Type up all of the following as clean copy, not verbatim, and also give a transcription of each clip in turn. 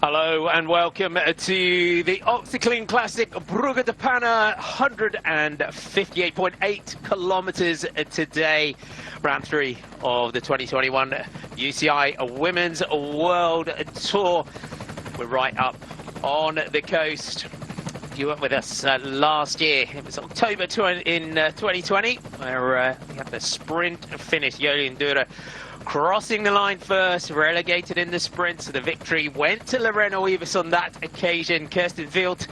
Hello and welcome to the Oxyclean Classic Brugge to Panne, 158.8 kilometers today. Round 3 of the 2021 UCI Women's World Tour. We're right up on the coast. You went with us last year. It was October in 2020, where we had the sprint finish. Jolien Dura crossing the line first, relegated in the sprint, so the victory went to Lorena Wiebes on that occasion. Kirsten Wild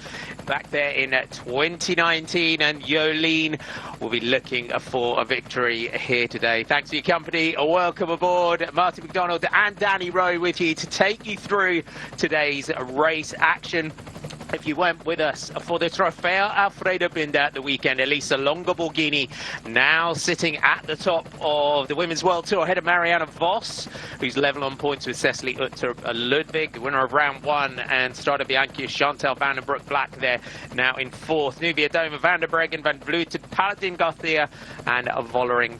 back there in 2019, and Jolien will be looking for a victory here today. Thanks for your company. Welcome aboard. Martin McDonald and Danny Rowe with you to take you through today's race action. If you went with us for the Trofeo Alfredo Binda at the weekend, Elisa Longo-Borghini now sitting at the top of the Women's World Tour ahead of Marianne Vos, who's level on points with Cecily Utter-Ludwig, the winner of round 1, and Strade Bianchi, Chantal van den Broek-Black there now in 4th. Nubia Doma, Van der Breggen, Van Vleuten, Paladin Garcia and Vollering,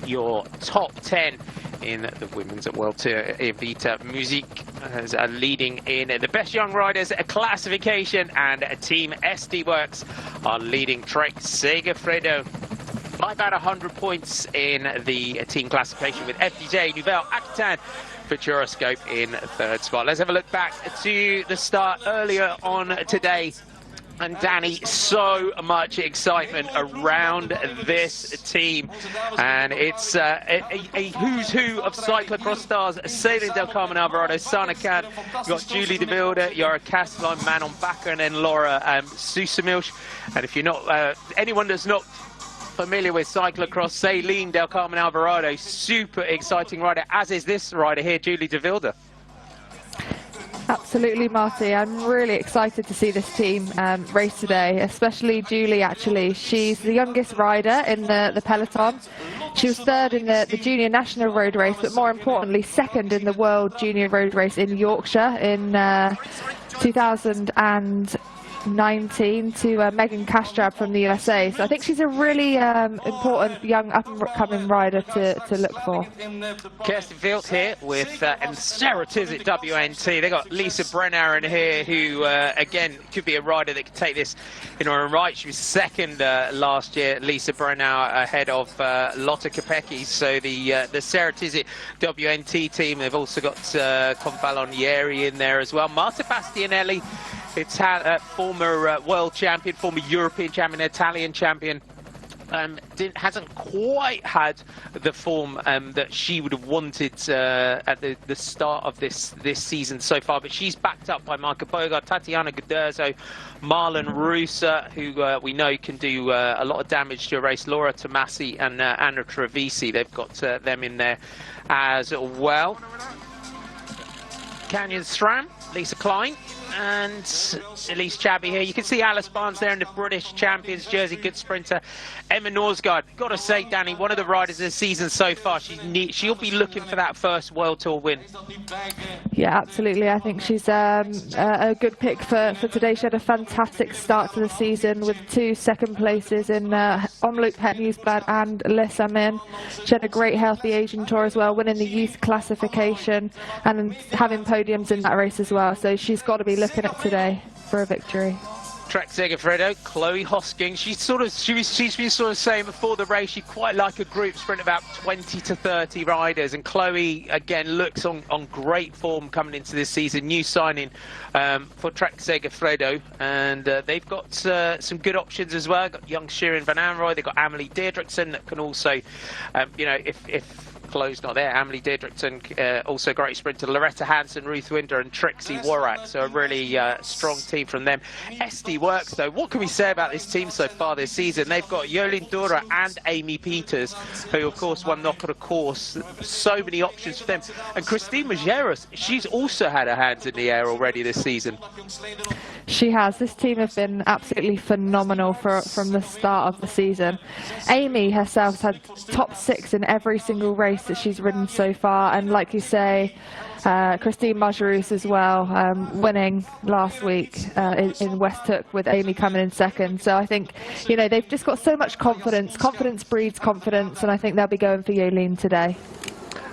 your top 10 in the Women's World Tour. Evita Musique is leading in the Best Young Riders classification, and Team SD Works are leading Trek Segafredo by about 100 points in the team classification, with FDJ, Nouvelle Aquitaine, Futuroscope in 3rd spot. Let's have a look back to the start earlier on today. And Danny, so much excitement around this team, and it's a who's who of cyclocross stars: Ceylin Del Carmen Alvarado, Sana Khan, you've got Julie De Wilde, Yara Castellan, Manon Bakker, and then Laura Susamilch. And if you're not anyone that's not familiar with cyclocross, Ceylin Del Carmen Alvarado, super exciting rider, as is this rider here, Julie De Wilde. Absolutely, Marty. I'm really excited to see this team race today, especially Julie, actually. She's the youngest rider in the peloton. She was 3rd in the Junior National Road Race, but more importantly, 2nd in the World Junior Road Race in Yorkshire in 2019 to Megan Castrab from the USA. So I think she's a really important young up-and-coming rider to look for. Kirsten Wild here with Sarah Tizet WNT. They got Lisa Brenner in here, who again could be a rider that could take this in her own right. She was 2nd last year, Lisa Brenner, ahead of Lotte Kopecky. So the Sarah Tizet WNT team, they've also got Confalonieri in there as well. Marta Bastianelli, it's former world champion, former European champion, Italian champion. Hasn't quite had the form that she would have wanted at the start of this season so far, but she's backed up by Marca Bogart, Tatiana Guderzo, Marlon Rusa, who we know can do a lot of damage to a race, Laura Tomasi and Anna Trevisi. They've got them in there as well. Canyon SRAM, Lisa Klein and Elise Chabby here. You can see Alice Barnes there in the British Champions jersey, good sprinter. Emma Norsgaard, got to say, Danny, one of the riders of the season so far. She'll be looking for that first World Tour win. Yeah, absolutely. I think she's a good pick for today. She had a fantastic start to the season with 2 second places in Omloop Het Nieuwsblad and Les Amin. She had a great Healthy Asian Tour as well, winning the youth classification and having podiums in that race as well. So she's got to be looking at today for a victory. Trek Segafredo, Chloe Hosking. She's been sort of saying before the race she'd quite like a group sprint about 20 to 30 riders, and Chloe again looks on great form coming into this season. New signing for Trek Segafredo, and they've got some good options as well. Got young Shirin Van Anrooy, they've got Amelie Deirdrickson that can also, you know, if Chloe's not there, Amelie Deirdrickson, also great sprinter, Loretta Hansen, Ruth Winder and Trixie Warak, so a really strong team from them. SD Works, though, what can we say about this team so far this season? They've got Jolien Dura and Amy Peters, who of course won Knock on a Course. So many options for them. And Christine Majeras, she's also had her hands in the air already this season. She has. This team have been absolutely phenomenal from the start of the season. Amy herself has had top 6 in every single race that she's ridden so far, and like you say, Christine Majerus as well, winning last week in West Hook with Amy coming in 2nd. So I think, you know, they've just got so much confidence. Confidence breeds confidence, and I think they'll be going for Jolien today.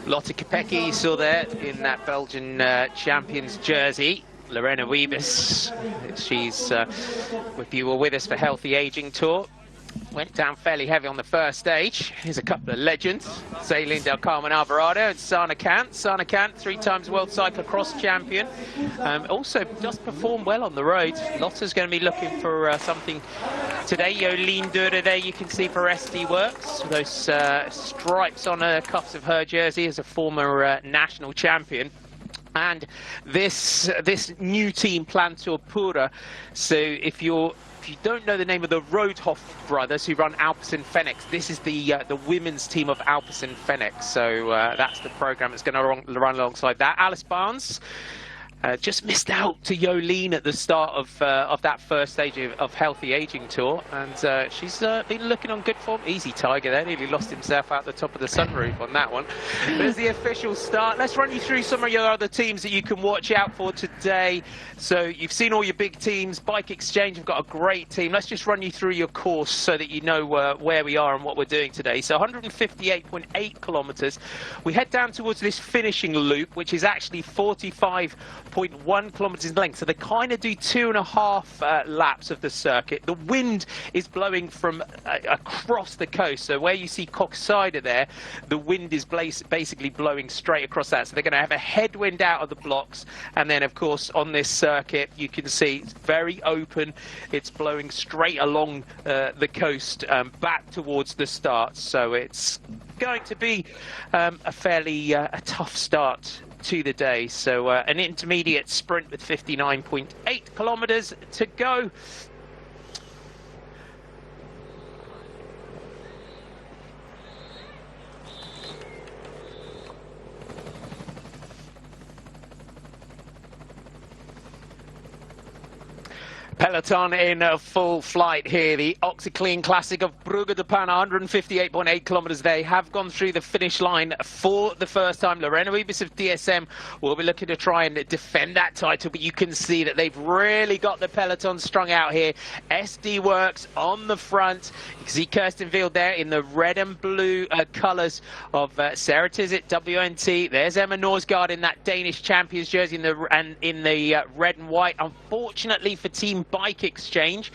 Lotte Kopecky still there in that Belgian champions jersey. Lorena Wiebes, she's, if you were with us for Healthy Aging Tour, went down fairly heavy on the first stage. Here's a couple of legends, Zaylene Del Carmen Alvarado and Sana Kant. Sana Kant, 3 times world cyclocross champion. Also just performed well on the road. Lotta's going to be looking for something today. Jolien Dure there you can see for SD Works. Those stripes on the cuffs of her jersey as a former national champion. And this new team, Plantur Pura. So if you don't know the name of the Roodhoff brothers who run Alpecin Fenix, this is the women's team of Alpecin Fenix. So that's the program that's going to run alongside that. Alice Barnes just missed out to Jolien at the start of that first stage of Healthy Aging Tour, and she's been looking on good form. Easy Tiger there, nearly lost himself out the top of the sunroof on that one. There's the official start. Let's run you through some of your other teams that you can watch out for today. So you've seen all your big teams. Bike Exchange have got a great team. Let's just run you through your course so that you know where we are and what we're doing today. So 158.8 kilometers. We head down towards this finishing loop, which is actually 45.1 kilometers in length. So they kind of do 2.5 laps of the circuit. The wind is blowing from across the coast. So where you see Coxside there, the wind is basically blowing straight across that. So they're going to have a headwind out of the blocks. And then, of course, on this circuit, you can see it's very open. It's blowing straight along the coast back towards the start. So it's going to be a fairly a tough start to the day. So an intermediate sprint with 59.8 kilometers to go. Peloton in full flight here. The Oxyclean Classic of Brugge de Panne, 158.8 kilometers. They have gone through the finish line for the first time. Lorena Wiebes of DSM will be looking to try and defend that title, but you can see that they've really got the peloton strung out here. SD Works on the front. You can see Kirsten Wild there in the red and blue colours of Sarah Tizet, WNT. There's Emma Norsgaard in that Danish champions jersey in the red and white. Unfortunately for Team Bike Exchange,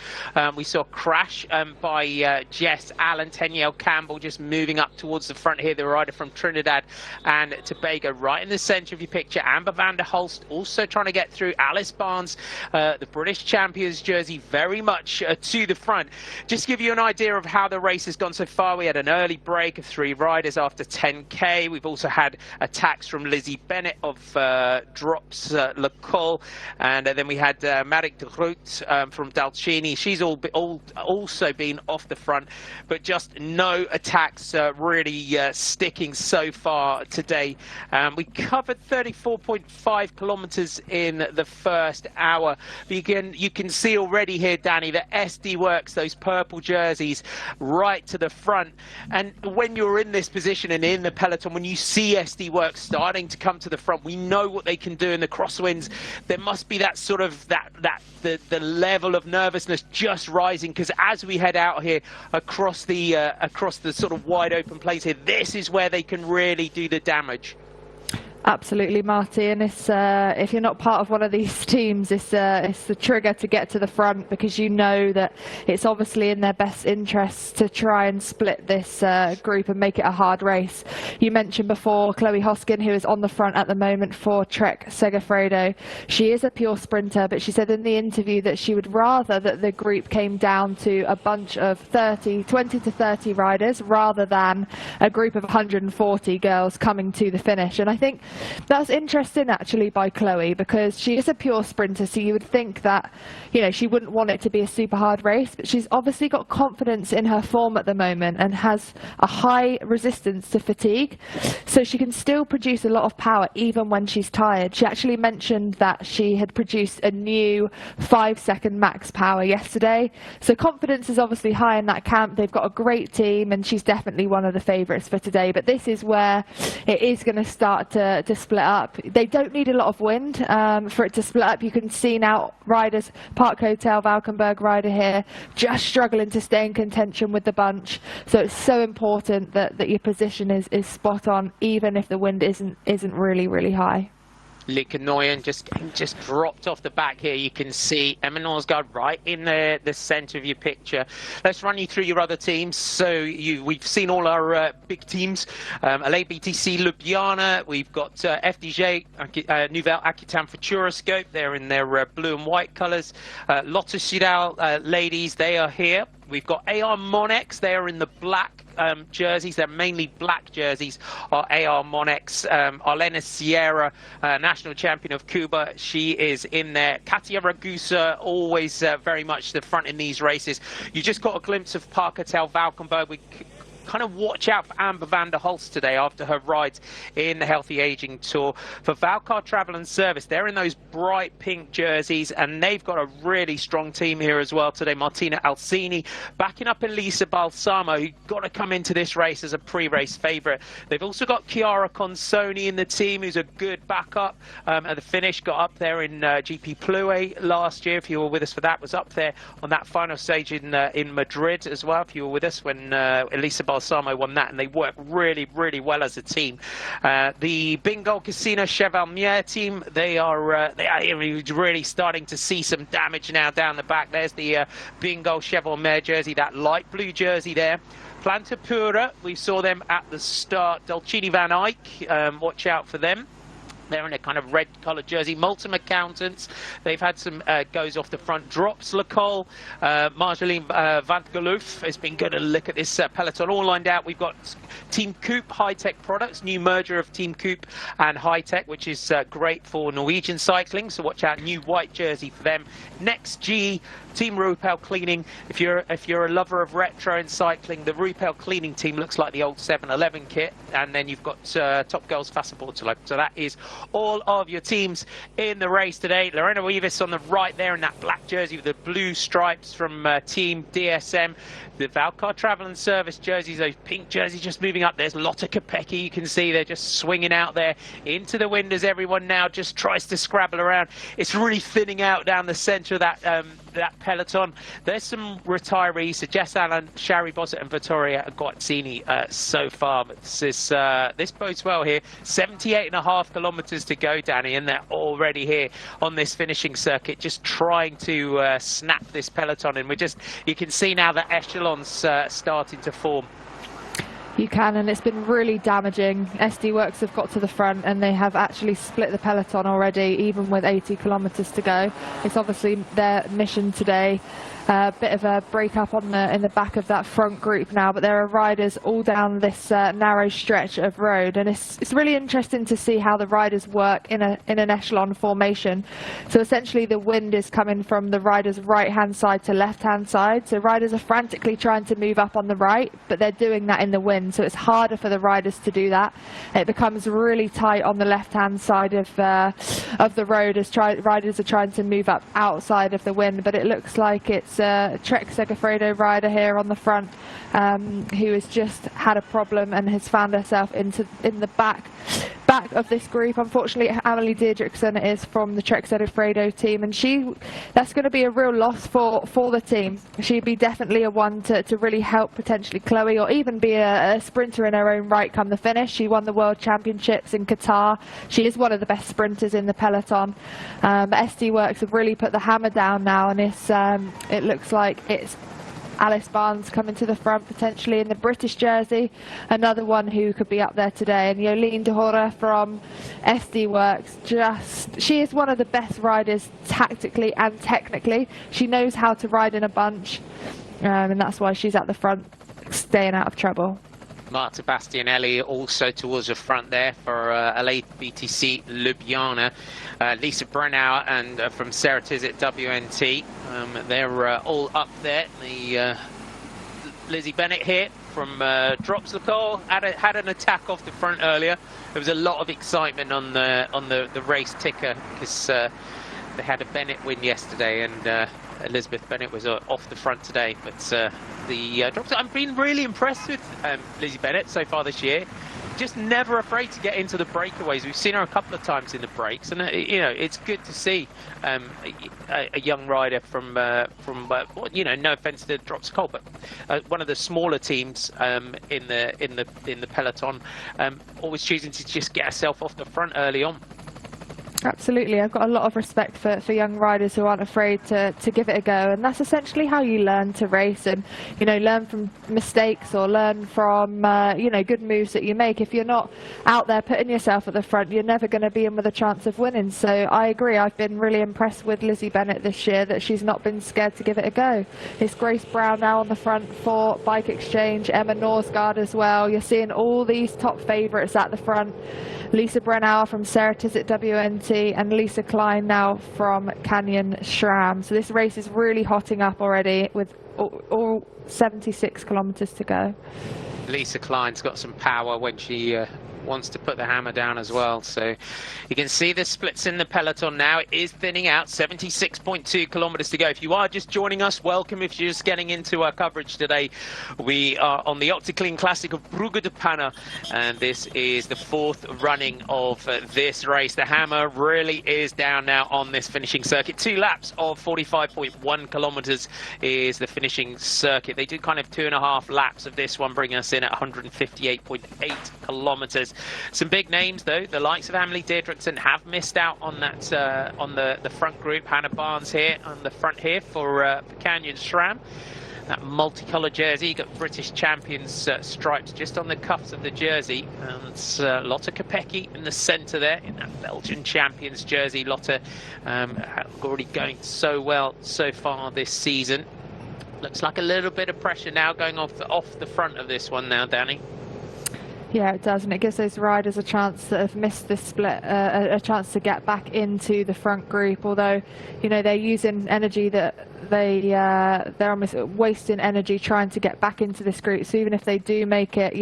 we saw a crash by Jess Allen. Tenielle Campbell just moving up towards the front here, the rider from Trinidad and Tobago, right in the centre of your picture. Amber van der Hulst also trying to get through. Alice Barnes, the British champions jersey, very much to the front. Just to give you an idea of how the race has gone so far, we had an early break of 3 riders after 10k. We've also had attacks from Lizzie Bennett of Drops Le Col, and then we had Marik de Groot from Dalcini. She's also been off the front, but just no attacks really sticking so far today. We covered 34.5 kilometers in the first hour. You can see already here, Danny, that SD Works, those purple jerseys, right to the front. And when you're in this position and in the peloton, when you see SD Works starting to come to the front, we know what they can do in the crosswinds. There must be that sort of the level of nervousness just rising, because as we head out here across the sort of wide open place here, this is where they can really do the damage. Absolutely, Marty, and it's, if you're not part of one of these teams, it's the trigger to get to the front, because you know that it's obviously in their best interests to try and split this group and make it a hard race. You mentioned before Chloe Hoskin, who is on the front at the moment for Trek Segafredo. She is a pure sprinter, but she said in the interview that she would rather that the group came down to a bunch of 20 to 30 riders rather than a group of 140 girls coming to the finish. And I think that's interesting actually by Chloe, because she is a pure sprinter, so you would think that, you know, she wouldn't want it to be a super hard race, but she's obviously got confidence in her form at the moment and has a high resistance to fatigue, so she can still produce a lot of power even when she's tired. She actually mentioned that she had produced a new 5-second max power yesterday, so confidence is obviously high in that camp. They've got a great team and she's definitely one of the favourites for today, but this is where it is going to start to split up. They don't need a lot of wind for it to split up. You can see now riders, Park Hotel, Valkenburg rider here, just struggling to stay in contention with the bunch. So it's so important that your position is spot on, even if the wind isn't really high. Likanoyan just dropped off the back here. You can see Emma Norsgaard right in the center of your picture. Let's run you through your other teams. So we've seen all our big teams. LABTC Ljubljana, we've got FDJ Nouvelle Aquitaine Futuroscope. They're in their blue and white colors. Lotte Sudal ladies, they are here. We've got AR Monex, they are in the black jerseys. They're mainly black jerseys. Our AR Monex, Arlena Sierra, national champion of Cuba, she is in there. Katia Ragusa, always very much the front in these races. You just got a glimpse of Parker Tel Valkenburg. We kind of watch out for Amber van der Hulst today after her rides in the Healthy Aging Tour. For Valcar Travel and Service, they're in those bright pink jerseys, and they've got a really strong team here as well today. Martina Alcini backing up Elisa Balsamo, who got to come into this race as a pre-race favourite. They've also got Chiara Consoni in the team, who's a good backup at the finish. Got up there in GP Plouay last year. If you were with us for that, was up there on that final stage in Madrid as well. If you were with us when Elisa Balsamo won that, and they work really, really well as a team. The Bingo Casino Chevalmier team, they are really starting to see some damage now down the back. There's the Bingo Chevalmier jersey, that light blue jersey there. Planta Pura, we saw them at the start. Dolcini Van Eyck, watch out for them. They're in a kind of red-coloured jersey. Multum Accountants, they've had some goes off the front drops. Lecole, Marjolein Van Geloof has been good to look at this peloton. All lined out. We've got Team Coop High-Tech Products, new merger of Team Coop and High-Tech, which is great for Norwegian cycling. So watch out, new white jersey for them. Next G, Team Rupel Cleaning. If you're a lover of retro and cycling, the Rupel Cleaning team looks like the old 711 kit. And then you've got Top Girls Fassabortolo. So that is all of your teams in the race today. Lorena Weavis on the right there in that black jersey with the blue stripes from Team DSM. The Valcar Travel and Service jerseys, those pink jerseys just moving up. There's Lotte Kopecky, you can see they're just swinging out there into the wind as everyone now just tries to scrabble around. It's really thinning out down the centre of that peloton. There's some retirees, so Jess Allen, Shari Bossett and Vittoria Guazzini so far. But this bodes well here. 78.5 kilometres to go, Danny, and they're already here on this finishing circuit, just trying to snap this peloton. And you can see now the echelons starting to form. You can, and it's been really damaging. SD Works have got to the front and they have actually split the peloton already, even with 80 kilometres to go. It's obviously their mission today. Bit of a break-up in the back of that front group now, but there are riders all down this narrow stretch of road, and it's really interesting to see how the riders work in an echelon formation. So essentially the wind is coming from the riders' right-hand side to left-hand side, so riders are frantically trying to move up on the right, but they're doing that in the wind, so it's harder for the riders to do that. It becomes really tight on the left-hand side of the road as riders are trying to move up outside of the wind, but it looks like it's Trek Segafredo rider here on the front who has just had a problem and has found herself in the back of this group. Unfortunately, Amelie Deirdrickson is from the Trek Segafredo team, and that's going to be a real loss for the team. She'd be definitely a one to really help potentially Chloe, or even be a sprinter in her own right come the finish. She won the World Championships in Qatar. She is one of the best sprinters in the peloton. SD Works have really put the hammer down now, and it looks like it's Alice Barnes coming to the front, potentially in the British jersey, another one who could be up there today. And Jolien de Hora from SD Works, she is one of the best riders tactically and technically. She knows how to ride in a bunch, and that's why she's at the front, staying out of trouble. Marta Bastianelli also towards the front there for LABTC Ljubljana. Lisa Brennauer and from Ceratiz at WNT. They're all up there. The Lizzie Bennett here from Drops Lecole had an attack off the front earlier. There was a lot of excitement on the race ticker because they had a Bennett win yesterday, and Elizabeth Bennett was off the front today. But the Drops, I've been really impressed with Lizzie Bennett so far this year. Just never afraid to get into the breakaways. We've seen her a couple of times in the breaks, and it's good to see a young rider from no offense to Drops Lecole, but one of the smaller teams in the peloton, always choosing to just get herself off the front early on. Absolutely, I've got a lot of respect for young riders who aren't afraid to give it a go, and that's essentially how you learn to race, and learn from mistakes or learn from good moves that you make. If you're not out there putting yourself at the front, you're never going to be in with a chance of winning. So I agree, I've been really impressed with Lizzie Bennett this year, that she's not been scared to give it a go. It's Grace Brown now on the front for Bike Exchange, Emma Norsgaard as well. You're seeing all these top favourites at the front. Lisa Brennauer from Sarah Tizet WNT and Lisa Klein now from Canyon SRAM. So this race is really hotting up already with all 76 kilometres to go. Lisa Klein's got some power when she wants to put the hammer down as well. So you can see the splits in the peloton now. It is thinning out, 76.2 kilometers to go. If you are just joining us, welcome. If you're just getting into our coverage today, we are on the Oxyclean Classic of Brugge de Panne, and this is the 4th running of this race. The hammer really is down now on this finishing circuit. 2 laps of 45.1 kilometers is the finishing circuit. They do kind of 2.5 laps of this one, bringing us in at 158.8 kilometers. Some big names though, the likes of Amelie Deirdrickson have missed out on that on the front group. Hannah Barnes here on the front here for Canyon SRAM. That multicolour jersey, you got British champions stripes just on the cuffs of the jersey, and Lotte Kopecky in the centre there in that Belgian champions jersey. Lotte already going so well so far this season. Looks like a little bit of pressure now going off the front of this one now, Danny. Yeah, it does, and it gives those riders a chance that have missed this split, a chance to get back into the front group. Although, they're using energy that they're almost wasting energy trying to get back into this group. So even if they do make it,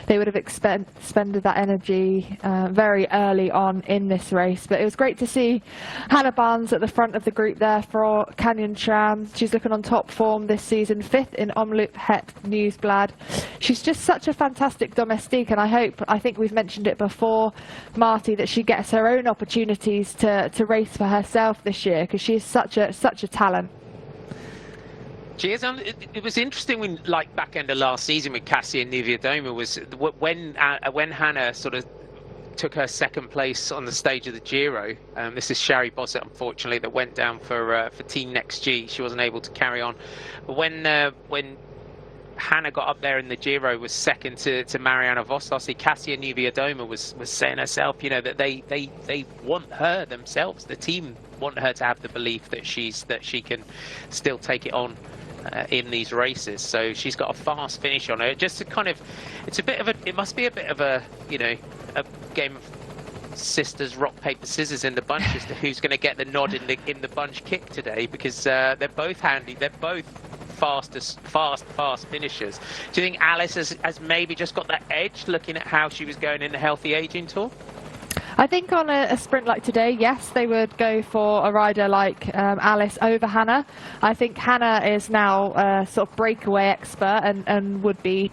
they would have expended that energy very early on in this race. But it was great to see Hannah Barnes at the front of the group there for Canyon SRAM. She's looking on top form this season, 5th in Omloop Het Nieuwsblad. She's just such a fantastic domestique, and I think we've mentioned it before, Marty, that she gets her own opportunities to race for herself this year, because she is such a talent. She is. It was interesting when, like, back end of last season with Kasia Niewiadoma, was when Hannah sort of took her 2nd place on the stage of the Giro. This is Shari Bossett, unfortunately, that went down for Team Next G. She wasn't able to carry on. But when Hannah got up there in the Giro, was 2nd to Mariana Vos. Kasia Niewiadoma was saying herself, that they want her themselves. The team want her to have the belief that she can still take it on in these races. So she's got a fast finish on her. Just to kind of, it must be a bit of a a game of sisters rock paper scissors in the bunch as to who's going to get the nod in the bunch kick today, because they're both handy. They're both fast finishers. Do you think Alice has maybe just got that edge, looking at how she was going in the Healthy Aging Tour? I think on a sprint like today, yes, they would go for a rider like Alice over Hannah. I think Hannah is now a sort of breakaway expert and would be,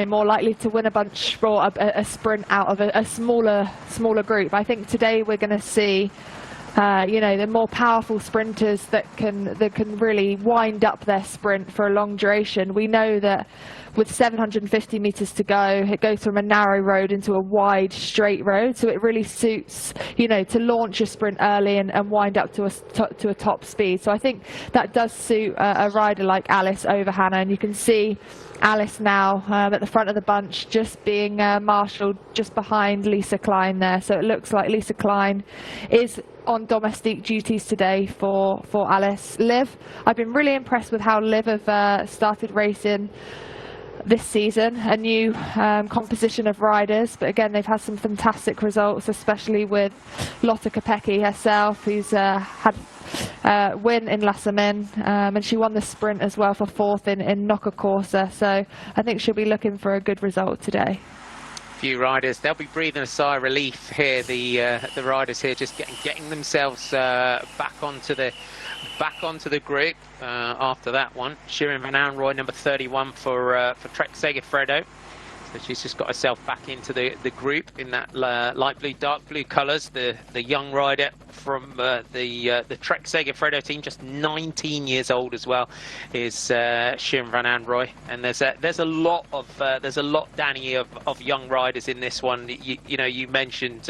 more likely to win a bunch or a sprint out of a smaller group. I think today we're going to see the more powerful sprinters that can really wind up their sprint for a long duration. We know that with 750 meters to go, it goes from a narrow road into a wide straight road, so it really suits to launch a sprint early and wind up to a top speed. So I think that does suit a rider like Alice over Hannah, and you can see Alice now at the front of the bunch, just being marshalled just behind Lisa Klein there. So it looks like Lisa Klein is on domestique duties today for Alice. Liv, I've been really impressed with how Liv have started racing this season, a new composition of riders, but again they've had some fantastic results, especially with Lotte Kopecky herself, who's had win in La Semaine, and she won the sprint as well for 4th in Noccacorsa, so I think she'll be looking for a good result today. Few riders, they'll be breathing a sigh of relief here, the riders here just getting themselves back onto the group after that one. Shirin Van Aanrooy, number 31 for Trek Segafredo. So she's just got herself back into the group in that light blue, dark blue colours. The young rider from the Trek Segafredo team, just 19 years old as well, is Shirin van Androoy. And there's a lot, Danny, of young riders in this one. You know, you mentioned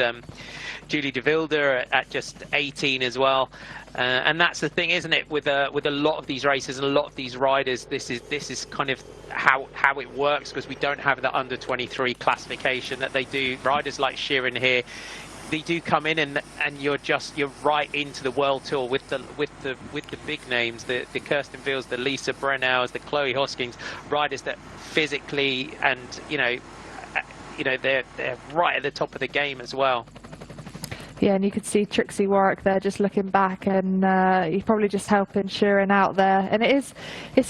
Julie de Wilde at just 18 as well. And that's the thing, isn't it? With a lot of these races and a lot of these riders, this is kind of how it works, because we don't have the under 23 classification that they do. Riders like Shirin here, they do come in and you're right into the world tour with the big names, the Kirsten Wills, the Lisa Brennels, the Chloe Hoskins, riders that physically and you know they're right at the top of the game as well. Yeah, and you could see Trixie Warwick there just looking back, and he's probably just helping Shirin out there. And it's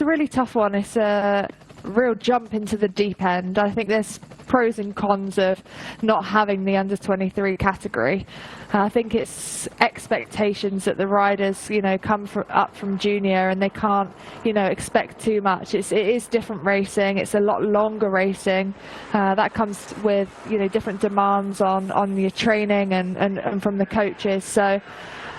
a really tough one. It's a real jump into the deep end. I think there's pros and cons of not having the under 23 category. I think it's expectations that the riders, you know, come up from junior, and they can't, you know, expect too much. It is different racing. It's a lot longer racing. That comes with, you know, different demands on your training and from the coaches. So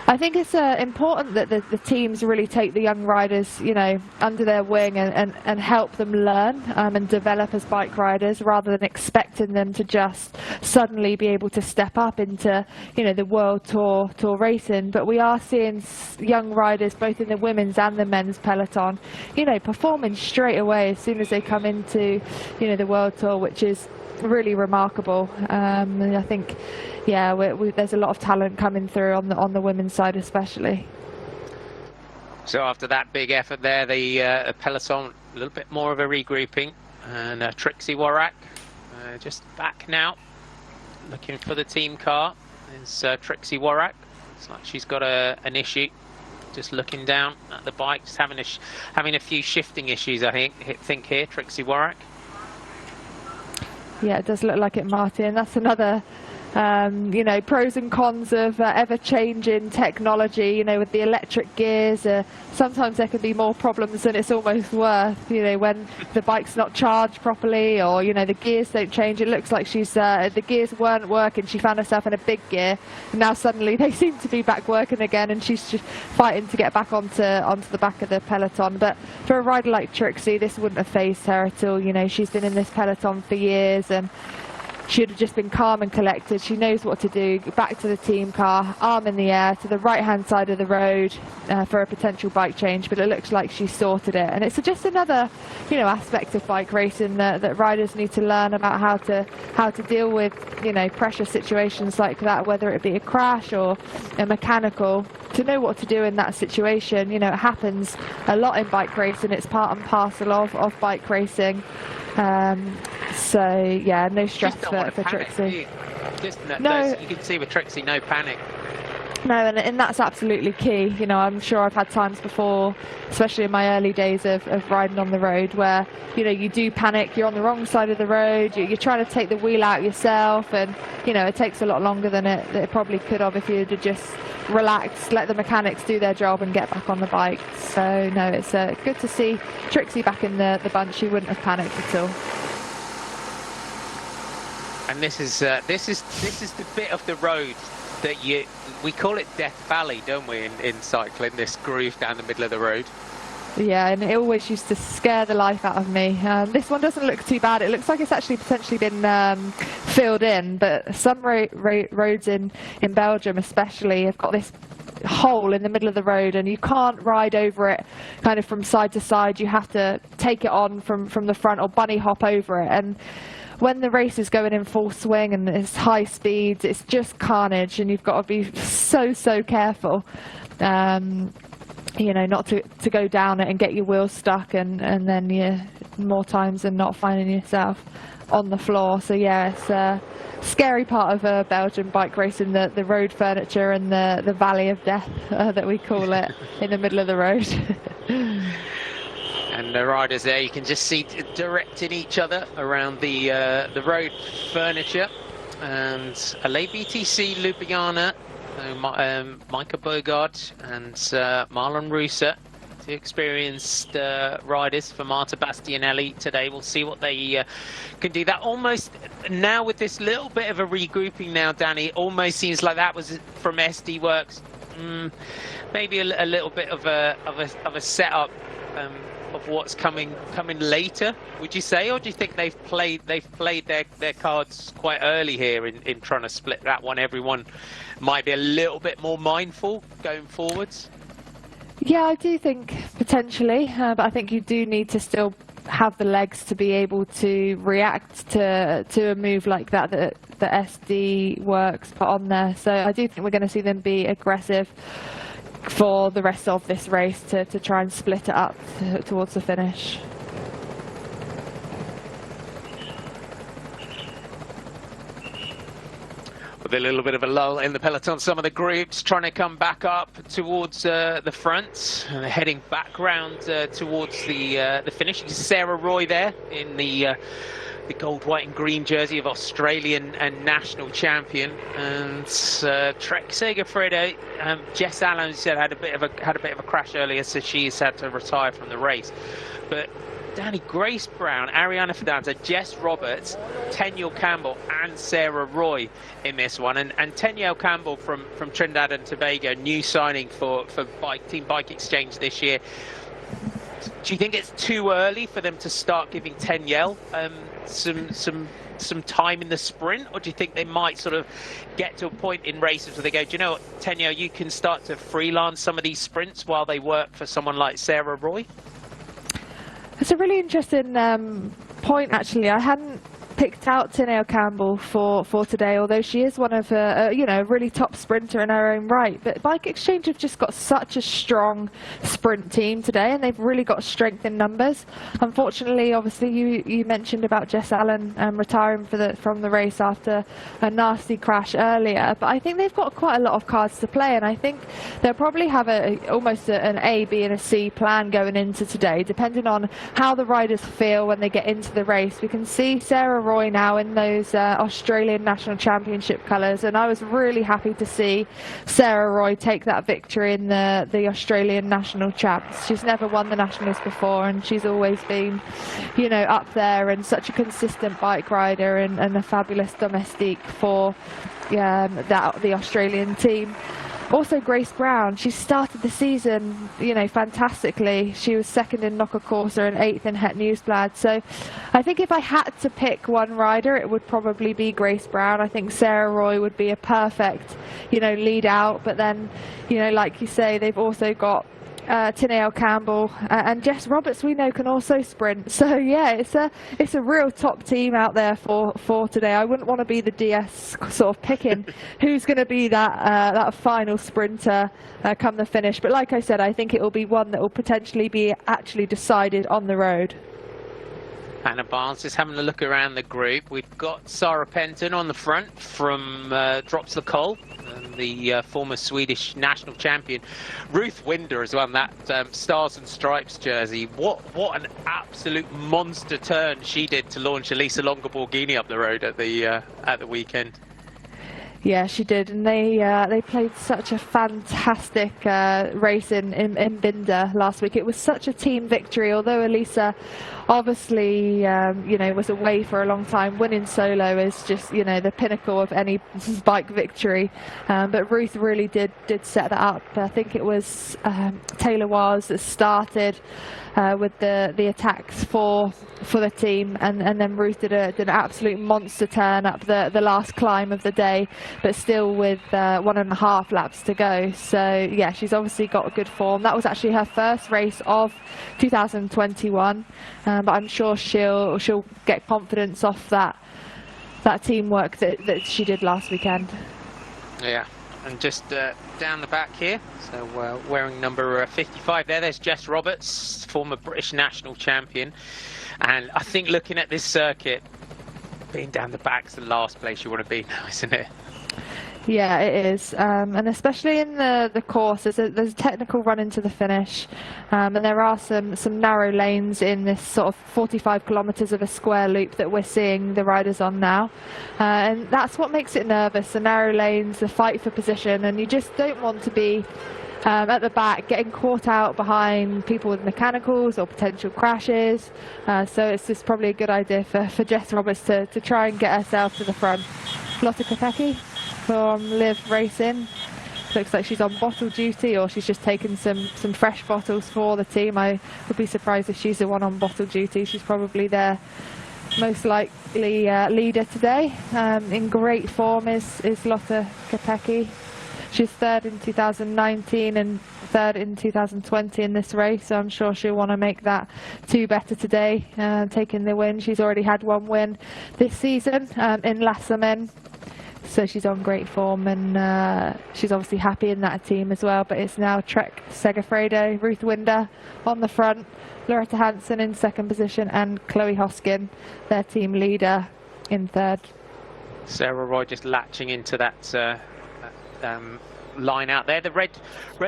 I think it's important that the teams really take the young riders, you know, under their wing and help them learn and develop as bike riders, rather than expecting them to just suddenly be able to step up into, you know, the world tour racing. But we are seeing young riders, both in the women's and the men's peloton, you know, performing straight away as soon as they come into, you know, the world tour, which is really remarkable. And I think, yeah, there's a lot of talent coming through on the women's side especially. So after that big effort there, the peloton, a little bit more of a regrouping, and Trixie Warwick just back now, looking for the team car. Is Trixie Warwick. It's like she's got an issue. Just looking down at the bike, just having a few shifting issues, I think here, Trixie Warwick. Yeah, it does look like it, Martin. That's another, you know, pros and cons of ever-changing technology. You know, with the electric gears, sometimes there can be more problems than it's almost worth. You know, when the bike's not charged properly, or, you know, the gears don't change. It looks like the gears weren't working. She found herself in a big gear, and now suddenly they seem to be back working again, and she's just fighting to get back onto the back of the peloton. But for a rider like Trixie, this wouldn't have phased her at all. You know, she's been in this peloton for years, and she'd have just been calm and collected. She knows what to do. Back to the team car, arm in the air to the right-hand side of the road for a potential bike change. But it looks like she sorted it, and it's just another, you know, aspect of bike racing that riders need to learn about how to deal with, you know, pressure situations like that, whether it be a crash or a mechanical. To know what to do in that situation. You know, it happens a lot in bike racing. It's part and parcel of bike racing. So yeah, no stress for Trixie. No, you can see with Trixie, no panic. No, and that's absolutely key. You know, I'm sure I've had times before, especially in my early days of riding on the road, where, you know, you do panic, you're on the wrong side of the road, you're trying to take the wheel out yourself, and, you know, it takes a lot longer than it probably could have if you'd just relaxed, let the mechanics do their job and get back on the bike. So no, it's good to see Trixie back in the bunch. She wouldn't have panicked at all. And this is the bit of the road that we call it Death Valley, don't we, in cycling, this groove down the middle of the road. Yeah, and it always used to scare the life out of me. This one doesn't look too bad. It looks like it's actually potentially been filled in, but some roads in Belgium especially have got this hole in the middle of the road, and you can't ride over it kind of from side to side. You have to take it on from the front or bunny hop over it. And when the race is going in full swing and it's high speeds, it's just carnage, and you've got to be so careful, you know, not to go down it and get your wheels stuck, and then you're more times than not finding yourself on the floor. So yeah, it's a scary part of Belgian bike racing, the road furniture and the valley of death that we call it in the middle of the road. And the riders there, you can just see directing each other around the road furniture. And LA BTC Ljubljana, Micah Bogard and Marlon Ruser Two experienced riders for Marta Bastianelli today. We'll see what they can do. That almost, now with this little bit of a regrouping now, Danny, it almost seems like that was from SD Works. Maybe a little bit of a setup of what's coming later, would you say, or do you think they've played their cards quite early here in trying to split that one? Everyone might be a little bit more mindful going forwards. Yeah, I do think potentially, but I think you do need to still have the legs to be able to react to a move like that that SD Works put on there. So I do think we're going to see them be aggressive for the rest of this race to try and split it up towards the finish. With a little bit of a lull in the peloton, some of the groups trying to come back up towards the front, and heading back round towards the finish. You see Sarah Roy there in the gold, white and green jersey of Australian and national champion, and Trek Segafredo. Jess Allen said had a bit of a crash earlier, so she's had to retire from the race. But Danny, Grace Brown, Ariana Fidanza, Jess Roberts, Tenniel Campbell and Sarah Roy in this one. And Tenniel Campbell from Trinidad and Tobago, new signing for Team Bike Exchange this year. Do you think it's too early for them to start giving Tenniel some time in the sprint, or do you think they might sort of get to a point in races where they go, do you know what, Tenniel, you can start to freelance some of these sprints while they work for someone like Sarah Roy? It's a really interesting point, actually. I hadn't picked out Tenniel Campbell for today, although she is one of a really top sprinter in her own right. But Bike Exchange have just got such a strong sprint team today, and they've really got strength in numbers. Unfortunately, obviously, you mentioned about Jess Allen retiring from the race after a nasty crash earlier, but I think they've got quite a lot of cards to play, and I think they'll probably have almost an A, B and a C plan going into today, depending on how the riders feel when they get into the race. We can see Sarah Roy now in those Australian National Championship colours, and I was really happy to see Sarah Roy take that victory in the Australian National Champs. She's never won the Nationals before, and she's always been, up there, and such a consistent bike rider and a fabulous domestique for the Australian team. Also, Grace Brown, she started the season, fantastically. She was second in Nocker Corsa and 8th in Het Nieuwsblad. So I think if I had to pick one rider, it would probably be Grace Brown. I think Sarah Roy would be a perfect, lead out. But then, like you say, they've also got Tenniel Campbell and Jess Roberts, we know, can also sprint. So yeah, it's a real top team out there for today. I wouldn't want to be the DS sort of picking who's going to be that final sprinter come the finish. But like I said, I think it will be one that will potentially be actually decided on the road. Anna Barnes just having a look around the group. We've got Sarah Penton on the front from Drops the Coal, the former Swedish national champion. Ruth Winder as well, that Stars and Stripes jersey. What an absolute monster turn she did to launch Elisa Longa Borghini up the road at the weekend. Yeah, she did, and they played such a fantastic race in Binder last week. It was such a team victory, although Elisa obviously was away for a long time. Winning solo is just the pinnacle of any bike victory, but Ruth really did set that up. I think it was Taylor Wars that started with the attacks for the team, and then Ruth did an absolute monster turn up the last climb of the day, but still with 1.5 laps to go. So yeah, she's obviously got a good form. That was actually her first race of 2021, but I'm sure she'll get confidence off that teamwork that she did last weekend. Yeah. And just down the back here, so wearing number 55 there's Jess Roberts, former British national champion. And I think looking at this circuit, being down the back's the last place you want to be now, isn't it? Yeah, it is, and especially in the course, there's a technical run into the finish, and there are some narrow lanes in this sort of 45 kilometres of a square loop that we're seeing the riders on now, and that's what makes it nervous. The narrow lanes, the fight for position, and you just don't want to be at the back, getting caught out behind people with mechanicals or potential crashes. So it's just probably a good idea for Jess Roberts to try and get herself to the front. Lotte Kopecky from Liv Racing. Looks like she's on bottle duty, or she's just taken some fresh bottles for the team. I would be surprised if she's the one on bottle duty. She's probably their most likely leader today. In great form is Lotte Kopecky. She's third in 2019 and third in 2020 in this race, so I'm sure she'll want to make that 2 better today, taking the win. She's already had 1 win this season in Lassamen, so she's on great form, and she's obviously happy in that team as well. But it's now Trek Segafredo, Ruth Winder on the front, Loretta Hansen in second position, and Chloe Hoskin, their team leader, in third. Sarah Roy just latching into that line out there. The red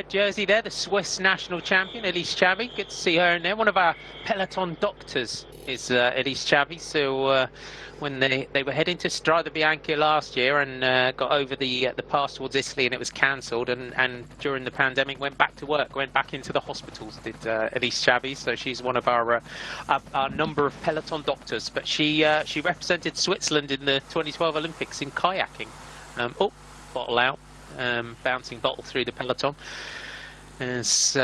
jersey there, the Swiss national champion, Elise Chabi. Good to see her in there. One of our peloton doctors is Elise Chabi. So when they were heading to Strada Bianca last year and got over the pass towards Italy, and it was cancelled, and during the pandemic went back to work, went back into the hospitals, did Elise Chabi. So she's one of our number of peloton doctors. But she represented Switzerland in the 2012 Olympics in kayaking. Oh, bottle out. Bouncing bottle through the peloton. There's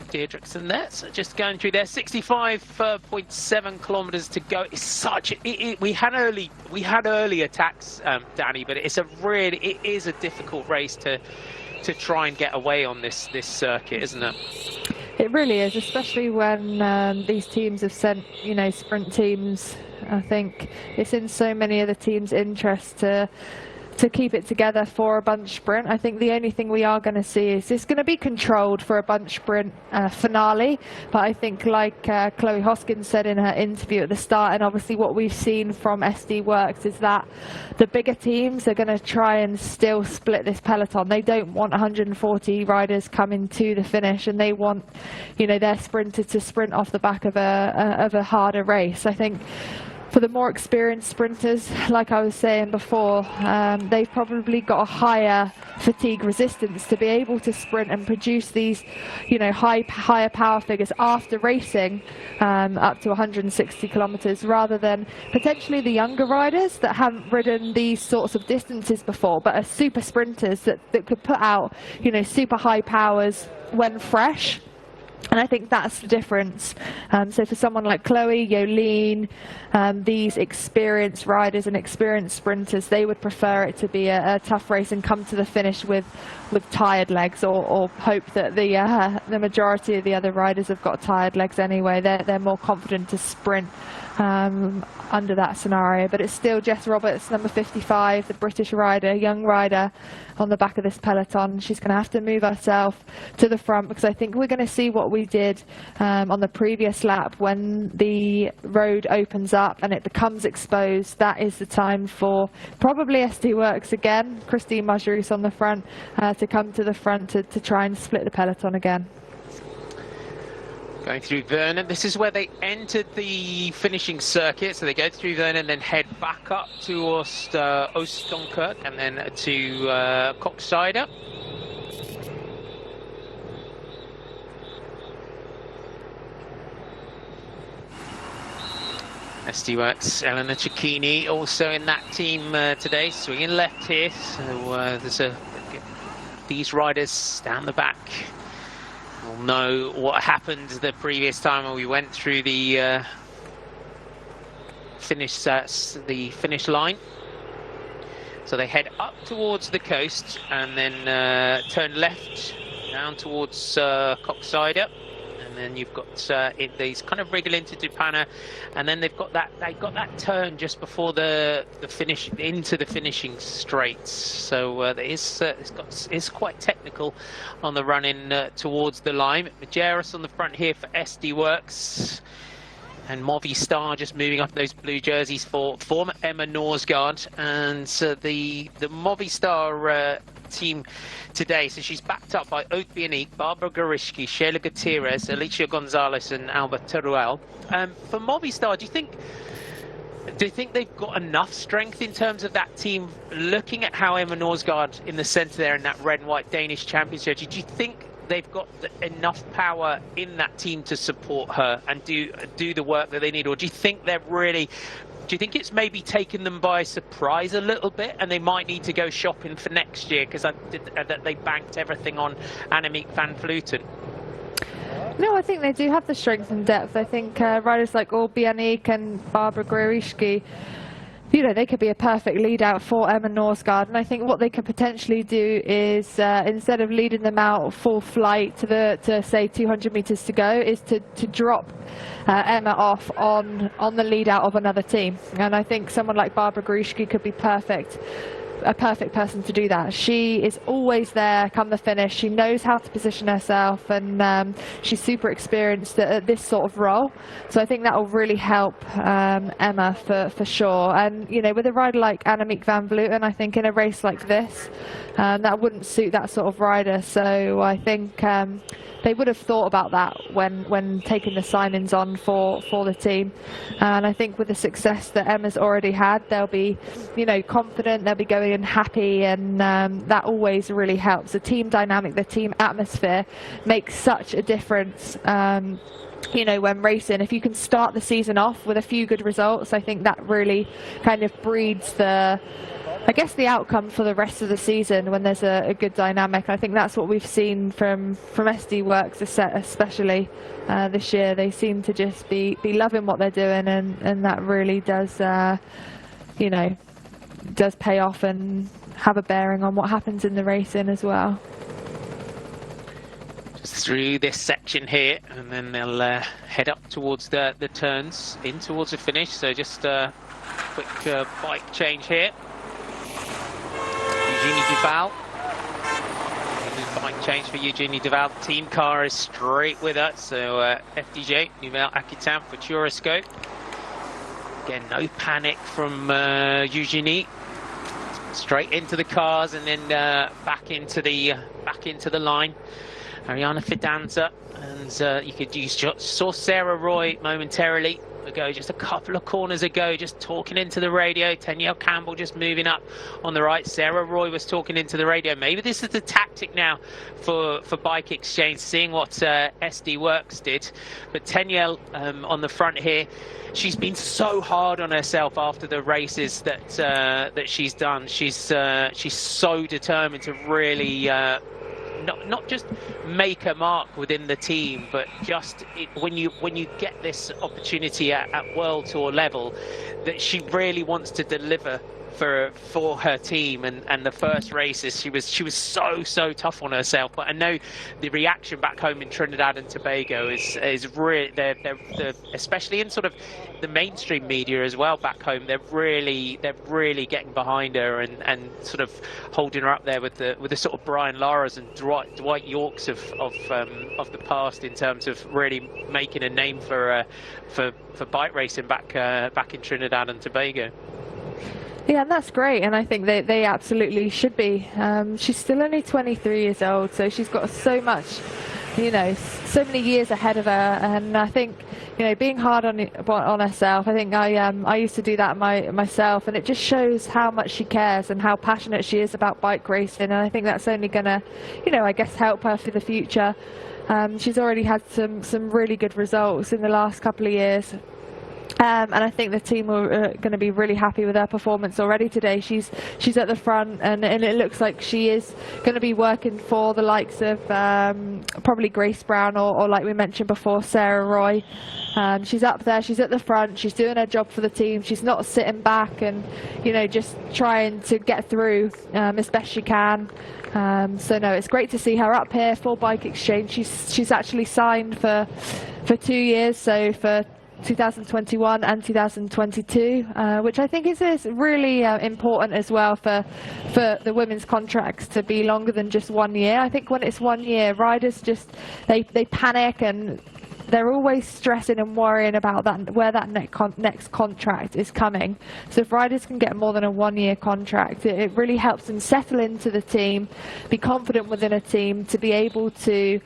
Deirdrickson there, so just going through there. 65.7 kilometers to go. It's such we had early attacks, Danny, but it is a difficult race to try and get away on this circuit, isn't it? It really is, especially when these teams have sent, sprint teams. I think it's in so many of the teams' interest to keep it together for a bunch sprint. I think the only thing we are going to see is it's going to be controlled for a bunch sprint finale. But I think, like Chloe Hoskins said in her interview at the start, and obviously what we've seen from SD Works, is that the bigger teams are going to try and still split this peloton. They don't want 140 riders coming to the finish, and they want, their sprinter to sprint off the back of a harder race. I think for the more experienced sprinters, like I was saying before, they've probably got a higher fatigue resistance to be able to sprint and produce these, higher power figures after racing up to 160 kilometers, rather than potentially the younger riders that haven't ridden these sorts of distances before, but are super sprinters that could put out, super high powers when fresh. And I think that's the difference. So for someone like Chloe, Jolene, these experienced riders and experienced sprinters, they would prefer it to be a tough race and come to the finish with tired legs, or hope that the majority of the other riders have got tired legs anyway. They're more confident to sprint under that scenario. But it's still Jess Roberts, number 55, the British rider, young rider, on the back of this peloton. She's going to have to move herself to the front, because I think we're going to see what we did on the previous lap. When the road opens up and it becomes exposed, that is the time for probably SD Works again, Christine Majerus on the front, to come to the front to try and split the peloton again. Going through Vernon, this is where they entered the finishing circuit, so they go through Vernon, then head back up to Oost-Dunkirk, and then to Koksijde. SD Works, Elena Cecchini also in that team today, swinging left here. So there's these riders down the back will know what happened the previous time when we went through the finish line. So they head up towards the coast and then turn left down towards Koksijde, and then you've got these kind of wriggle into Panne, and then they've got that turn just before the finish into the finishing straights. So it's quite technical on the run in towards the line. Majerus on the front here for SD Works, and Movistar just moving up those blue jerseys for Emma Norsgaard, and the Movistar team today. So she's backed up by Oak Bionic, Barbara Garishki, Sheila Gutierrez, Alicia Gonzalez, and Alba Teruel. For Movistar, do you think do you think they've got enough strength in terms of that team? Looking at how Emma Norsgaard in the centre there in that red and white Danish championship, do you think they've got enough power in that team to support her and do the work that they need? Or do you think they're really... Do you think it's maybe taken them by surprise a little bit and they might need to go shopping for next year because they banked everything on Annemiek van Vleuten? No, I think they do have the strength and depth. I think riders like Bianique and Barbara Gruishki, you know, they could be a perfect lead out for Emma Norsgaard. And I think what they could potentially do is, instead of leading them out full flight to say 200 meters to go, is to drop Emma off on the lead out of another team. And I think someone like Barbara Gruishki could be a perfect person to do that. She is always there come the finish. She knows how to position herself, and she's super experienced at this sort of role. So I think that will really help Emma for sure. And you know, with a rider like Annemiek van Vleuten, I think in a race like this, that wouldn't suit that sort of rider. So I think they would have thought about that when taking the signings on for the team. And I think with the success that Emma's already had, they'll be, you know, confident, they'll be going in happy, and that always really helps. The team dynamic, the team atmosphere makes such a difference. You know, when racing, if you can start the season off with a few good results, I think that really kind of breeds the outcome for the rest of the season when there's a good dynamic. I think that's what we've seen from SD Works, especially this year. They seem to just be loving what they're doing, and that really does, you know, does pay off and have a bearing on what happens in the racing as well. Just through this section here, and then they'll head up towards the turns, in towards the finish. So just a quick bike change here. Eugenie Duval. Bike change for Eugenie Duval. The team car is straight with us. So FDJ, Nouvelle Aquitaine for Turoscope. Again, no panic from Eugenie. Straight into the cars and then back into the line. Ariana Fidanza, and you saw Sarah Roy momentarily ago, just a couple of corners ago, just talking into the radio. Danielle Campbell just moving up on the right. Sarah Roy was talking into the radio. Maybe this is the tactic now for Bike Exchange, seeing what SD Works did. But Danielle on the front here, she's been so hard on herself after the races that she's done. She's so determined to really not just make a mark within the team, but just when you get this opportunity at World Tour level, that she really wants to deliver for her team. And the first races, she was so tough on herself. But I know the reaction back home in Trinidad and Tobago is really, they're especially in sort of the mainstream media as well back home, they're really getting behind her and sort of holding her up there with the sort of Brian Laras and Dwight Yorks of the past, in terms of really making a name for bike racing back in Trinidad and Tobago. Yeah, and that's great, and I think they absolutely should be. She's still only 23 years old, so she's got so much, you know, so many years ahead of her. And I think, you know, being hard on herself, I think I used to do that myself, and it just shows how much she cares and how passionate she is about bike racing. And I think that's only gonna, you know, I guess help her for the future. She's already had some really good results in the last couple of years. And I think the team are going to be really happy with her performance already today. She's at the front, and it looks like she is going to be working for the likes of probably Grace Brown or like we mentioned before, Sarah Roy. She's up there, she's at the front, she's doing her job for the team. She's not sitting back and, you know, just trying to get through as best she can. So no, it's great to see her up here for Bike Exchange. She's actually signed for 2 years, so for 2021 and 2022, which I think is really important as well for the women's contracts to be longer than just 1 year. I think when it's 1 year, riders just they panic, and they're always stressing and worrying about that, where that next contract is coming. So if riders can get more than a 1 year contract, it really helps them settle into the team, be confident within a team, to be able to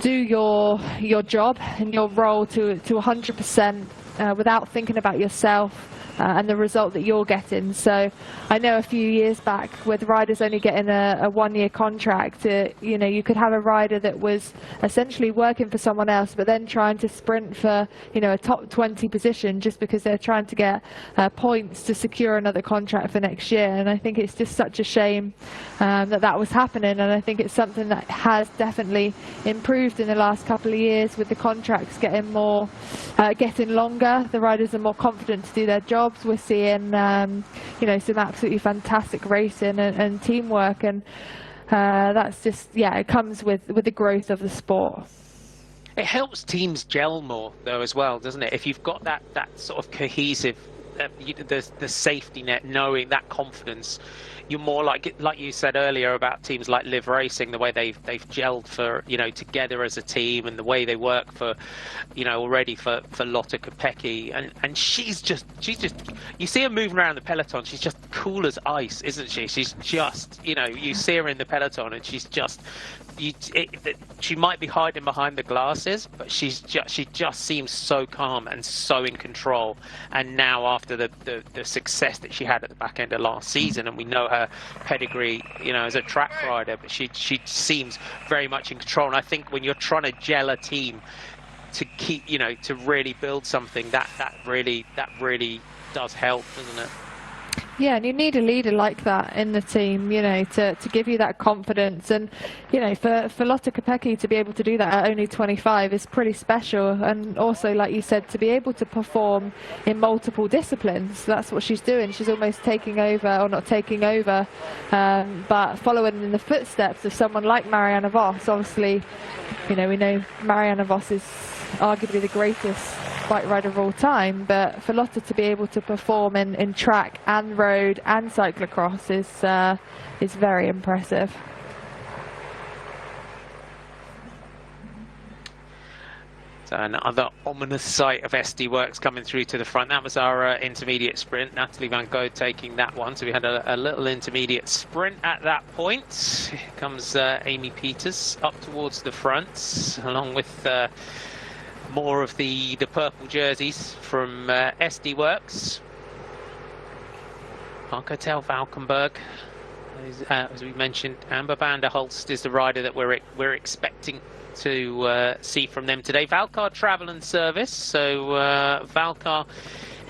do your job and your role to 100%, without thinking about yourself and the result that you're getting. So I know a few years back, with riders only getting a one-year contract, you know, you could have a rider that was essentially working for someone else, but then trying to sprint for, you know, a top 20 position just because they're trying to get points to secure another contract for next year. And I think it's just such a shame that was happening. And I think it's something that has definitely improved in the last couple of years, with the contracts getting more, getting longer. The riders are more confident to do their jobs. We're seeing, you know, some absolutely fantastic racing and teamwork, and that's just, yeah, it comes with the growth of the sport. It helps teams gel more, though, as well, doesn't it? If you've got that sort of cohesive, the safety net, knowing that confidence, you're more like you said earlier about teams like Live Racing, the way they've gelled for, you know, together as a team, and the way they work for, you know, already for Lotte Kopecky, and she's just you see her moving around the peloton, she's just cool as ice, isn't she? She's just, you know, you see her in the peloton and she's just, she might be hiding behind the glasses, but she just seems so calm and so in control. And now, after the success that she had at the back end of last season, and we know her pedigree, you know, as a track rider, but she seems very much in control. And I think when you're trying to gel a team to keep, you know, to really build something, that really does help, doesn't it? Yeah, and you need a leader like that in the team, you know, to give you that confidence. And, you know, for Lotte Kopecky to be able to do that at only 25 is pretty special. And also, like you said, to be able to perform in multiple disciplines, that's what she's doing. She's almost taking over, or not taking over, but following in the footsteps of someone like Marianne Vos. Obviously, you know, we know Marianne Vos is arguably the greatest bike rider of all time, but for Lotte to be able to perform in track and road and cyclocross is very impressive. So another ominous sight of SD Works coming through to the front. That was our intermediate sprint. Natalie Van Gogh taking that one. So we had a little intermediate sprint at that point. Here comes Amy Peters up towards the front, along with more of the purple jerseys from SD Works. Park-Hotel Valkenburg, as we mentioned. Amber Vanderholst is the rider that we're expecting to see from them today. Valcar Travel and Service. So Valcar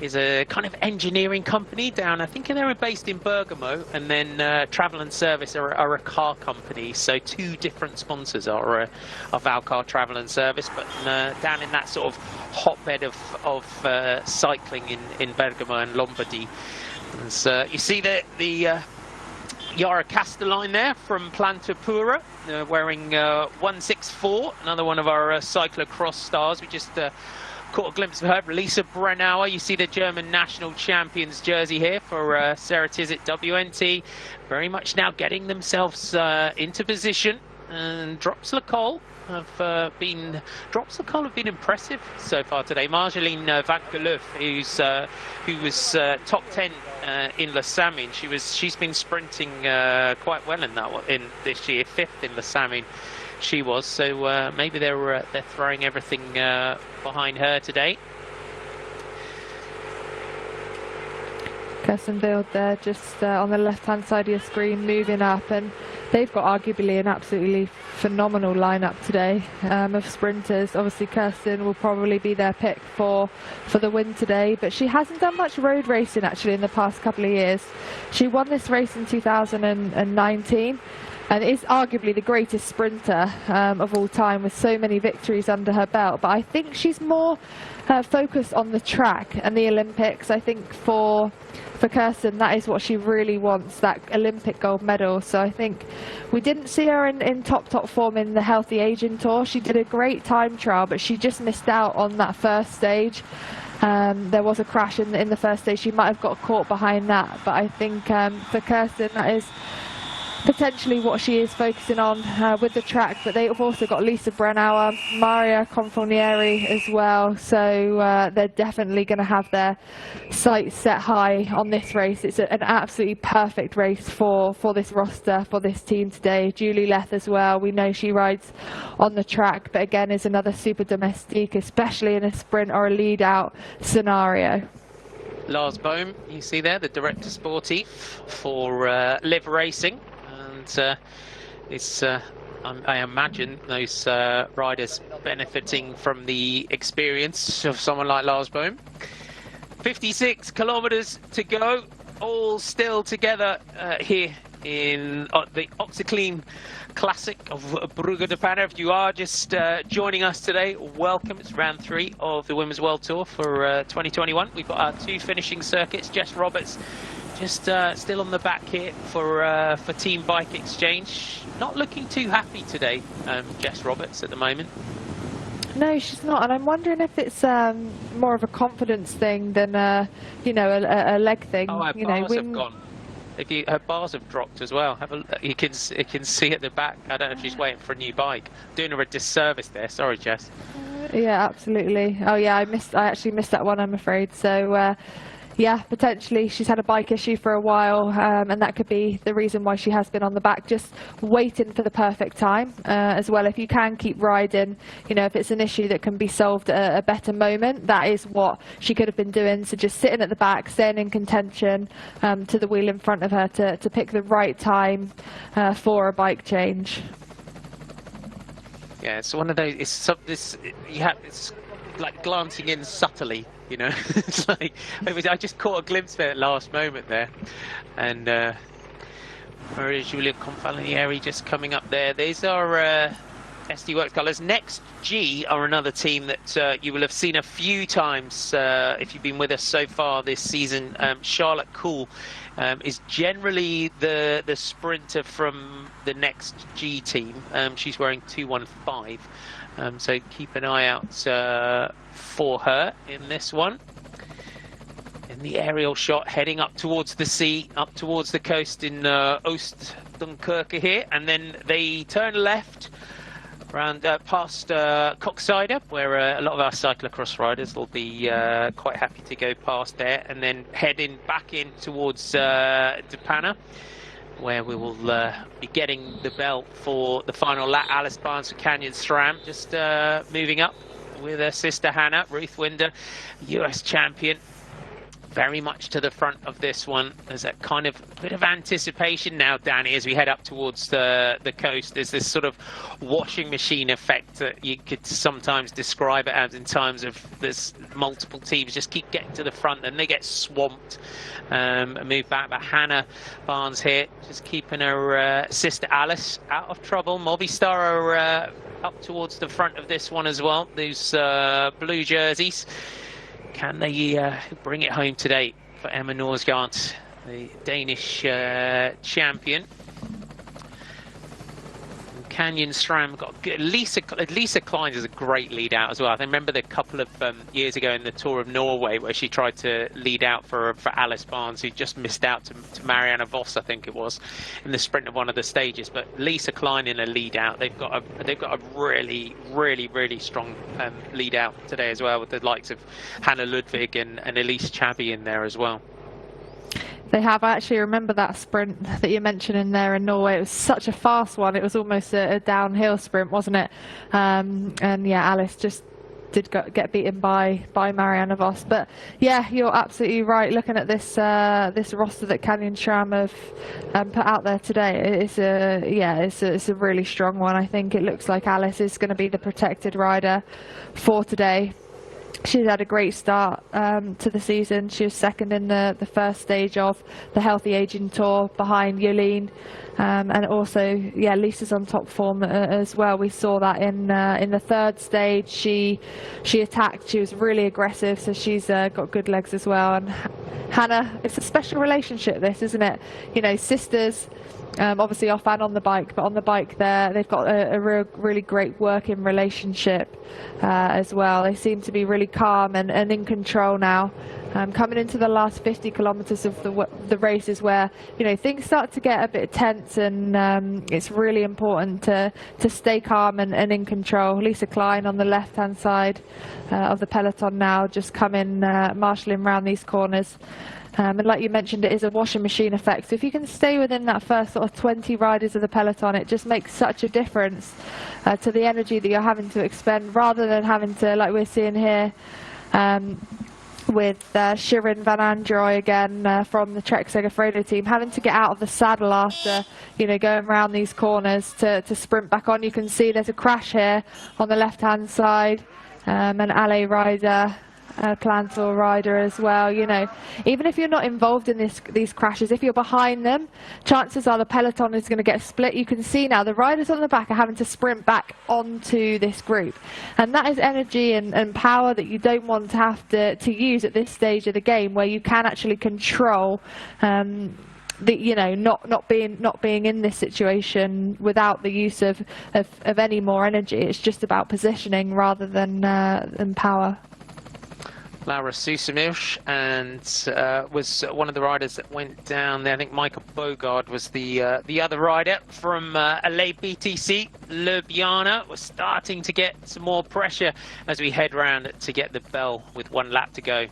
is a kind of engineering company down, I think they're based in Bergamo, and then Travel and Service are a car company. So two different sponsors are Valcar Travel and Service, but down in that sort of hotbed of cycling in Bergamo and Lombardy. And so you see the Yara Castelline there from Planta Pura, wearing 164, another one of our cyclocross stars. We just caught a glimpse of her. Lisa Brennauer, you see the German national champions jersey here for Sarah Tizet WNT. Very much now getting themselves into position. And Drops Le Col have been impressive so far today. Marjolaine Van Geloof, who was top 10 in Les Samines. She's been sprinting quite well in this year, 5th in Les Samines. She was, so maybe they're throwing everything behind her today. Kirsten Wild there, just on the left-hand side of your screen, moving up, and they've got arguably an absolutely phenomenal lineup today of sprinters. Obviously, Kirsten will probably be their pick for the win today, but she hasn't done much road racing actually in the past couple of years. She won this race in 2019. And is arguably the greatest sprinter of all time, with so many victories under her belt. But I think she's more focused on the track and the Olympics. I think for Kirsten, that is what she really wants, that Olympic gold medal. So I think we didn't see her in top form in the Healthy Aging Tour. She did a great time trial, but she just missed out on that first stage. There was a crash in the first stage. She might have got caught behind that. But I think for Kirsten, that is potentially what she is focusing on with the track, but they've also got Lisa Brennauer, Maria Confalnieri as well, so they're definitely going to have their sights set high on this race. It's an absolutely perfect race for this roster, for this team today. Julie Leth as well, we know she rides on the track, but again is another super domestique, especially in a sprint or a lead out scenario. Lars Bohm, you see there, the director sportif for Live Racing, and I imagine those riders benefiting from the experience of someone like Lars Bohm. 56 kilometers to go, all still together here in the Oxyclean Classic of Brugge de Panne. If you are just joining us today, welcome. It's round 3 of the Women's World Tour for 2021. We've got our 2 finishing circuits. Jess Roberts just still on the back here for Team Bike Exchange. Not looking too happy today, Jess Roberts, at the moment. No, she's not, and I'm wondering if it's more of a confidence thing than you know, a leg thing. Oh, her bars have gone. Her bars have dropped as well. You can see at the back. I don't know if she's waiting for a new bike. Doing her a disservice there. Sorry, Jess. Yeah, absolutely. Oh yeah, I actually missed that one, I'm afraid. So yeah, potentially she's had a bike issue for a while, and that could be the reason why she has been on the back, just waiting for the perfect time as well. If you can keep riding, you know, if it's an issue that can be solved at a better moment, that is what she could have been doing. So just sitting at the back, staying in contention to the wheel in front of her to pick the right time for a bike change. Yeah, it's one of those. It's like glancing in subtly, you know. It's like I just caught a glimpse of it at last moment there, and Maria Giulia Confalonieri just coming up there. These are SD Works colours. Next G are another team that you will have seen a few times if you've been with us so far this season. Charlotte Cool is generally the sprinter from the Next G team. She's wearing 215, so keep an eye out for her in this one. In the aerial shot, heading up towards the sea, up towards the coast in Oost Dunkirk here, and then they turn left around past Coxide, where a lot of our cyclocross riders will be quite happy to go past there, and then heading back in towards De Panne, where we will be getting the belt for the final lap. Alice Barnes for Canyon SRAM, just moving up with her sister Hannah, Ruth Winder, US champion. Very much to the front of this one. There's a kind of bit of anticipation now, Danny, as we head up towards the coast. There's this sort of washing machine effect that you could sometimes describe it as, in terms of there's multiple teams just keep getting to the front and they get swamped and move back. But Hannah Barnes here, just keeping her sister Alice out of trouble. Movistar are up towards the front of this one as well. Those blue jerseys. Can they bring it home today for Emma Norsgaard, the Danish champion? Canyon SRAM got good. Lisa Klein is a great lead out as well. I remember the couple of years ago in the Tour of Norway where she tried to lead out for Alice Barnes, who just missed out to Marianne Vos, I think it was, in the sprint of one of the stages. But Lisa Klein in a lead out. They've got a really strong lead out today as well, with the likes of Hannah Ludwig and Elise Chabi in there as well. They have. I actually remember that sprint that you mentioned in there in Norway. It was such a fast one. It was almost a downhill sprint, wasn't it? And yeah, Alice just did get beaten by Marianne Vos. But yeah, you're absolutely right. Looking at this this roster that Canyon SRAM have put out there today, it's a really strong one. I think it looks like Alice is going to be the protected rider for today. She's had a great start to the season. She was second in the first stage of the Healthy Aging Tour behind Jolene, and also, yeah, Lisa's on top form as well. We saw that in the third stage. She attacked. She was really aggressive, so she's got good legs as well. And Hannah, it's a special relationship, this, isn't it? You know, sisters. Obviously off and on the bike, but on the bike they've got a really great working relationship as well. They seem to be really calm and in control now coming into the last 50 kilometers of the races where, you know, things start to get a bit tense, and it's really important to stay calm and in control. Lisa Klein on the left-hand side of the peloton now, just coming, marshalling around these corners. And like you mentioned, it is a washing machine effect. So if you can stay within that first sort of 20 riders of the peloton, it just makes such a difference to the energy that you're having to expend, rather than having to, like we're seeing here, with Shirin Van Androoy again from the Trek Segafredo team, having to get out of the saddle after, you know, going around these corners to sprint back on. You can see there's a crash here on the left-hand side, an LA rider, Plantor rider as well. You know, even if you're not involved in these crashes, if you're behind them, chances are the peloton is going to get split. You can see now the riders on the back are having to sprint back onto this group, and that is energy and power that you don't want to have to use at this stage of the game, where you can actually control you know, not being in this situation without the use of any more energy. It's just about positioning rather than power. Laura Susamilch and was one of the riders that went down there. I think Michael Bogard was the other rider from LA BTC. Ljubljana was starting to get some more pressure as we head round to get the bell with 1 lap to go.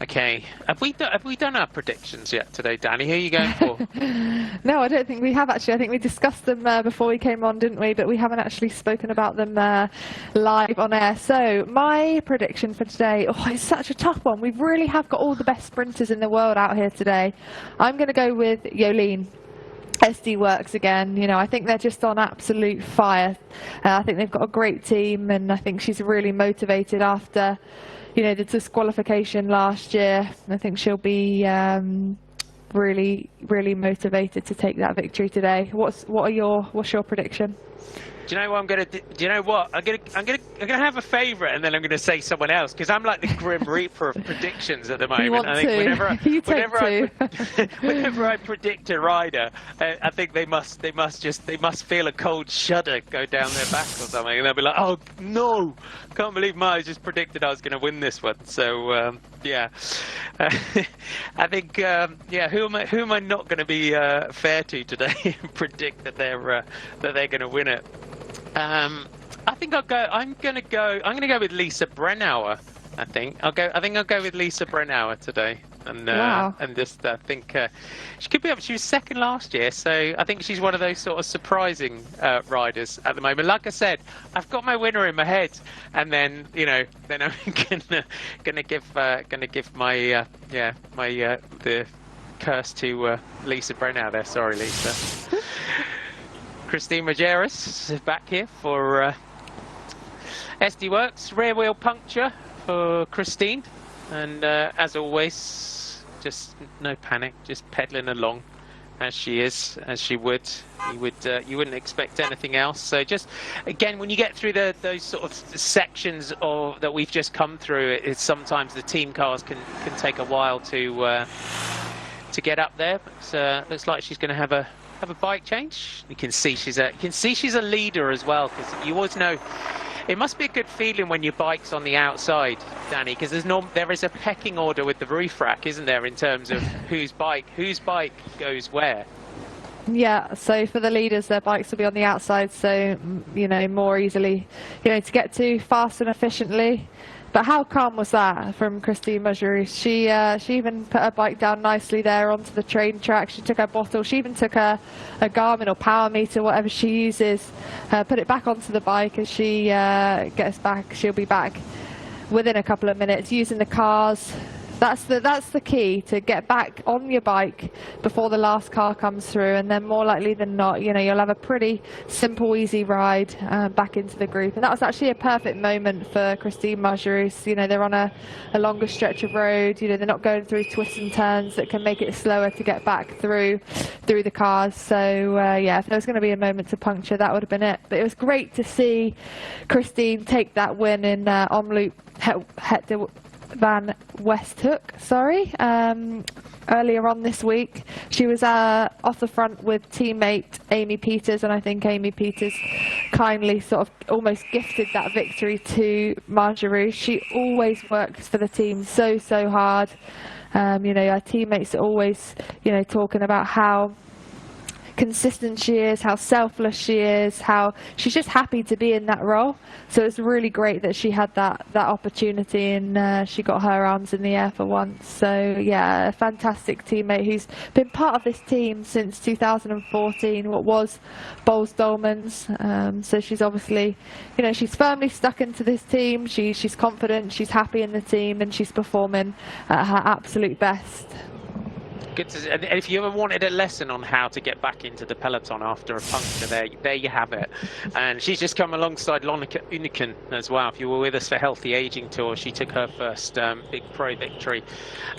Okay, have we done our predictions yet today, Danny? Who are you going for? No, I don't think we have actually. I think we discussed them before we came on, didn't we? But we haven't actually spoken about them live on air. So my prediction for today, oh, it's such a tough one. We really have got all the best sprinters in the world out here today. I'm going to go with Jolien. SD Works again. You know, I think they're just on absolute fire. I think they've got a great team, and I think she's really motivated after, you know, the disqualification last year. I think she'll be really motivated to take that victory today. What's your prediction? Do you know what I'm gonna do? Do you know what I'm gonna have a favourite, and then I'm gonna say someone else, because I'm like the Grim Reaper of predictions at the moment. You want I think to. whenever I predict a rider, I think they must feel a cold shudder go down their back or something, and they'll be like, oh no, can't believe Miles just predicted I was gonna win this one. So yeah, I think who am I not going to be fair to today and predict that they're going to win it? I think I'm going to go with Lisa Brennauer. I think I'll go with Lisa Brennauer today. And wow. And just I think she could be up. She was second last year, so I think she's one of those sort of surprising riders at the moment. Like I said, I've got my winner in my head, and then I'm gonna give my the curse to Lisa Brennauer there. Sorry, Lisa. Christine Majerus is back here for SD Works. Rear wheel puncture for Christine, and as always, just no panic, just pedaling along as she is, as she would. You wouldn't expect anything else. So just again, when you get through those sort of sections that we've just come through, it's sometimes the team cars can take a while to get up there. But looks like she's going to have a bike change. You can see she's a leader as well, because you always know. It must be a good feeling when your bike's on the outside, Danny, because there is a pecking order with the roof rack, isn't there, in terms of whose bike goes where. Yeah, so for the leaders, their bikes will be on the outside, so you know, more easily, you know, to get to fast and efficiently. But how calm was that from Christine Majerus? She even put her bike down nicely there onto the train track. She took her bottle. She even took a Garmin or power meter, whatever she uses, put it back onto the bike. As she gets back, she'll be back within a couple of minutes using the cars. That's the key, to get back on your bike before the last car comes through, and then more likely than not, you know, you'll have a pretty simple, easy ride back into the group. And that was actually a perfect moment for Christine Majerus. You know, they're on a longer stretch of road. You know, they're not going through twists and turns that can make it slower to get back through the cars. So yeah, if there was going to be a moment to puncture, that would have been it. But it was great to see Christine take that win in Omloop Het Van Westhoek, earlier on this week. She was off the front with teammate Amy Peters, and I think Amy Peters kindly sort of almost gifted that victory to Marjorie. She always works for the team so hard. You know, our teammates are always, you know, talking about how consistent she is, how selfless she is, how she's just happy to be in that role. So it's really great that she had that opportunity, and she got her arms in the air for once. So yeah, a fantastic teammate who's been part of this team since 2014, what was Bowles Dolmans. So she's obviously, you know, she's firmly stuck into this team. She's confident, she's happy in the team, and she's performing at her absolute best. Good to see. And if you ever wanted a lesson on how to get back into the peloton after a puncture, there you have it. And she's just come alongside Lonika Uniken as well. If you were with us for Healthy Aging Tour, she took her first big pro victory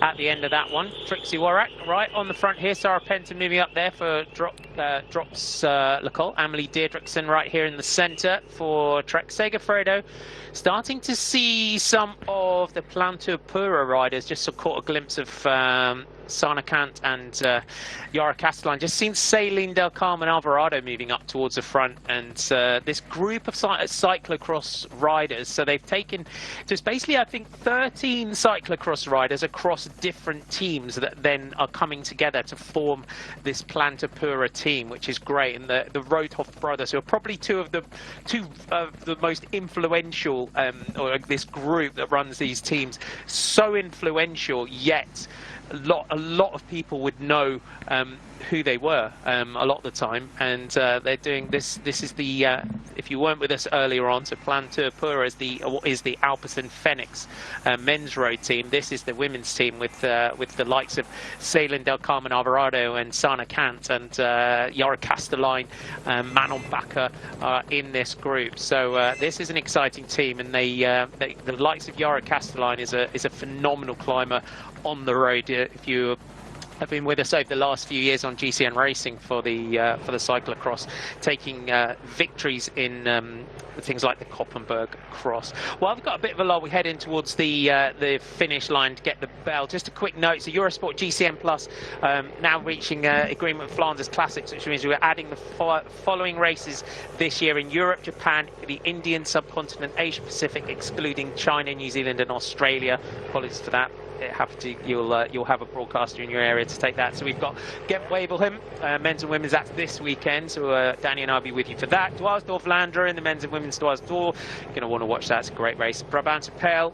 at the end of that one. Trixie Warrack right on the front here. Sarah Penton moving up there for Drops Lacole. Amelie Deirdrickson right here in the centre for Trek Segafredo. Starting to see some of the Plantur Pura riders. Just caught a glimpse of Sana Kant and Yara Castellan. Just seen Celine Del Carmen Alvarado moving up towards the front, and this group of cyclocross riders. So they've taken just basically, I think, 13 cyclocross riders across different teams that then are coming together to form this Plantur Pura team, which is great. And the Roodhoff brothers, who are probably two of the most influential, or this group that runs these teams, so influential, yet a lot of people would know who they were a lot of the time, and they're doing this. This is the if you weren't with us earlier on, so Plantur Pura is the Alpecin Phoenix men's road team. This is the women's team with the likes of Celine Del Carmen Alvarado and Sana Kant and Yara Castelline, Manon Bakker in this group. So this is an exciting team, and the likes of Yara Castelline is a phenomenal climber on the road. If you have been with us over the last few years on GCN Racing for the cyclocross, taking victories in things like the Koppenberg Cross. Well, I've got a bit of a lull. We head in towards the finish line to get the bell. Just a quick note: so Eurosport GCN Plus now reaching agreement with Flanders Classics, which means we're adding the following races this year in Europe, Japan, the Indian subcontinent, Asia Pacific, excluding China, New Zealand, and Australia. Apologies for that. You'll have a broadcaster in your area to take that. So we've got Ghent Wevelgem, men's and women's. That's this weekend. So Danny and I'll be with you for that. Dwarsdorf Landeren, the men's and women's Dwarsdorf. You're going to want to watch that. It's a great race. Brabant Pijl,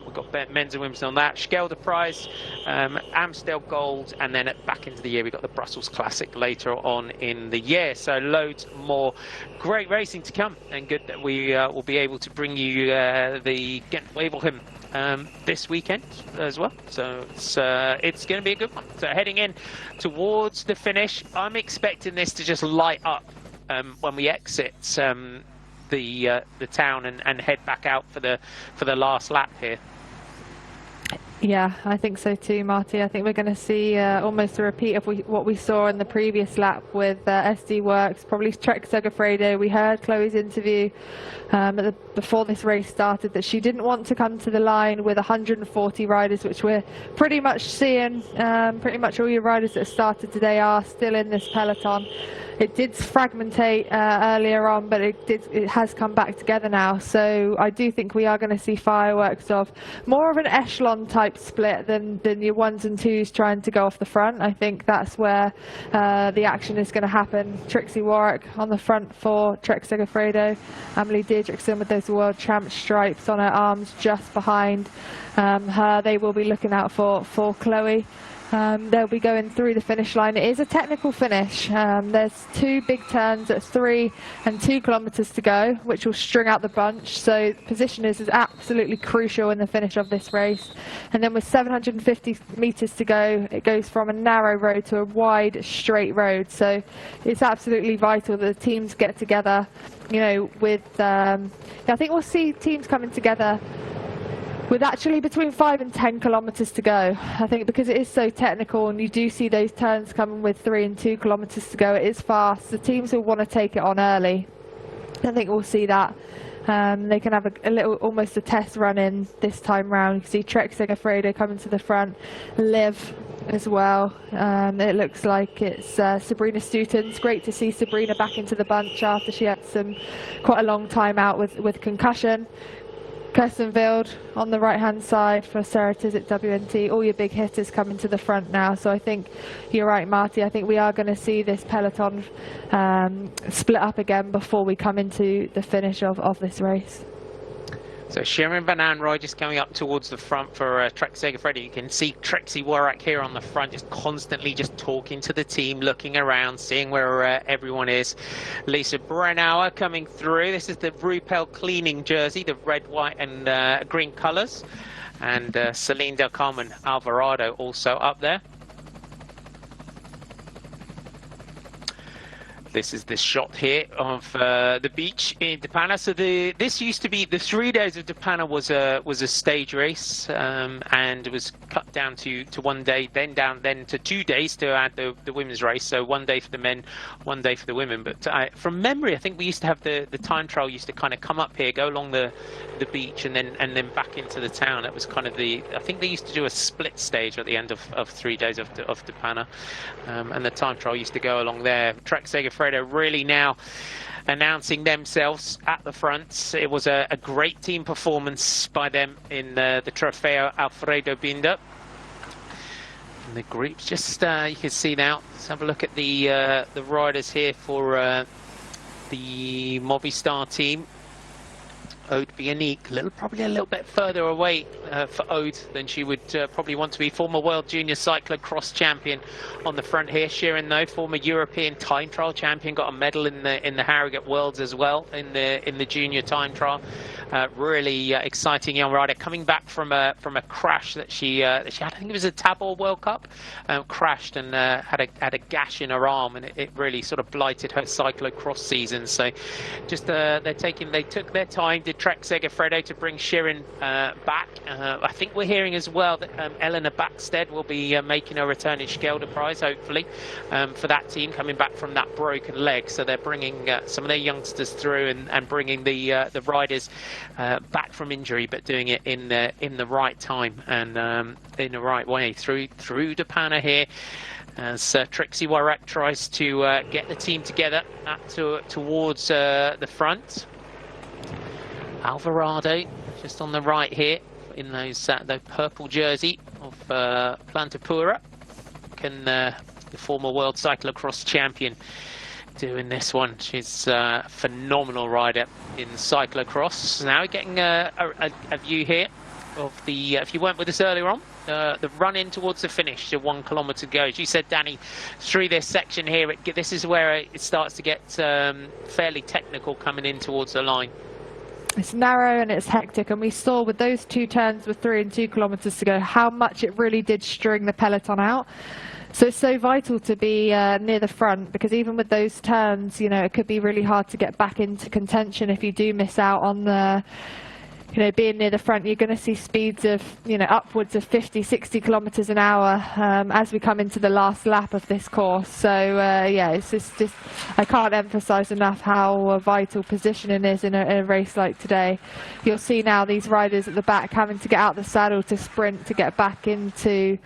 we've got men's and women's on that. Schelde Prize, Amstel Gold, and then back into the year we've got the Brussels Classic later on in the year. So loads more great racing to come, and good that we will be able to bring you the Ghent Wevelgem this weekend as well. So it's going to be a good one. So heading in towards the finish, I'm expecting this to just light up when we exit the town and head back out for the last lap here. Yeah, I think so too, Marty. I think we're going to see almost a repeat of what we saw in the previous lap with SD Works, probably Trek Segafredo. We heard Chloe's interview before this race started that she didn't want to come to the line with 140 riders, which we're pretty much seeing. Pretty much all your riders that started today are still in this peloton. It did fragmentate earlier on, but it has come back together now. So I do think we are going to see fireworks of more of an echelon type split than your ones and twos trying to go off the front. I think that's where the action is going to happen. Trixie Warrack on the front for Trek Segafredo. Amelie Deirdrickson with those world champ stripes on her arms just behind her. They will be looking out for Chloe. They'll be going through the finish line. It is a technical finish. There's two big turns at 3 and 2 kilometers to go, which will string out the bunch. So position is absolutely crucial in the finish of this race. And then with 750 meters to go, it goes from a narrow road to a wide, straight road. So it's absolutely vital that the teams get together. You know, I think we'll see teams coming together with actually between 5 and 10 kilometers to go. I think because it is so technical and you do see those turns coming with 3 and 2 kilometers to go, it is fast. The teams will want to take it on early. I think we'll see that. They can have a little, almost a test run in this time round. You can see Trek Segafredo coming to the front. Liv as well. It looks like it's Sabrina Stutens. Great to see Sabrina back into the bunch after she had quite a long time out with concussion. Kirsten Wild on the right hand side for Sarah Tizzett WNT. All your big hitters coming to the front now. So I think you're right, Marty. I think we are going to see this peloton split up again before we come into the finish of this race. So Sharon Van Anrooy just coming up towards the front for Trek Segafredo. You can see Trixie Warrack here on the front, just constantly just talking to the team, looking around, seeing where everyone is. Lisa Brennauer coming through. This is the Rupel cleaning jersey, the red, white and green colours. And Celine Del Carmen Alvarado also up there. This is the shot here of the beach in Panne. So this used to be the 3 days of Panne was a stage race, and it was cut down to 1 day, then to 2 days to add the women's race. So 1 day for the men, 1 day for the women. But from memory, I think we used to have the time trial used to kind of come up here, go along the beach, and then back into the town. It was kind of I think they used to do a split stage at the end of 3 days of Panne, and the time trial used to go along there. Trek Segafredo really now announcing themselves at the front. It was a great team performance by them in the Trofeo Alfredo Binda. And the groups just you can see now. Let's have a look at the riders here for the Movistar team. Aude Bionic, probably a little bit further away for Aude than she would probably want to be. Former World Junior Cyclocross champion on the front here. Shirin, though, former European time trial champion, got a medal in the Harrogate Worlds as well in the junior time trial. Really exciting young rider, coming back from a crash that she had. I think it was a Tabor World Cup. Crashed and had a gash in her arm, and it really sort of blighted her cyclocross season. So just they took their time. Did Trek Segafredo to bring Shirin back. I think we're hearing as well that Eleanor Backstead will be making her return in Schelde Prize, hopefully, for that team, coming back from that broken leg. So they're bringing some of their youngsters through and bringing the riders back from injury, but doing it in the right time and in the right way through to Panne here. As Trixie Warrack tries to get the team together towards the front. Alvarado just on the right here in the purple jersey of Plantapura. The former world cyclocross champion doing this one. She's a phenomenal rider in cyclocross. Now we're getting a view here of if you weren't with us earlier on, the run in towards the finish, the 1 kilometre to go. As you said, Danny, through this section here, this is where it starts to get fairly technical coming in towards the line. It's narrow and it's hectic, and we saw with those 2 turns with 3 and 2 kilometres to go how much it really did string the peloton out. So it's so vital to be near the front, because even with those turns, you know, it could be really hard to get back into contention if you do miss out on the, you know, being near the front. You're going to see speeds of, you know, upwards of 50, 60 kilometres an hour as we come into the last lap of this course. So yeah, it's just I can't emphasise enough how vital positioning is in a race like today. You'll see now these riders at the back having to get out the saddle to sprint to get back into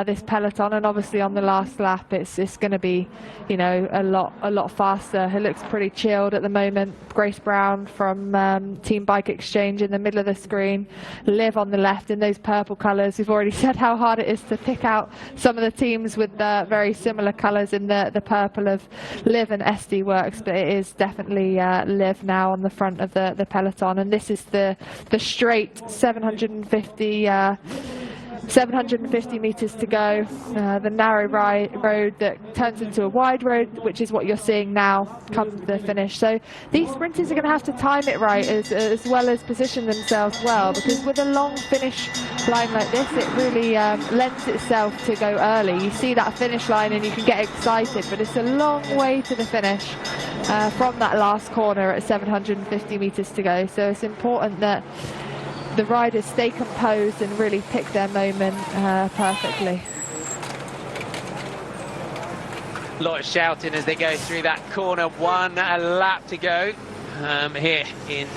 this peloton, and obviously on the last lap it's going to be, you know, a lot faster. It looks pretty chilled at the moment. Grace Brown from Team Bike Exchange in the middle of the screen, Liv on the left in those purple colours. We've already said how hard it is to pick out some of the teams with very similar colours in the purple of Liv and SD Works, but it is definitely Liv now on the front of the peloton. And this is the straight 750 metres to go, the narrow road that turns into a wide road, which is what you're seeing now come to the finish. So these sprinters are going to have to time it right as well as position themselves well, because with a long finish line like this, it really lends itself to go early. You see that finish line and you can get excited, but it's a long way to the finish from that last corner at 750 metres to go. So it's important that the riders stay composed and really pick their moment perfectly. A lot of shouting as they go through that corner. 1 lap to go here in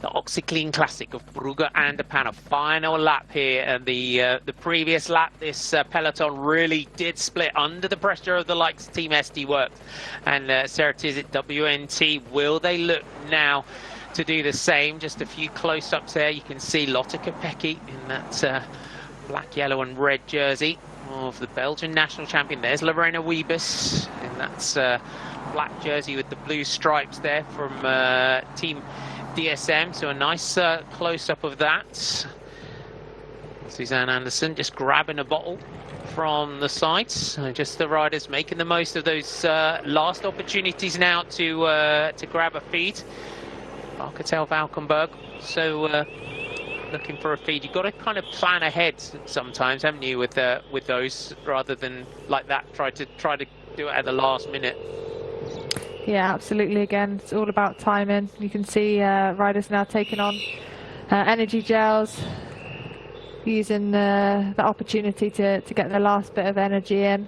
the Oxyclean Classic of Brugge and Panne. Final lap here, and the previous lap, this peloton really did split under the pressure of the likes of Team SD Works and Sarah Tizet WNT. Will they look now to do the same? Just a few close-ups there. You can see Lotte Kopecky in that black, yellow and red jersey of the Belgian national champion. There's Lorena Wiebes in that black jersey with the blue stripes there from Team DSM. So a nice close-up of that. Suzanne Anderson just grabbing a bottle from the sides. So just the riders making the most of those last opportunities now to grab a feed. Alcatel Valkenburg. So looking for a feed. You've got to kind of plan ahead sometimes, haven't you, with those, rather than like that try to do it at the last minute. Yeah, absolutely. Again, it's all about timing. You can see riders now taking on energy gels, using the opportunity to get the last bit of energy in.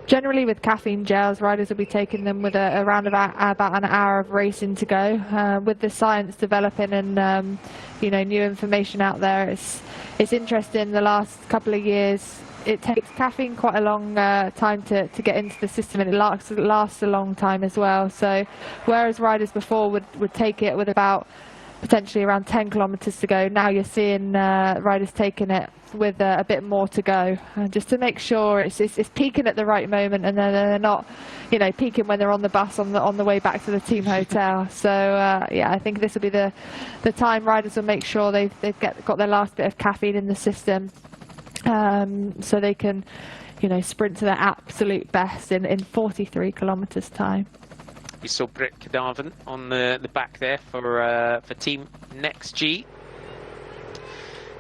Generally with caffeine gels, riders will be taking them with around about an hour of racing to go. With the science developing and you know, new information out there, it's interesting. The last couple of years, it takes caffeine quite a long time to get into the system, and it lasts a long time as well. So whereas riders before would take it with about potentially around 10 kilometers to go, now you're seeing riders taking it with a bit more to go, just to make sure it's peaking at the right moment, and then they're not, you know, peaking when they're on the bus on the way back to the team hotel. So yeah, I think this will be the time riders will make sure they've got their last bit of caffeine in the system, so they can, you know, sprint to their absolute best in 43 kilometers time. You saw Britt Kadaven on the back there for Team Next G.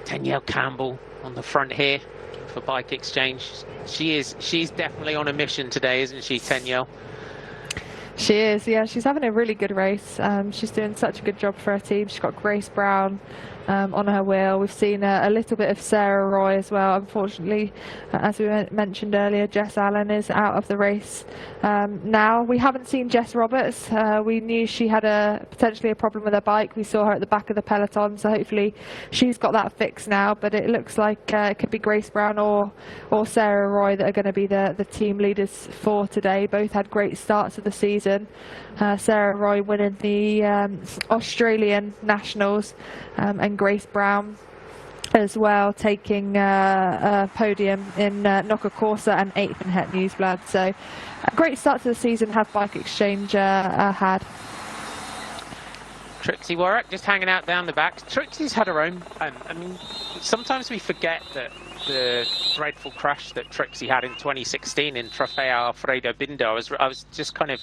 Danielle Campbell on the front here for Bike Exchange. She's definitely on a mission today, isn't she, Danielle? She is, yeah. She's having a really good race. She's doing such a good job for her team. She's got Grace Brown on her wheel. We've seen a little bit of Sarah Roy as well. Unfortunately, as we mentioned earlier, Jess Allen is out of the race now. We haven't seen Jess Roberts. We knew she had potentially a problem with her bike. We saw her at the back of the peloton, so hopefully she's got that fixed now. But it looks like it could be Grace Brown or Sarah Roy that are going to be the team leaders for today. Both had great starts of the season. Sarah Roy winning the Australian Nationals, and Grace Brown as well taking a podium in Nocca Corsa and 8th in Het Nieuwsblad. So a great start to the season have Bike Exchange had. Trixie Warwick just hanging out down the back. Trixie's had her own. I mean, sometimes we forget that the dreadful crash that Trixie had in 2016 in Trofeo Alfredo Bindo. I was just kind of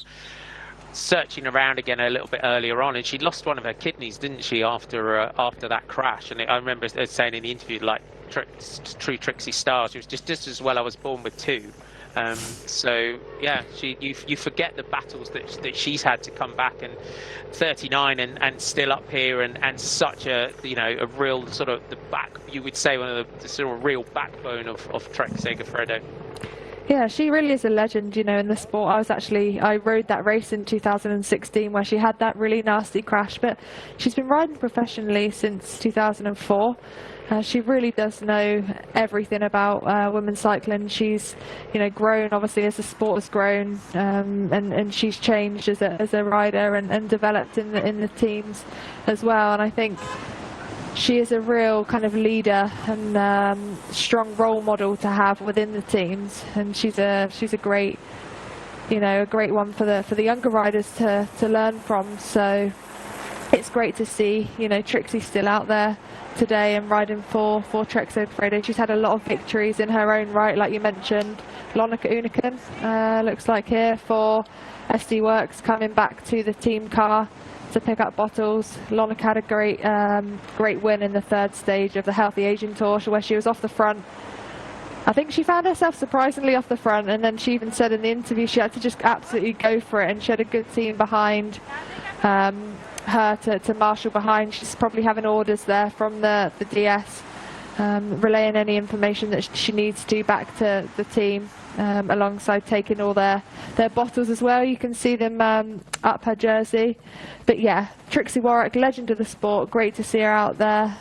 searching around again a little bit earlier on, and she lost one of her kidneys, didn't she, after that crash? And I remember saying in the interview, like, true Trixie Star, she was just as well I was born with two. So yeah, you forget the battles that she's had to come back, and 39 and still up here, and such a, you know, a real sort of the back, you would say one of the sort of real backbone of Trek Segafredo. Yeah, she really is a legend, you know, in the sport. I rode that race in 2016 where she had that really nasty crash, but she's been riding professionally since 2004. She really does know everything about women's cycling. She's, you know, grown obviously as the sport has grown, and she's changed as a rider and developed in the teams as well. And I think she is a real kind of leader and strong role model to have within the teams, and she's a great, you know, a great one for the younger riders to learn from. So it's great to see, you know, Trixie still out there today and riding for Trek Segafredo. She's had a lot of victories in her own right, like you mentioned. Lonneke Uneken looks like here for SD Works, coming back to the team car to pick up bottles. Lonneke had a great win in the third stage of the Healthy Aging Tour, where she was off the front. I think she found herself surprisingly off the front, and then she even said in the interview she had to just absolutely go for it, and she had a good team behind her to marshal behind. She's probably having orders there from the DS, relaying any information that she needs to back to the team, alongside taking all their their bottles as well. You can see them up her jersey. But yeah, Trixie Warwick, legend of the sport. Great to see her out there.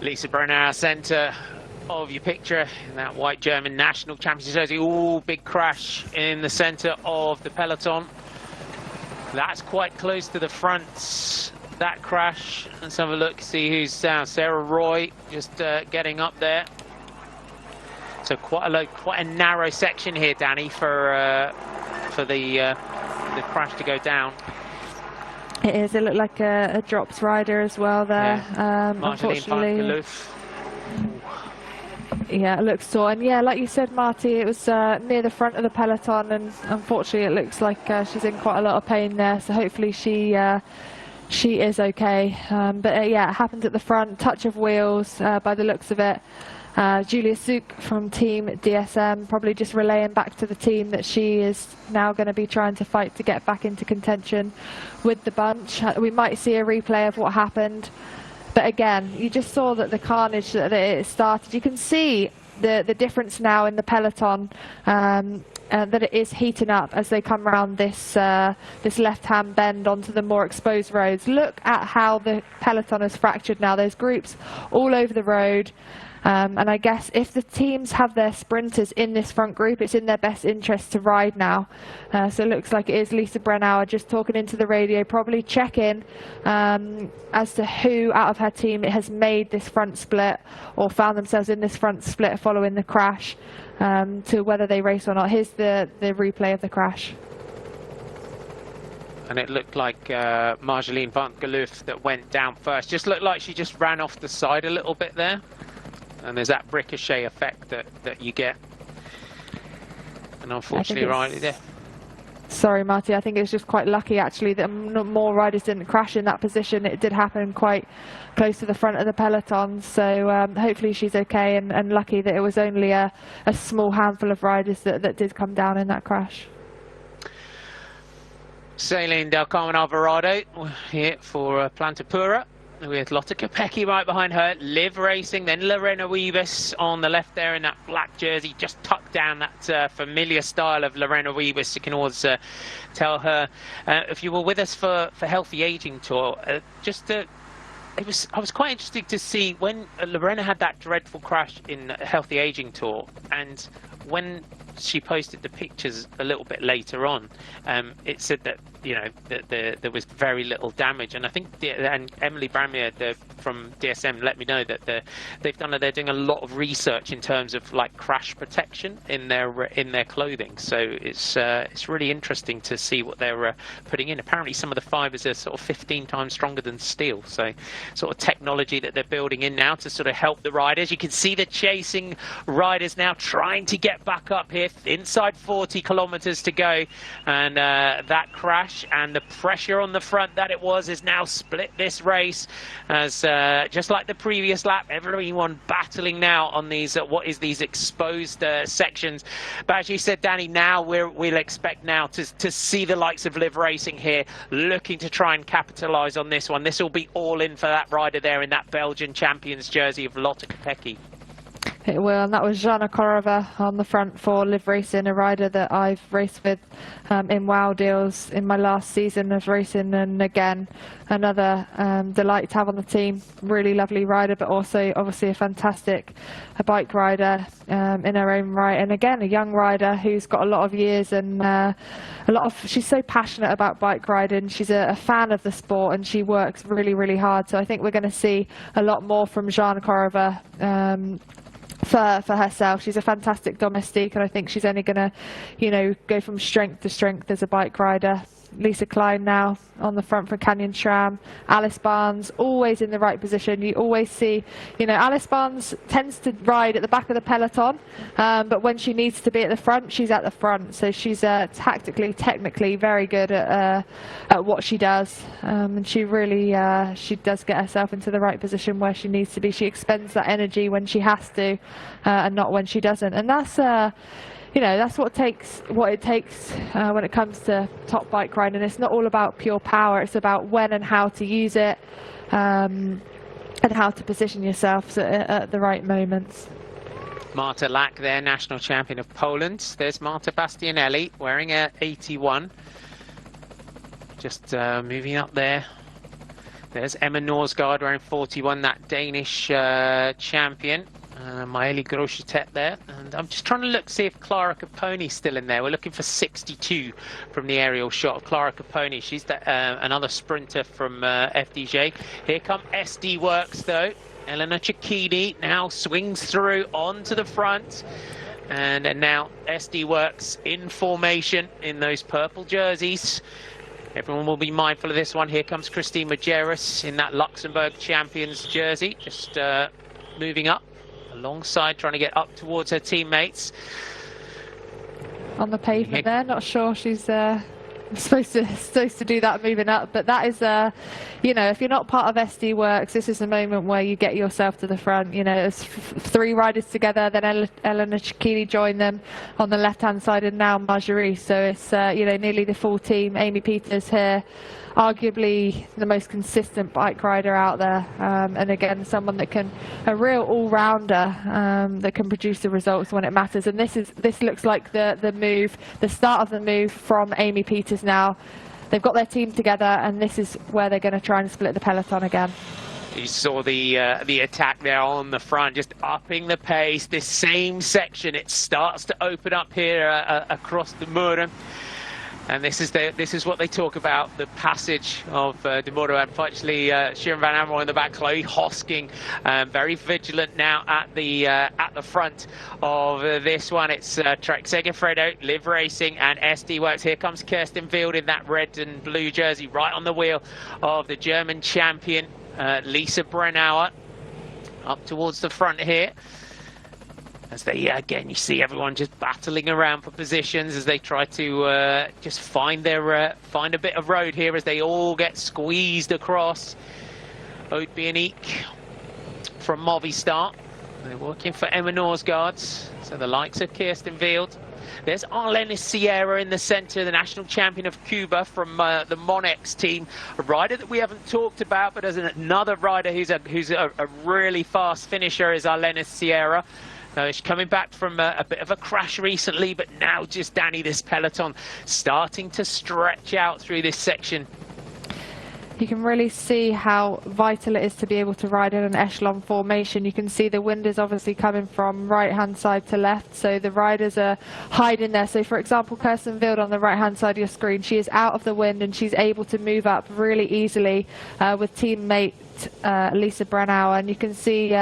Lisa Brennauer, centre of your picture in that white German national championship jersey. Ooh, big crash in the centre of the peloton. That's quite close to the front, that crash. Let's have a look, see who's down. Sarah Roy just getting up there. So quite a narrow section here, Danny, for the crash to go down. It is. It looked like a drops rider as well there. Yeah. Unfortunately. Yeah, it looks so. And yeah, like you said, Marty, it was near the front of the peloton, and unfortunately, it looks like she's in quite a lot of pain there. So hopefully, she is okay. But yeah, it happened at the front. Touch of wheels by the looks of it. Julia Suk from Team DSM probably just relaying back to the team that she is now going to be trying to fight to get back into contention with the bunch. We might see a replay of what happened, but again, you just saw that the carnage that it started. You can see the difference now in the peloton, that it is heating up as they come around this left-hand bend onto the more exposed roads. Look at how the peloton is fractured now. There's groups all over the road. And I guess if the teams have their sprinters in this front group, it's in their best interest to ride now. So it looks like it is Lisa Brennauer just talking into the radio, probably checking as to who out of her team it has made this front split or found themselves in this front split following the crash, to whether they race or not. Here's the replay of the crash. And it looked like Marjolein van Geloof that went down first. Just looked like she just ran off the side a little bit there. And there's that ricochet effect that you get. And unfortunately, right there. Sorry, Marty, I think it's just quite lucky actually that more riders didn't crash in that position. It did happen quite close to the front of the peloton. So hopefully she's okay, and lucky that it was only a small handful of riders that did come down in that crash. Celine Del Carmen Alvarado here for Plantapura, with Lotte Kopecky right behind her. Liv racing, then Lorena Wiebes on the left there in that black jersey, just tucked down that familiar style of Lorena Wiebes. You can always tell her. If you were with us for Healthy Aging Tour, I was quite interested to see when Lorena had that dreadful crash in Healthy Aging Tour, and when she posted the pictures a little bit later on, it said that, you know, that there was very little damage. And I think and Emily Bramier from DSM let me know that they're doing a lot of research in terms of like crash protection in their clothing. So it's really interesting to see what they're putting in. Apparently some of the fibers are sort of 15 times stronger than steel. So sort of technology that they're building in now to sort of help the riders. You can see the chasing riders now trying to get back up here, inside 40 kilometers to go, and that crash and the pressure on the front that it was is now split this race, as just like the previous lap, everyone battling now on these these exposed sections. But as you said, Danny, now we'll expect now to see the likes of Liv Racing here looking to try and capitalize on this one. This will be all in for that rider there in that Belgian champions jersey of Lotte Kopecky. It will, and that was Jana Korova on the front for Liv Racing, a rider that I've raced with in WOW deals in my last season of racing, and again another delight to have on the team. Really lovely rider, but also obviously a fantastic bike rider in her own right, and again a young rider who's got a lot of years and she's so passionate about bike riding. She's a fan of the sport, and she works really hard. So I think we're going to see a lot more from Jana Korova for herself. She's a fantastic domestique, and I think she's only going to, you know, go from strength to strength as a bike rider. Lisa Klein now on the front for Canyon SRAM. Alice Barnes always in the right position. You always see, you know, Alice Barnes tends to ride at the back of the peloton, but when she needs to be at the front, she's at the front. So she's tactically, technically very good at what she does, and she really she does get herself into the right position where she needs to be. She expends that energy when she has to, and not when she doesn't. And that's that's what it takes when it comes to top bike riding. It's not all about pure power. It's about when and how to use it, and how to position yourself at the right moments. Marta Lack there, national champion of Poland. There's Marta Bastianelli wearing a 81. Just moving up there. There's Emma Norsgaard wearing 41, that Danish champion. Maëlie Groschetet there. And I'm just trying to look, see if Clara Caponi's still in there. We're looking for 62 from the aerial shot of Clara Caponi. She's another sprinter from FDJ. Here come SD Works though. Elena Cecchini now swings through onto the front. And now SD Works in formation in those purple jerseys. Everyone will be mindful of this one. Here comes Christine Majerus in that Luxembourg champions jersey, just moving up alongside, trying to get up towards her teammates. On the pavement there, not sure she's supposed to do that moving up, but that is if you're not part of SD Works, this is the moment where you get yourself to the front. It's three riders together, then Elena Cecchini joined them on the left hand side, and now Marjorie. So it's nearly the full team. Amy Peters here, arguably the most consistent bike rider out there, and again someone that a real all-rounder that can produce the results when it matters. And this looks like the start of the move from Amy Peters now. They've got their team together, and this is where they're going to try and split the peloton again. You saw the attack there on the front, just upping the pace. This same section, it starts to open up here across the Muren. And this is what they talk about, the passage of de Muro. Unfortunately, Sharon Van Amerongen in the back, Chloe Hosking, very vigilant now at the front of this one. It's Trek Segafredo, Live Racing, and SD Works. Here comes Kirsten Wild in that red and blue jersey, right on the wheel of the German champion, Lisa Brennauer, up towards the front here. As they, again, you see everyone just battling around for positions as they try to just find a bit of road here as they all get squeezed across. Aude Bionic from Movistar. They're working for Emma Norsgaard, so the likes of Kirsten Wild. There's Arlenis Sierra in the centre, the national champion of Cuba from the Monex team. A rider that we haven't talked about, but as another rider who's a really fast finisher is Arlenis Sierra. She's coming back from a bit of a crash recently, but now just, Danny, this peloton starting to stretch out through this section. You can really see how vital it is to be able to ride in an echelon formation. You can see the wind is obviously coming from right-hand side to left, so the riders are hiding there. So, for example, Kirsten Wild on the right-hand side of your screen, she is out of the wind and she's able to move up really easily with teammate Lisa Brennauer. And you can see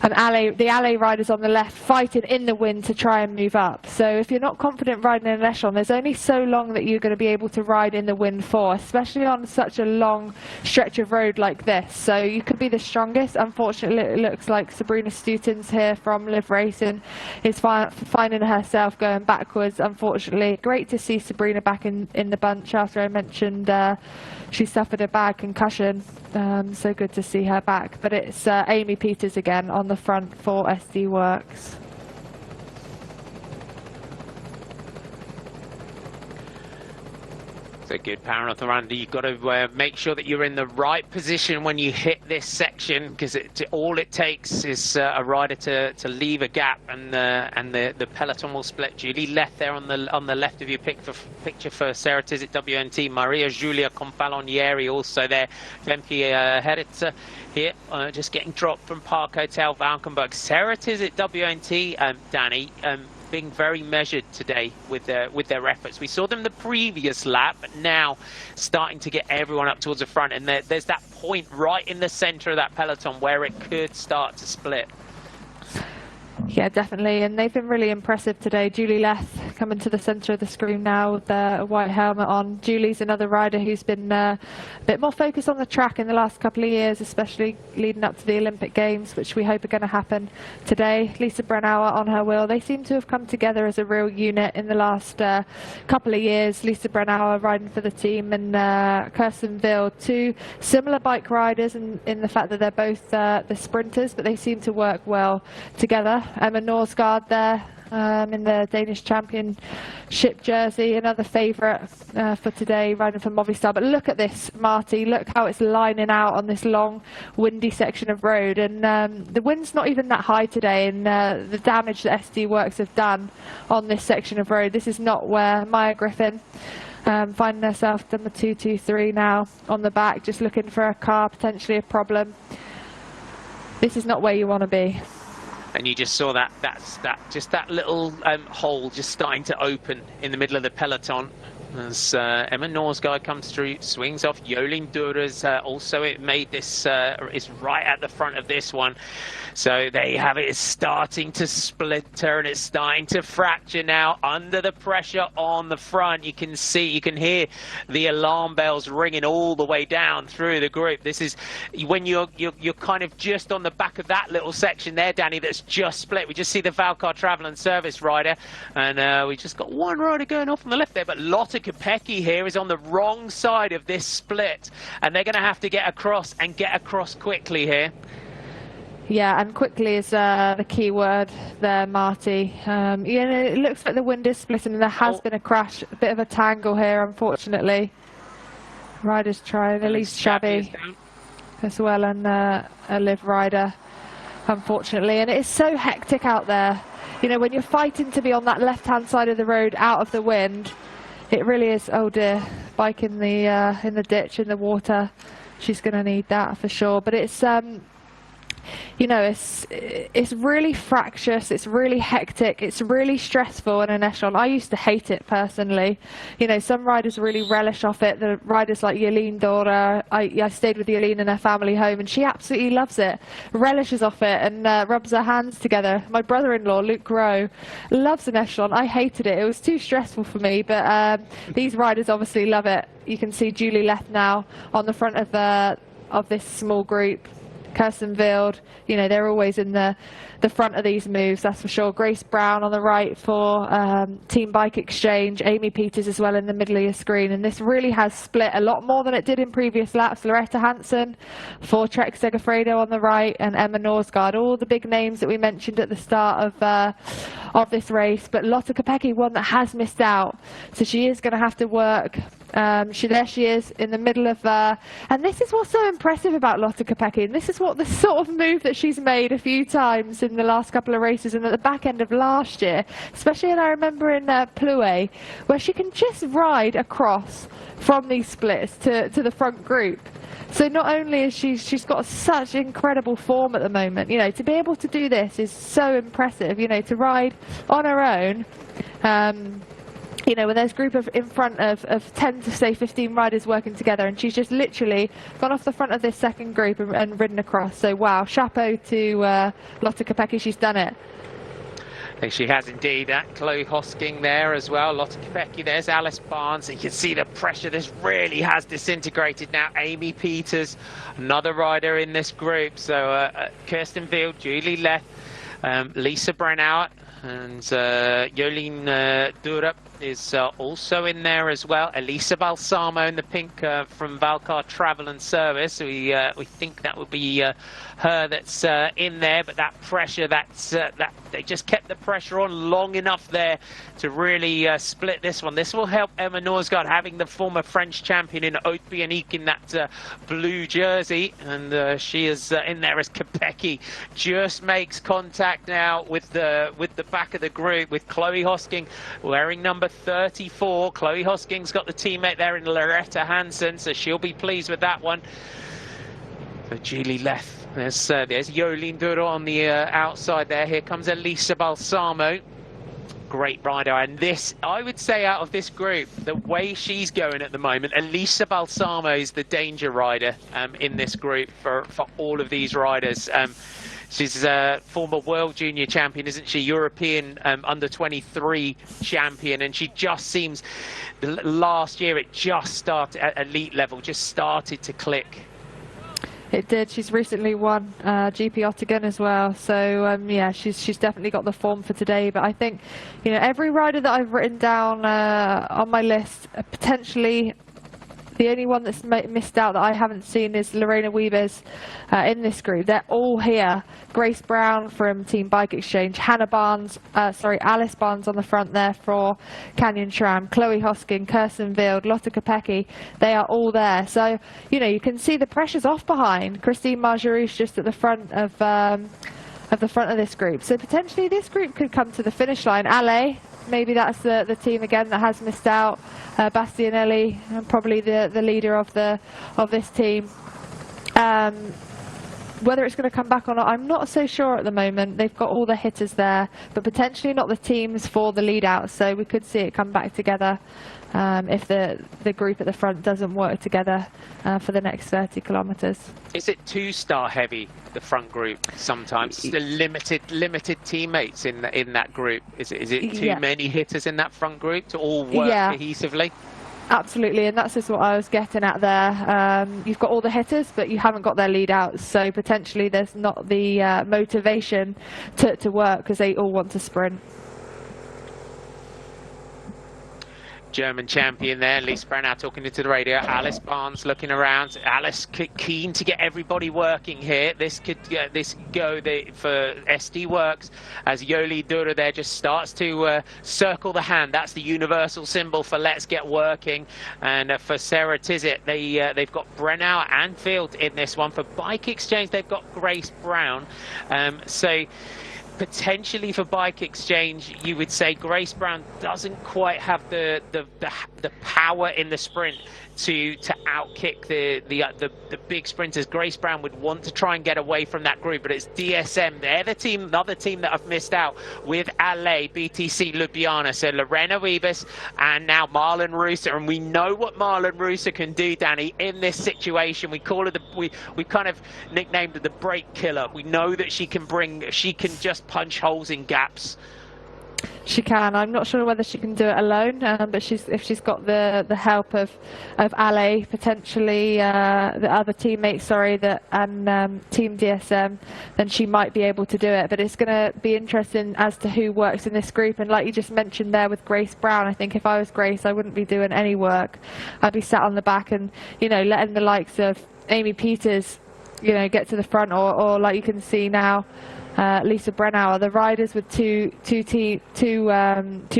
the alley riders on the left fighting in the wind to try and move up. So if you're not confident riding in an echelon, there's only so long that you're going to be able to ride in the wind for, especially on such a long stretch of road like this. So you could be the strongest. Unfortunately, it looks like Sabrina Stutens here from Live Racing is finding herself going backwards, unfortunately. Great to see Sabrina back in the bunch after I mentioned she suffered a bad concussion. So good to see her back. But it's Amy Peters again on the front for SD Works. It's a good power off the run. You've got to make sure that you're in the right position when you hit this section, because all it takes is a rider to leave a gap, and the peloton will split. Julie left there on the left of your picture for Sarah Tizet WNT. Maria Julia Confalonieri also there. Femke Heritzer here, just getting dropped from Park Hotel Valkenburg. Sarah Tizet WNT, Danny, being very measured today with their efforts. We saw them the previous lap, but now starting to get everyone up towards the front, and there's that point right in the center of that peloton where it could start to split. Yeah, definitely, and they've been really impressive today. Julie Leth coming to the centre of the screen now with a white helmet on. Julie's another rider who's been a bit more focused on the track in the last couple of years, especially leading up to the Olympic Games, which we hope are going to happen today. Lisa Brennauer on her wheel. They seem to have come together as a real unit in the last couple of years. Lisa Brennauer riding for the team, and Kirsten Wild, two similar bike riders in the fact that they're both the sprinters, but they seem to work well together. Emma Norsgaard there, in the Danish Championship jersey, another favourite for today, riding for Movistar. But look at this, Marty, look how it's lining out on this long, windy section of road. And the wind's not even that high today, and the damage that SD Works have done on this section of road, this is not where Maya Griffin finding herself number 223 now on the back, just looking for a car, potentially a problem. This is not where you want to be. And you just saw that little hole just starting to open in the middle of the peloton as Emma Norsgaard comes through, swings off. Jolien Duras also it made this is right at the front of this one. So there you have it. It's starting to splinter and it's starting to fracture now under the pressure on the front. You can see, you can hear the alarm bells ringing all the way down through the group. This is when you're kind of just on the back of that little section there, Danny, that's just split. We just see the Valcar Travel and Service rider, and we just got one rider going off on the left there, but Lotte Kopecky here is on the wrong side of this split, and they're going to have to get across and get across quickly here. Yeah, and quickly is the key word there, Marty. You know, it looks like the wind is splitting and there has been a crash, a bit of a tangle here, unfortunately. Riders trying, Elise Shabby as well, and a Liv rider, unfortunately. And it is so hectic out there. You know, when you're fighting to be on that left-hand side of the road out of the wind, it really is, oh dear, bike in the ditch, in the water. She's going to need that for sure. But it's... you know, it's really fractious, it's really hectic, it's really stressful in an echelon. I used to hate it personally. You know, some riders really relish off it. The riders like Jolien Dora, I stayed with Jolien in her family home, and she absolutely loves it, relishes off it, and rubs her hands together. My brother-in-law, Luke Rowe, loves an echelon. I hated it. It was too stressful for me, but these riders obviously love it. You can see Julie Leth now on the front of this small group. Kirsten Wild, you know, they're always in the front of these moves, that's for sure. Grace Brown on the right for Team Bike Exchange, Amy Peters as well in the middle of your screen, and this really has split a lot more than it did in previous laps. Loretta Hansen for Trek Segafredo on the right, and Emma Norsgaard, all the big names that we mentioned at the start of this race. But Lotte Kopecky, one that has missed out, so she is going to have to work. There she is in the middle of and this is what's so impressive about Lotte Kopecky, and this is what the sort of move that she's made a few times in the last couple of races and at the back end of last year, especially, and I remember in Plouay, where she can just ride across from these splits to the front group. So not only is she's got such incredible form at the moment, you know, to be able to do this is so impressive, you know, to ride on her own. You know, when there's a group in front of 10 to say 15 riders working together, and she's just literally gone off the front of this second group and ridden across. So wow, chapeau to Lotte Kopecky, she's done it. I think she has indeed. That Chloe Hosking there as well. Lotte Kopecky, there's Alice Barnes. You can see the pressure. This really has disintegrated now. Amy Peters, another rider in this group. So Kirsten Wild, Julie Leth, Lisa Brennauer, and Jolien Dura is also in there as well. Elisa Balsamo in the pink from Valcar Travel and Service. We think that would be her that's in there, but that pressure, that they just kept the pressure on long enough there to really split this one. This will help Emma Norsgaard, having the former French champion in Haute Bionique in that blue jersey, and she is in there as Kopecky just makes contact now with the back of the group, with Chloe Hosking wearing number 34. Chloe Hosking's got the teammate there in Loretta Hansen, so she'll be pleased with that one. So Julie Leth, there's Jolien Dura on the outside there. Here comes Elisa Balsamo. Great rider, and this, I would say, out of this group, the way she's going at the moment, Elisa Balsamo is the danger rider in this group for all of these riders. She's a former World Junior champion, isn't she? European under-23 champion, and she just seems, last year it just started at elite level, just started to click. It did. She's recently won GP Ottingen as well. So yeah, she's definitely got the form for today. But I think, you know, every rider that I've written down on my list potentially The only one that's missed out that I haven't seen is Lorena Wiebes in this group. They're all here. Grace Brown from Team Bike Exchange, Alice Barnes on the front there for Canyon SRAM, Chloe Hoskin, Kirsten Wild, Lotte Kopecky. They are all there. So, you know, you can see the pressure's off behind. Christine Margerouche just at the front of this group. So potentially this group could come to the finish line. Ale, maybe that's the team again that has missed out. Bastianelli, probably the leader of this team. Whether it's going to come back or not, I'm not so sure at the moment. They've got all the hitters there, but potentially not the teams for the lead out. So we could see it come back together if the group at the front doesn't work together for the next 30 kilometres. Is it two-star heavy, the front group, sometimes? The limited teammates in that group? Is it too many hitters in that front group to all work cohesively? Absolutely, and that's just what I was getting at there. You've got all the hitters, but you haven't got their lead outs, so potentially there's not the motivation to work because they all want to sprint. German champion there, Lisa Brennau talking into the radio. Alice Barnes looking around. Alice keen to get everybody working here. This could go for SD Works as Yoli Dura there just starts to circle the hand. That's the universal symbol for let's get working. And for Sarah Tizet, they've got Brennau and Field in this one. For Bike Exchange, they've got Grace Brown. So potentially for Bike Exchange, you would say Grace Brown doesn't quite have the power in the sprint to outkick the big sprinters. Grace Brown would want to try and get away from that group, but it's DSM. They're another team that have missed out with Ale, BTC Ljubljana. So Lorena Wiebes and now Marlon Ruser, and we know what Marlon Ruser can do, Danny, in this situation. We call her we kind of nicknamed her the brake killer. We know that she can just punch holes in gaps. She can. I'm not sure whether she can do it alone, but if she's got the help of Ale, potentially the other teammates, and Team DSM, then she might be able to do it. But it's going to be interesting as to who works in this group. And like you just mentioned there with Grace Brown, I think if I was Grace, I wouldn't be doing any work. I'd be sat on the back and, you know, letting the likes of Amy Peters, you know, get to the front, or like you can see now, Lisa Brennauer, the riders with two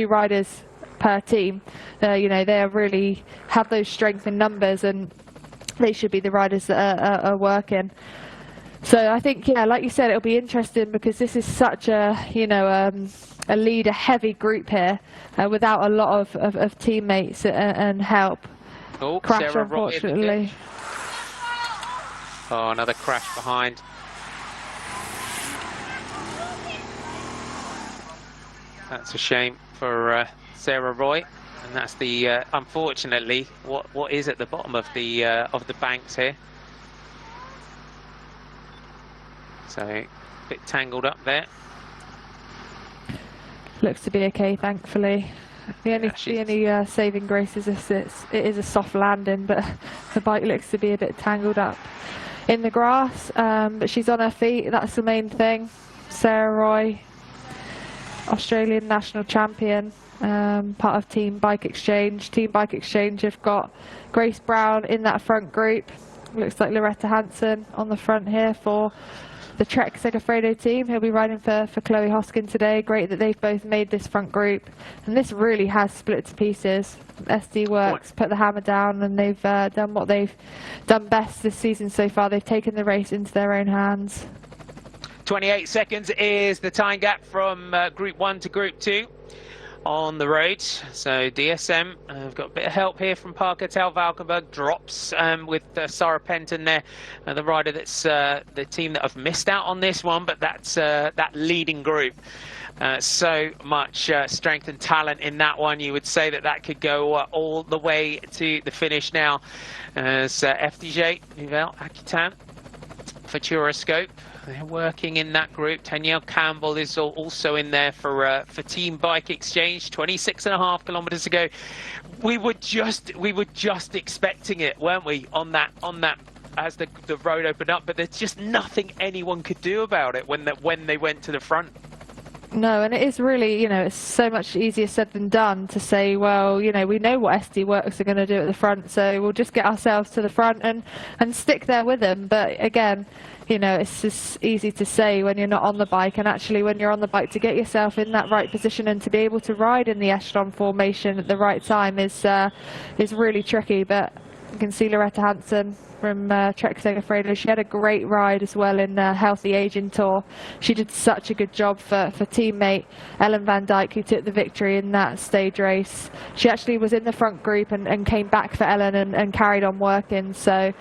riders per team. You know, they really have those strength in numbers, and they should be the riders that are working. So I think, yeah, like you said, it'll be interesting because this is such a, you know, a leader-heavy group here without a lot of teammates and help. Oh, crash, Sarah unfortunately. Oh, another crash behind. That's a shame for Sarah Roy, and that's the unfortunately what is at the bottom of the banks here. So a bit tangled up there. Looks to be okay, thankfully. The only saving grace is it is a soft landing, but the bike looks to be a bit tangled up in the grass. But she's on her feet. That's the main thing. Sarah Roy, Australian national champion, part of Team Bike Exchange. Team Bike Exchange have got Grace Brown in that front group. Looks like Loretta Hansen on the front here for the Trek Segafredo team. He'll be riding for Chloe Hoskin today. Great that they've both made this front group. And this really has split to pieces. SD Works put the hammer down, and they've done what they've done best this season so far. They've taken the race into their own hands. 28 seconds is the time gap from Group 1 to Group 2 on the road. So DSM have got a bit of help here from Parker Tel Valkenburg. Drops with Sarah Penton there, the rider that's the team that have missed out on this one, but that's that leading group. So much strength and talent in that one. You would say that could go all the way to the finish now. As FDJ, Nouvelle Aquitaine, Futuroscope, they're working in that group. Danielle Campbell is also in there for Team Bike Exchange. 26.5 kilometers to go. We were just expecting it, weren't we, on that as the road opened up, but there's just nothing anyone could do about it when they went to the front. No, and it is really, it's so much easier said than done to say, well, we know what SD Works are going to do at the front, so we'll just get ourselves to the front and stick there with them. But again, it's just easy to say when you're not on the bike, and actually when you're on the bike, to get yourself in that right position and to be able to ride in the echelon formation at the right time is really tricky. But you can see Loretta Hansen from Trek Segafredo. She had a great ride as well in Healthy Aging Tour. She did such a good job for teammate Ellen Van Dijk, who took the victory in that stage race. She actually was in the front group and came back for Ellen and carried on working. So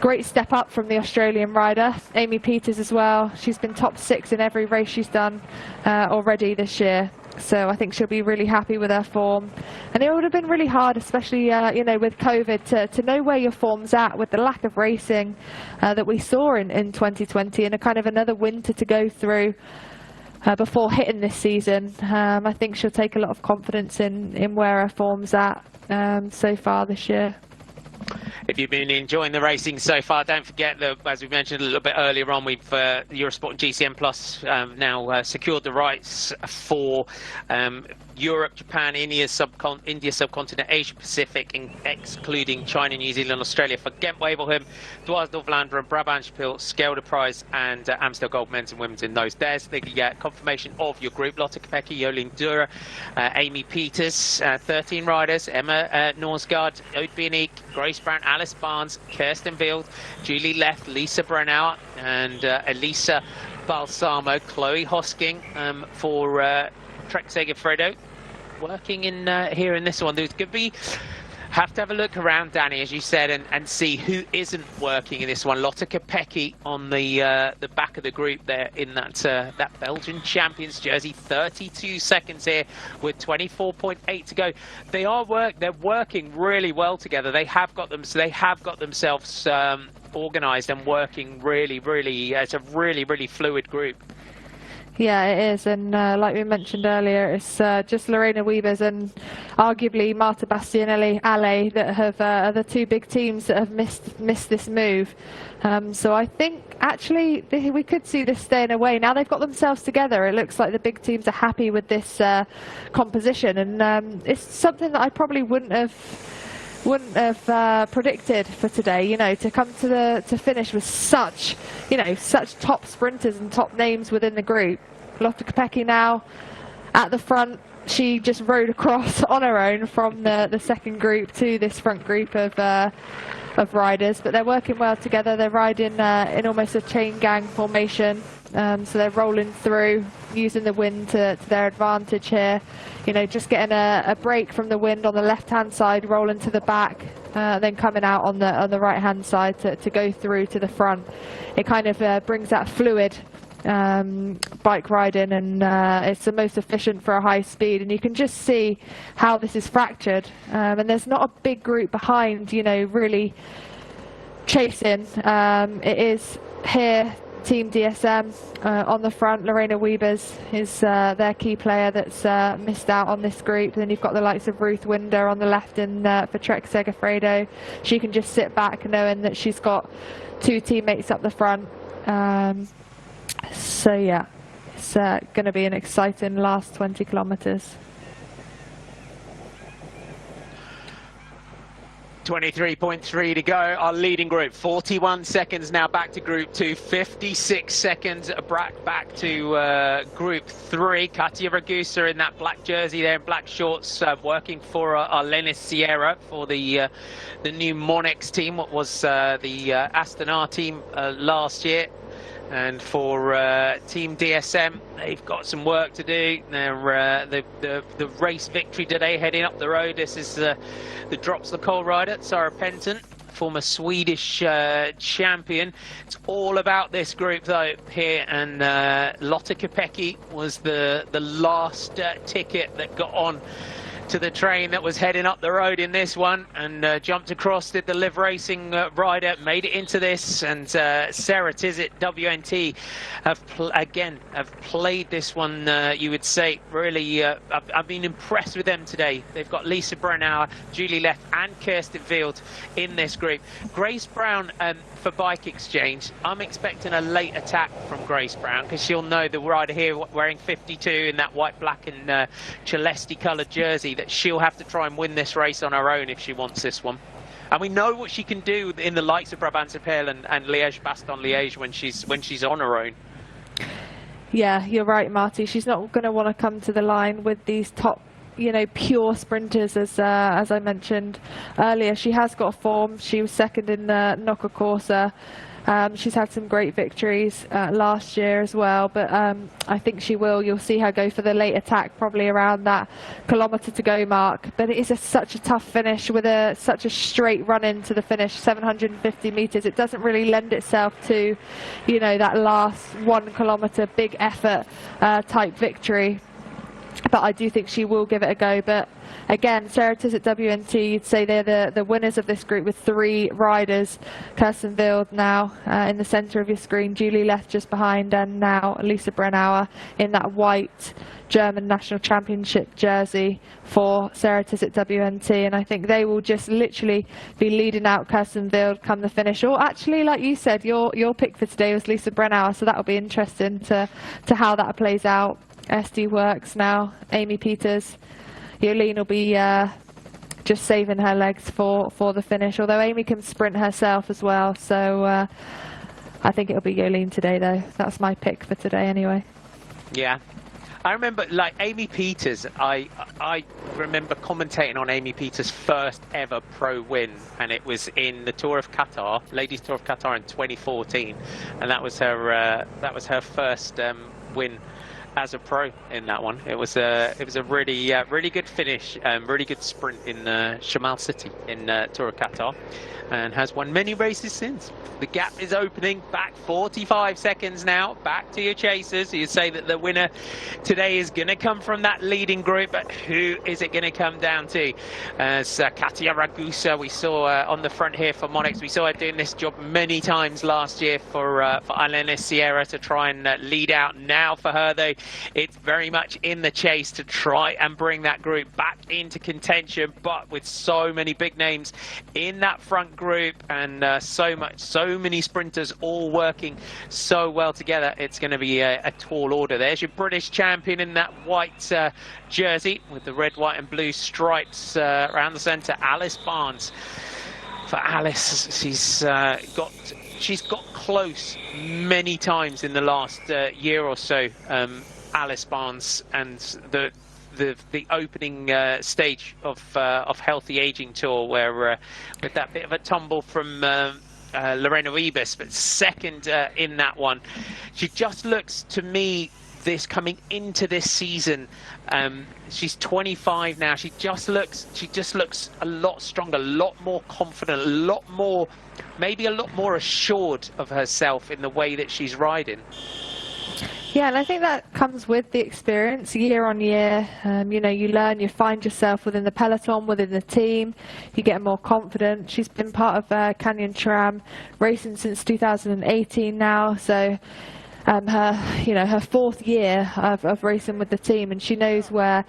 great step up from the Australian rider. Amy Peters as well. She's been top 6 in every race she's done already this year. So I think she'll be really happy with her form. And it would have been really hard, especially with COVID, to know where your form's at with the lack of racing that we saw in 2020, and a kind of another winter to go through before hitting this season. I think she'll take a lot of confidence in where her form's at so far this year. If you've been enjoying the racing so far, don't forget that, as we mentioned a little bit earlier on, we've Eurosport and GCN Plus now secured the rights for Europe, Japan, India subcontinent, Asia Pacific, excluding China, New Zealand, Australia, for Ghent Wevelgem, Dwars-Vlaanderen, Brabantspil, Schelde Prize, and Amstel Gold men's and women's in those. There's the confirmation of your group: Lotte Kopecky, Jolien Dura, Amy Peters, 13 riders: Emma Norsgaard, Ode Bienik, Grace Brown, Alice Barnes, Kirsten Wild, Julie Left, Lisa Brunauer, and Elisa Balsamo. Chloe Hosking for Trek Segafredo working in here in this one. There's going to be have to have a look around, Danny, as you said, and see who isn't working in this one. Lotte Kopecky on the back of the group there in that Belgian champions jersey. 32 seconds here with 24.8 to go. They're working really well together. They have got themselves organised and working really. It's a really fluid group. Yeah, it is, and like we mentioned earlier, it's just Lorena Wiebes and arguably Marta Bastianelli Ale that have are the two big teams that have missed this move. So I think actually we could see this staying away. Now they've got themselves together, it looks like the big teams are happy with this composition, and it's something that I probably wouldn't have predicted for today. To come to finish with such top sprinters and top names within the group. Lotte Kopecky now at the front. She just rode across on her own from the second group to this front group of riders, but they're working well together. They're riding in almost a chain gang formation, so they're rolling through, using the wind to their advantage here. Just getting a break from the wind on the left-hand side, rolling to the back, then coming out on the right-hand side to go through to the front. It kind of brings that fluid bike riding, and it's the most efficient for a high speed, and you can just see how this is fractured, and there's not a big group behind really chasing. It is here Team DSM on the front. Lorena Wiebes is their key player that's missed out on this group. And then you've got the likes of Ruth Winder on the left for Trek Segafredo. She can just sit back knowing that she's got two teammates up the front. So yeah, it's going to be an exciting last 20 kilometers. 23.3 to go. Our leading group, 41 seconds now back to group 2, 56 seconds back to group 3. Katia Ragusa in that black jersey there, in black shorts, working for Arlenis Sierra for the new Monex team, what was the Astana team last year. And for Team DSM, they've got some work to do. They're the race victory today, heading up the road. This is the Drops the Coal rider, Sarah Penton, former Swedish champion. It's all about this group though here, and Lotte Kopecky was the last ticket that got on to the train that was heading up the road in this one, and jumped across, did the live racing rider, made it into this, and Sarah Tizet, WNT, have played this one, you would say, really, I've been impressed with them today. They've got Lisa Brennauer, Julie Leth and Kirsten Field in this group. Grace Brown, for Bike Exchange, I'm expecting a late attack from Grace Brown, because she'll know the rider here wearing 52 in that white, black and Celeste coloured jersey, that she'll have to try and win this race on her own if she wants this one. And we know what she can do in the likes of Brabantse Pijl and Liège-Bastogne-Liège when she's on her own. Yeah, you're right, Marty. She's not going to want to come to the line with these top, you know, pure sprinters, as I mentioned earlier. She has got form. She was second in the Nocca Corsa. She's had some great victories last year as well, but I think you'll see her go for the late attack probably around that kilometre to go mark. But it is such a tough finish with such a straight run into the finish, 750 metres. It doesn't really lend itself to, you know, that last 1 kilometre big effort type victory. But I do think she will give it a go. But again, Sarah Tizet WNT, you'd say they're the winners of this group with 3 riders. Kirsten Wild now in the centre of your screen, Julie Leth just behind, and now Lisa Brennauer in that white German National Championship jersey for Sarah Tizet WNT. And I think they will just literally be leading out Kirsten Wild come the finish. Or actually, like you said, your pick for today was Lisa Brennauer, so that'll be interesting to how that plays out. SD Works now, Amy Peters. Jolien will be just saving her legs for the finish, although Amy can sprint herself as well, so I think it'll be Jolien today though. That's my pick for today anyway. Yeah. I remember, like, Amy Peters, I remember commentating on Amy Peters' first ever pro win, and it was in the Tour of Qatar, Ladies Tour of Qatar in 2014, and that was her first win as a pro in that one. It was a really good finish, really good sprint in Shamal City in Tour of Qatar, and has won many races since. The gap is opening, back 45 seconds now, back to your chasers. You say that the winner today is going to come from that leading group, but who is it going to come down to? As Katia Ragusa, we saw on the front here for Monex, we saw her doing this job many times last year for Elena Sierra to try and lead out. Now for her though, it's very much in the chase to try and bring that group back into contention, but with so many big names in that front group, and so many sprinters all working so well together, it's going to be a tall order. There's your British champion in that white jersey with the red, white and blue stripes around the centre, Alice Barnes. For Alice, she's got close many times in the last year or so, Alice Barnes, and the opening stage of Healthy Aging Tour, where with that bit of a tumble from Lorena Ibis, but second in that one. She just looks to me, this coming into this season, she's 25 now, she just looks a lot stronger, a lot more confident, maybe a lot more assured of herself in the way that she's riding. Yeah, and I think that comes with the experience year on year. You know, you learn, you find yourself within the peloton, within the team, you get more confident. She's been part of Canyon Tram racing since 2018 now, so her 4th year of racing with the team, and she knows where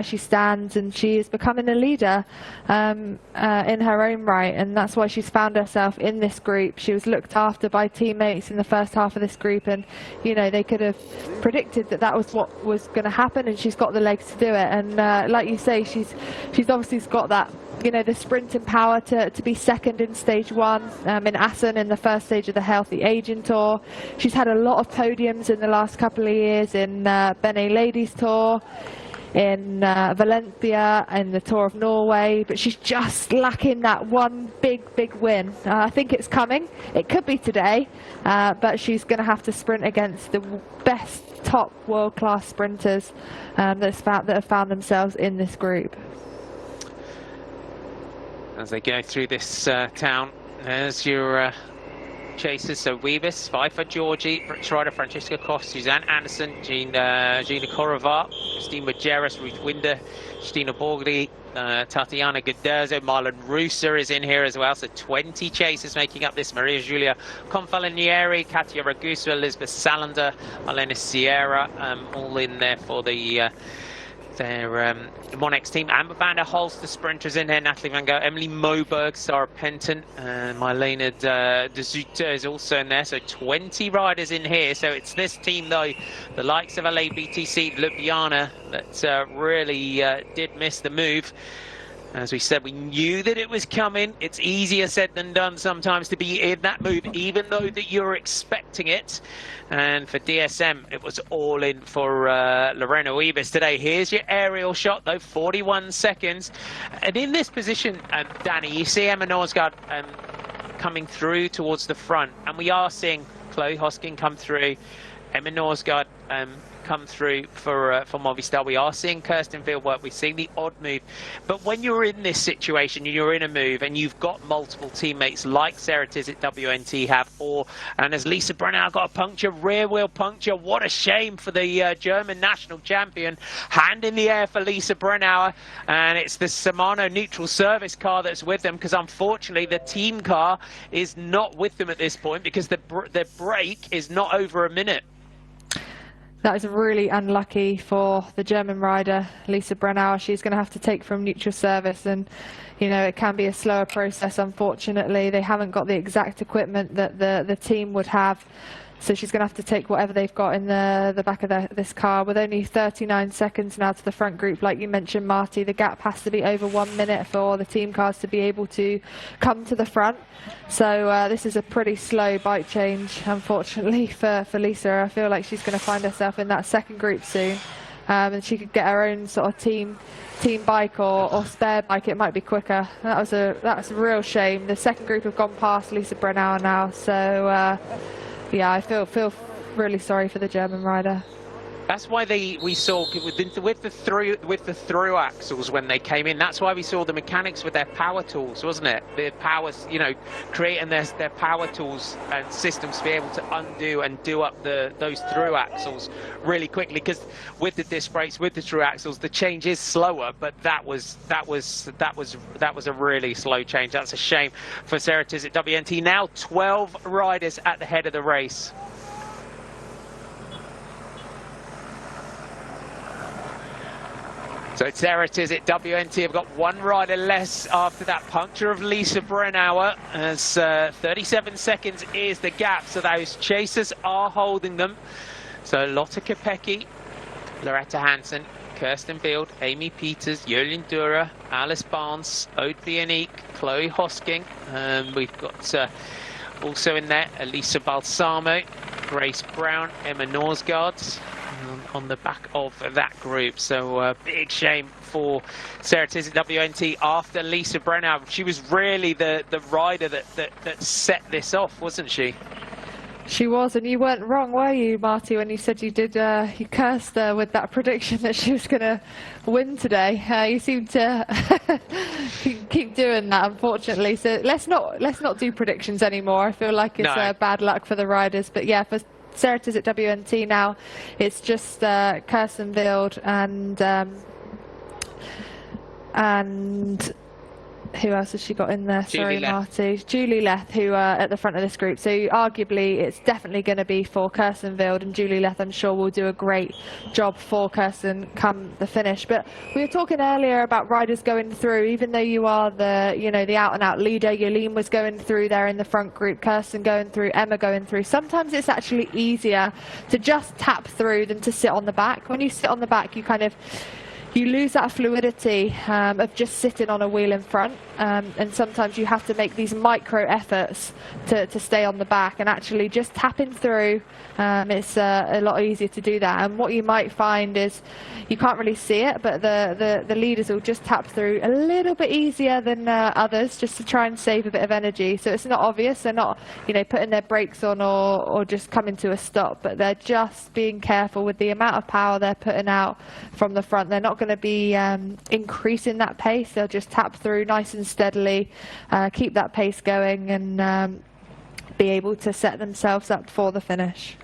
she stands, and she is becoming a leader in her own right, and that's why she's found herself in this group. She was looked after by teammates in the first half of this group, and they could have predicted that was what was going to happen, and she's got the legs to do it. And like you say, she's obviously got that, the sprinting power to be second in stage 1 in Assen in the first stage of the Healthy Aging Tour. She's had a lot of podiums in the last couple of years in Panne Ladies Tour, in Valencia, and the Tour of Norway, but she's just lacking that one big win. I think it's coming. It could be today, but she's going to have to sprint against the best top world-class sprinters that have found themselves in this group. As they go through this town, there's your chasers. So Weavis, Pfeiffer, Georgie, Brooks Ryder, Francesca Koss, Suzanne Anderson, Gina Korovat, Christine Majeras, Ruth Winder, Stina Borgli, Tatiana Guderzo, Marlon Ruser is in here as well. So 20 chasers making up this. Maria Julia Confalinieri, Katia Ragusa, Elizabeth Salander, Elena Sierra, all in there for the their Monex team. Amber Van der Holst, the sprinters in here. Natalie Van Gogh, Emily Moberg, Sarah Penton, and Mylena de Zutter is also in there. So 20 riders in here. So it's this team, though, the likes of LABTC, Ljubljana, that really did miss the move. As we said, we knew that it was coming. It's easier said than done sometimes to be in that move, even though that you're expecting it. And for DSM, it was all in for Lorena Wiebes today. Here's your aerial shot, though, 41 seconds. And in this position, Danny, you see Emma Norsgaard coming through towards the front. And we are seeing Chloe Hosking come through, Emma Norsgaard come through for Movistar. We are seeing Kirsten Field work. We're seeing the odd move. But when you're in this situation, you're in a move and you've got multiple teammates like Sarah Tizet WNT have, and as Lisa Brennauer got a puncture, rear wheel puncture. What a shame for the German national champion. Hand in the air for Lisa Brennauer, and it's the Shimano neutral service car that's with them, because unfortunately the team car is not with them at this point because the break is not over a minute. That is really unlucky for the German rider, Lisa Brennauer. She's going to have to take from neutral service, and you know, it can be a slower process, unfortunately. They haven't got the exact equipment that the team would have, so she's going to have to take whatever they've got in the back of this car. With only 39 seconds now to the front group, like you mentioned, Marty, the gap has to be over 1 minute for the team cars to be able to come to the front. So this is a pretty slow bike change, unfortunately, for Lisa. I feel like she's going to find herself in that second group soon, and she could get her own sort of team bike or spare bike. It might be quicker. That's a real shame. The second group have gone past Lisa Brennauer now, so yeah, I feel really sorry for the German rider. That's why we saw with the through axles when they came in. That's why we saw the mechanics with their power tools, wasn't it? The powers, you know, creating their power tools and systems to be able to undo and do up those through axles really quickly. Because with the disc brakes, with the through axles, the change is slower. But that was a really slow change. That's a shame for Sarah Tizet WNT. Now 12 riders at the head of the race. So Sarah Tizet WNT have got one rider less after that puncture of Lisa Brennauer, as 37 seconds is the gap. So those chasers are holding them. So Lotte Kopecky, Loretta Hansen, Kirsten Field, Amy Peters, Jolien Durer, Alice Barnes, Aude Bionique, Chloe Hosking. We've got also in there Elisa Balsamo, Grace Brown, Emma Norsgaard on the back of that group. So big shame for Sarah Tizet WNT after Lisa Brennauer. She was really the rider that set this off, wasn't she? She was, and you weren't wrong, were you, Marty, when you said you cursed her with that prediction that she was going to win today. You seem to keep doing that, unfortunately. So let's not do predictions anymore. I feel like it's bad luck for the riders. But yeah, for Sarah Tizet WNT now, it's just Kirsten Wild and who else has she got in there? Sorry, Marty. Julie Leth, who are at the front of this group. So arguably, it's definitely going to be for Kirsten Wild, and Julie Leth, I'm sure, will do a great job for Kirsten come the finish. But we were talking earlier about riders going through. Even though you are the out-and-out leader, Jolien was going through there in the front group, Kirsten going through, Emma going through. Sometimes it's actually easier to just tap through than to sit on the back. When you sit on the back, you lose that fluidity of just sitting on a wheel in front, and sometimes you have to make these micro efforts to stay on the back, and actually just tapping through, it's a lot easier to do that. And what you might find is you can't really see it, but the leaders will just tap through a little bit easier than others, just to try and save a bit of energy. So it's not obvious. They're not putting their brakes on or just coming to a stop, but they're just being careful with the amount of power they're putting out from the front. They're not going to be increasing that pace. They'll just tap through nice and steadily, keep that pace going, and be able to set themselves up for the finish.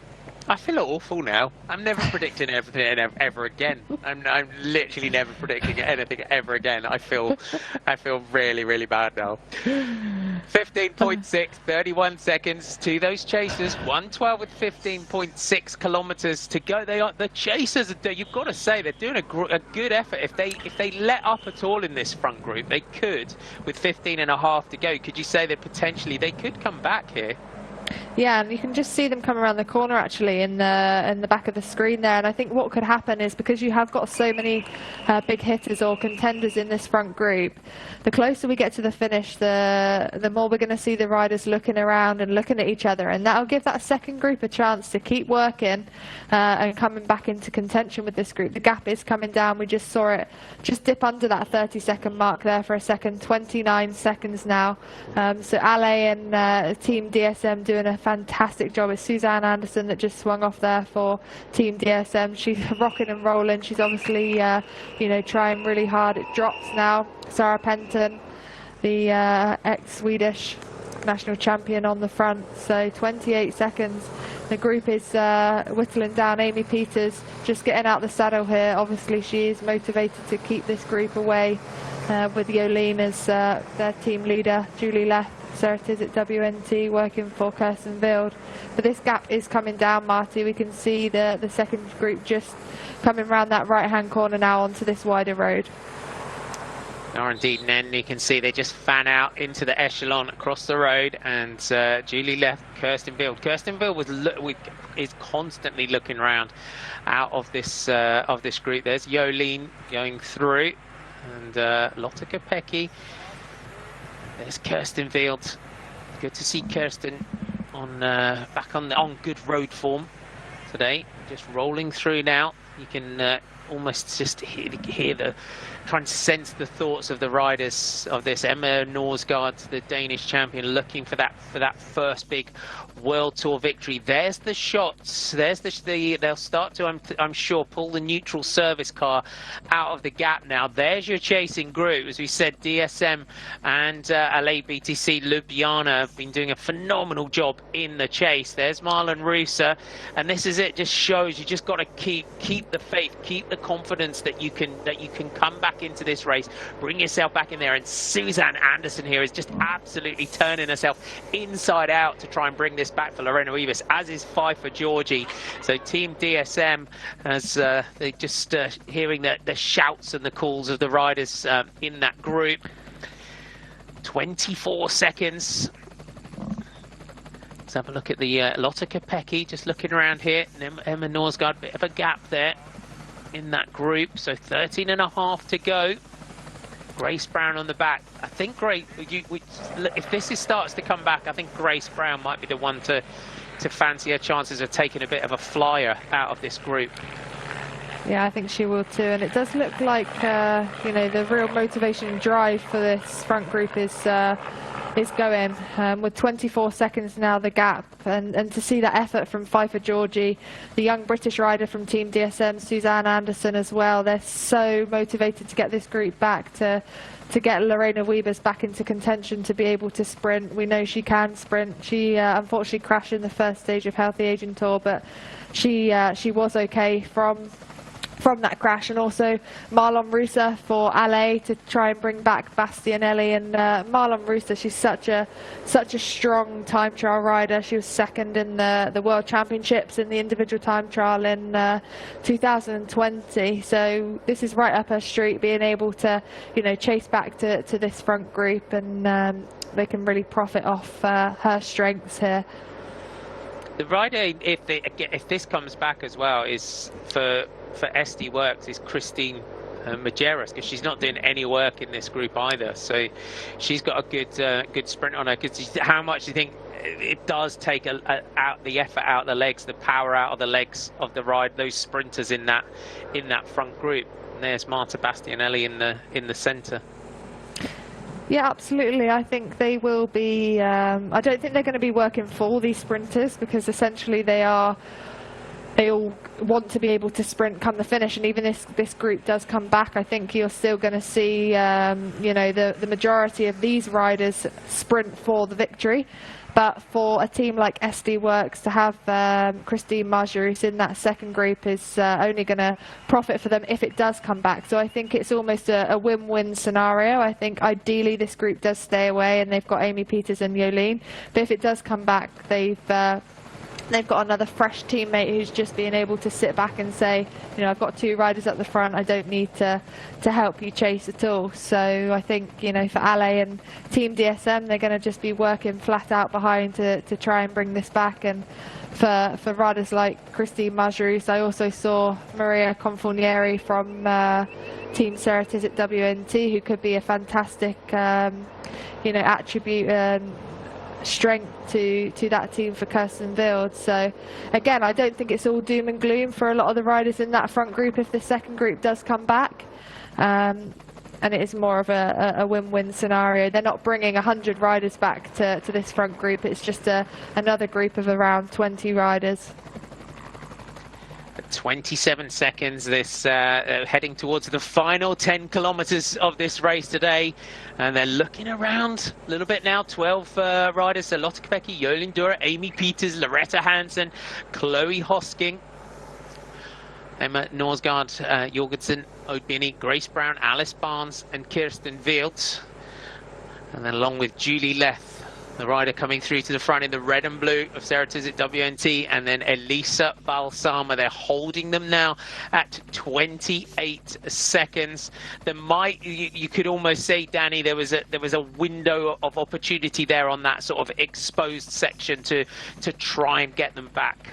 I feel awful now. I'm never predicting everything ever again. I'm literally never predicting anything ever again. I feel really, really bad now. 15.6, 31 seconds to those chasers. 1:12 with 15.6 kilometers to go. The chasers. You've got to say they're doing a good effort. If they let up at all in this front group, they could. With 15.5 to go, could you say that potentially they could come back here? Yeah, and you can just see them come around the corner actually in the back of the screen there. And I think what could happen is, because you have got so many big hitters or contenders in this front group, the closer we get to the finish, the more we're going to see the riders looking around and looking at each other, and that'll give that second group a chance to keep working and coming back into contention with this group. The gap is coming down. We just saw it just dip under that 30-second mark there for a second. 29 seconds now. So Ale and Team DSM doing a fantastic job. It's Suzanne Anderson that just swung off there for Team DSM. She's rocking and rolling. She's obviously trying really hard. It drops now. Sarah Penton, the ex-Swedish national champion, on the front. So 28 seconds. The group is whittling down. Amy Peters just getting out the saddle here. Obviously she is motivated to keep this group away with Jolene as their team leader. Julie Leth, Surtees at WNT, working for Kirsten Wild. But this gap is coming down, Marty. We can see the second group just coming around that right-hand corner now onto this wider road. Or indeed, Nen, you can see they just fan out into the echelon across the road, and Julie left Kirsten Wild. Kirsten Wild is constantly looking around out of this group. There's Jolene going through, and Lotte Kopecky. There's Kirsten Wild. Good to see Kirsten on back on good road form today. Just rolling through now. You can almost just try and sense the thoughts of the riders of this. Emma Norsgaard, the Danish champion, looking for that first big World Tour victory. There's the shots. There's they'll start to, I'm sure, pull the neutral service car out of the gap now. There's your chasing group. As we said, DSM and LABTC Ljubljana have been doing a phenomenal job in the chase. There's Marlon Rusa, and this is it. Just shows you just got to keep the faith, keep the confidence that you can come back into this race, bring yourself back in there. And Suzanne Anderson here is just absolutely turning herself inside out to try and bring this back for Lorena Wiebes, as is Pfeiffer Georgie. So Team DSM, as they just hearing the shouts and the calls of the riders in that group. 24 seconds. Let's have a look at the Lotte Kopecky, just looking around here. Emma Norsgaard, bit of a gap there in that group. So 13.5 to go. Grace Brown on the back. I think if this starts to come back, I think Grace Brown might be the one to fancy her chances of taking a bit of a flyer out of this group. Yeah, I think she will too. And it does look like the real motivation and drive for this front group is going with 24 seconds now, the gap, and to see that effort from Pfeiffer Georgie, the young British rider from Team DSM, Suzanne Anderson as well. They're so motivated to get this group back, to get Lorena Wiebes back into contention, to be able to sprint. We know she can sprint. She unfortunately crashed in the first stage of Healthy Aging Tour, but she was okay from that crash. And also Marlon Rusa for Ale to try and bring back Bastianelli. And Marlon Rusa, she's such a strong time trial rider. She was second in the World Championships in the individual time trial in 2020. So this is right up her street, being able to chase back to this front group, and they can really profit off her strengths here. The rider, if this comes back as well, is for SD Works, is Christine Majeras, because she's not doing any work in this group either. So she's got a good sprint on her. Because how much do you think it does take out the effort out of the legs, the power out of the legs of the ride, those sprinters in that front group? And there's Marta Bastianelli in the centre. Yeah, absolutely. I think they will be. I don't think they're going to be working for these sprinters, because essentially they are they all want to be able to sprint come the finish, and even this group does come back, I think you're still going to see you know, the majority of these riders sprint for the victory. But for a team like SD Works to have Christine Marjorie in that second group is only going to profit for them if it does come back. So I think it's almost a win-win scenario. I think ideally this group does stay away and they've got Amy Peters and Jolien. But if it does come back, they've got another fresh teammate who's just being able to sit back and say, you know, I've got 2 riders at the front, I don't need to help you chase at all. So I think, you know, for Ale and Team DSM, they're going to just be working flat out behind to try and bring this back. And for riders like Christine Marjorie, I also saw Maria Confornieri from Team Ceratisit WNT, who could be a fantastic, you know, attribute and strength to that team for Kirsten Wild. So again, I don't think it's all doom and gloom for a lot of the riders in that front group if the second group does come back, and it is more of a win-win scenario. They're not bringing 100 riders back to this front group, it's just another group of around 20 riders. 27 seconds, this heading towards the final 10 kilometers of this race today, and they're looking around a little bit now. 12 riders, so Lotte Kopecky, Jolien Dura, Amy Peters, Loretta Hansen, Chloe Hosking, Emma Norsgaard, Jorgensen, Odbini, Grace Brown, Alice Barnes and Kirsten Wild, and then along with Julie Leth, the rider coming through to the front in the red and blue of Ceratisit WNT, and then Elisa Balsama. They're holding them now at 28 seconds. There might, you could almost say, Danny, there was a window of opportunity there on that sort of exposed section to try and get them back.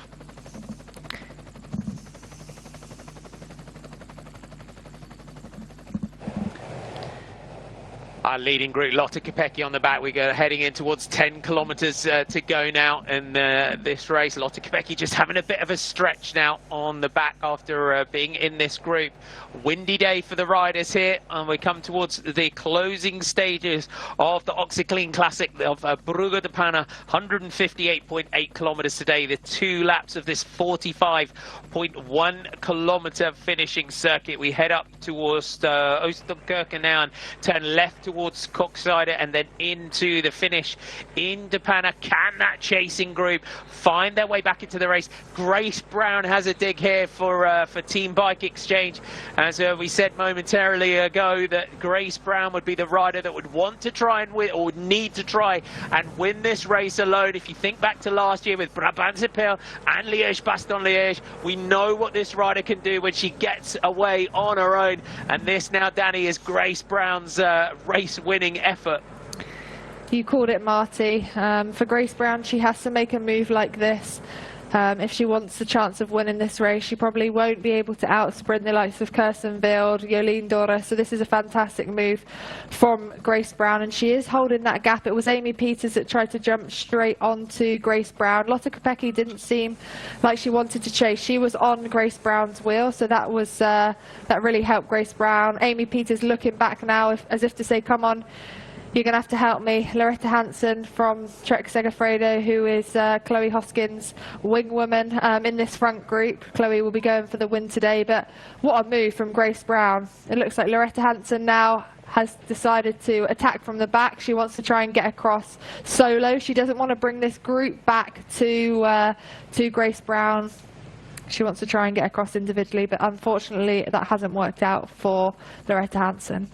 Our leading group, Lotte Kopecky on the back. We go heading in towards 10 kilometers to go now in this race. Lotte Kopecky just having a bit of a stretch now on the back after being in this group. Windy day for the riders here, and we come towards the closing stages of the Oxyclean Classic of Brugge de Panne. 158.8 kilometers today. The 2 laps of this 45.1 kilometer finishing circuit. We head up towards Oosterkerke now and turn left towards Koksijde and then into the finish in De Panne. Can that chasing group find their way back into the race? Grace Brown has a dig here for Team Bike Exchange. As we said momentarily ago, that Grace Brown would be the rider that would want to try and win, or would need to try and win this race alone. If you think back to last year with Brabantse Pijl and Liège-Bastogne-Liège, we know what this rider can do when she gets away on her own. And this now, Danny, is Grace Brown's race-winning effort. You called it, Marty. For Grace Brown, she has to make a move like this. If she wants the chance of winning this race, she probably won't be able to outsprint the likes of Kirsten Wild, Jolien Dora. So this is a fantastic move from Grace Brown, and she is holding that gap. It was Amy Peters that tried to jump straight onto Grace Brown. Lotte Kopecky didn't seem like she wanted to chase. She was on Grace Brown's wheel, so that was that really helped Grace Brown. Amy Peters looking back now as if to say, come on, you're going to have to help me. Loretta Hansen from Trek Segafredo, who is Chloe Hoskins' wingwoman in this front group. Chloe will be going for the win today, but what a move from Grace Brown. It looks like Loretta Hansen now has decided to attack from the back. She wants to try and get across solo. She doesn't want to bring this group back to Grace Brown. She wants to try and get across individually, but unfortunately that hasn't worked out for Loretta Hansen.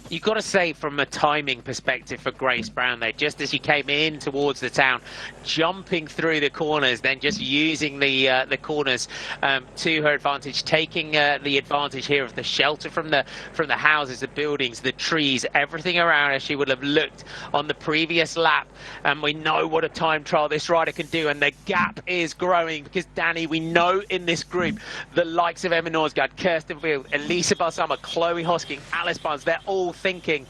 You've got to say, from a timing perspective for Grace Brown there, just as she came in towards the town, jumping through the corners, then just using the corners to her advantage, taking the advantage here of the shelter from the houses, the buildings, the trees, everything around her. She would have looked on the previous lap, and we know what a time trial this rider can do, and the gap is growing because, Danny, we know in this group the likes of Emma Norsgaard, Kirsten Wild, Elisa Balsama, Chloe Hosking, Alice Barnes, they're all thinking,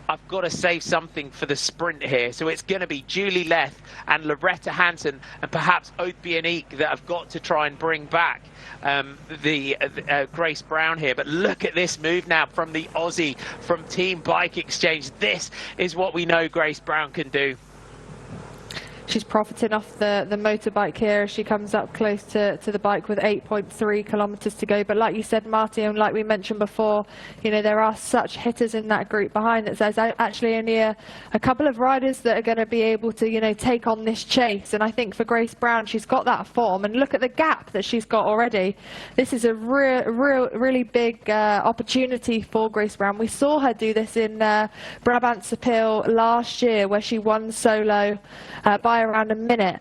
I've got to save something for the sprint here. So it's going to be Julie Leth and Loretta Hansen and perhaps Oud-Bioniek that have got to try and bring back Grace Brown here. But look at this move now from the Aussie, from Team Bike Exchange. This is what we know Grace Brown can do. she's profiting off the motorbike here as she comes up close to the bike with 8.3 kilometers to go. But like you said, Marty, and like we mentioned before, you know, there are such hitters in that group behind that there's actually only a couple of riders that are going to be able to, you know, take on this chase. And I think for Grace Brown, she's got that form, and look at the gap that she's got already. This is a really big opportunity for Grace Brown. We saw her do this in Brabantse Pijl last year, where she won solo by around a minute.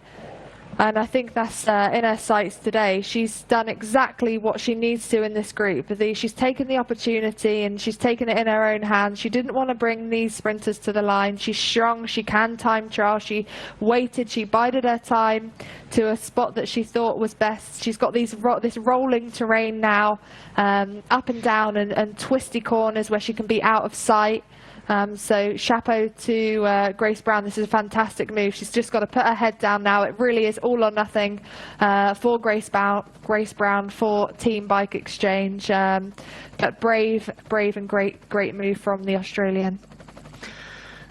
And I think that's in her sights today. She's done exactly what she needs to in this group. She's taken the opportunity and she's taken it in her own hands. She didn't want to bring these sprinters to the line. She's strong, she can time trial. She waited, she bided her time to a spot that she thought was best. She's got this rolling terrain now, up and down and twisty corners where she can be out of sight. So chapeau to Grace Brown. This is a fantastic move. She's just got to put her head down now. It really is all or nothing for Grace Brown for Team Bike Exchange. But brave and great move from the Australian.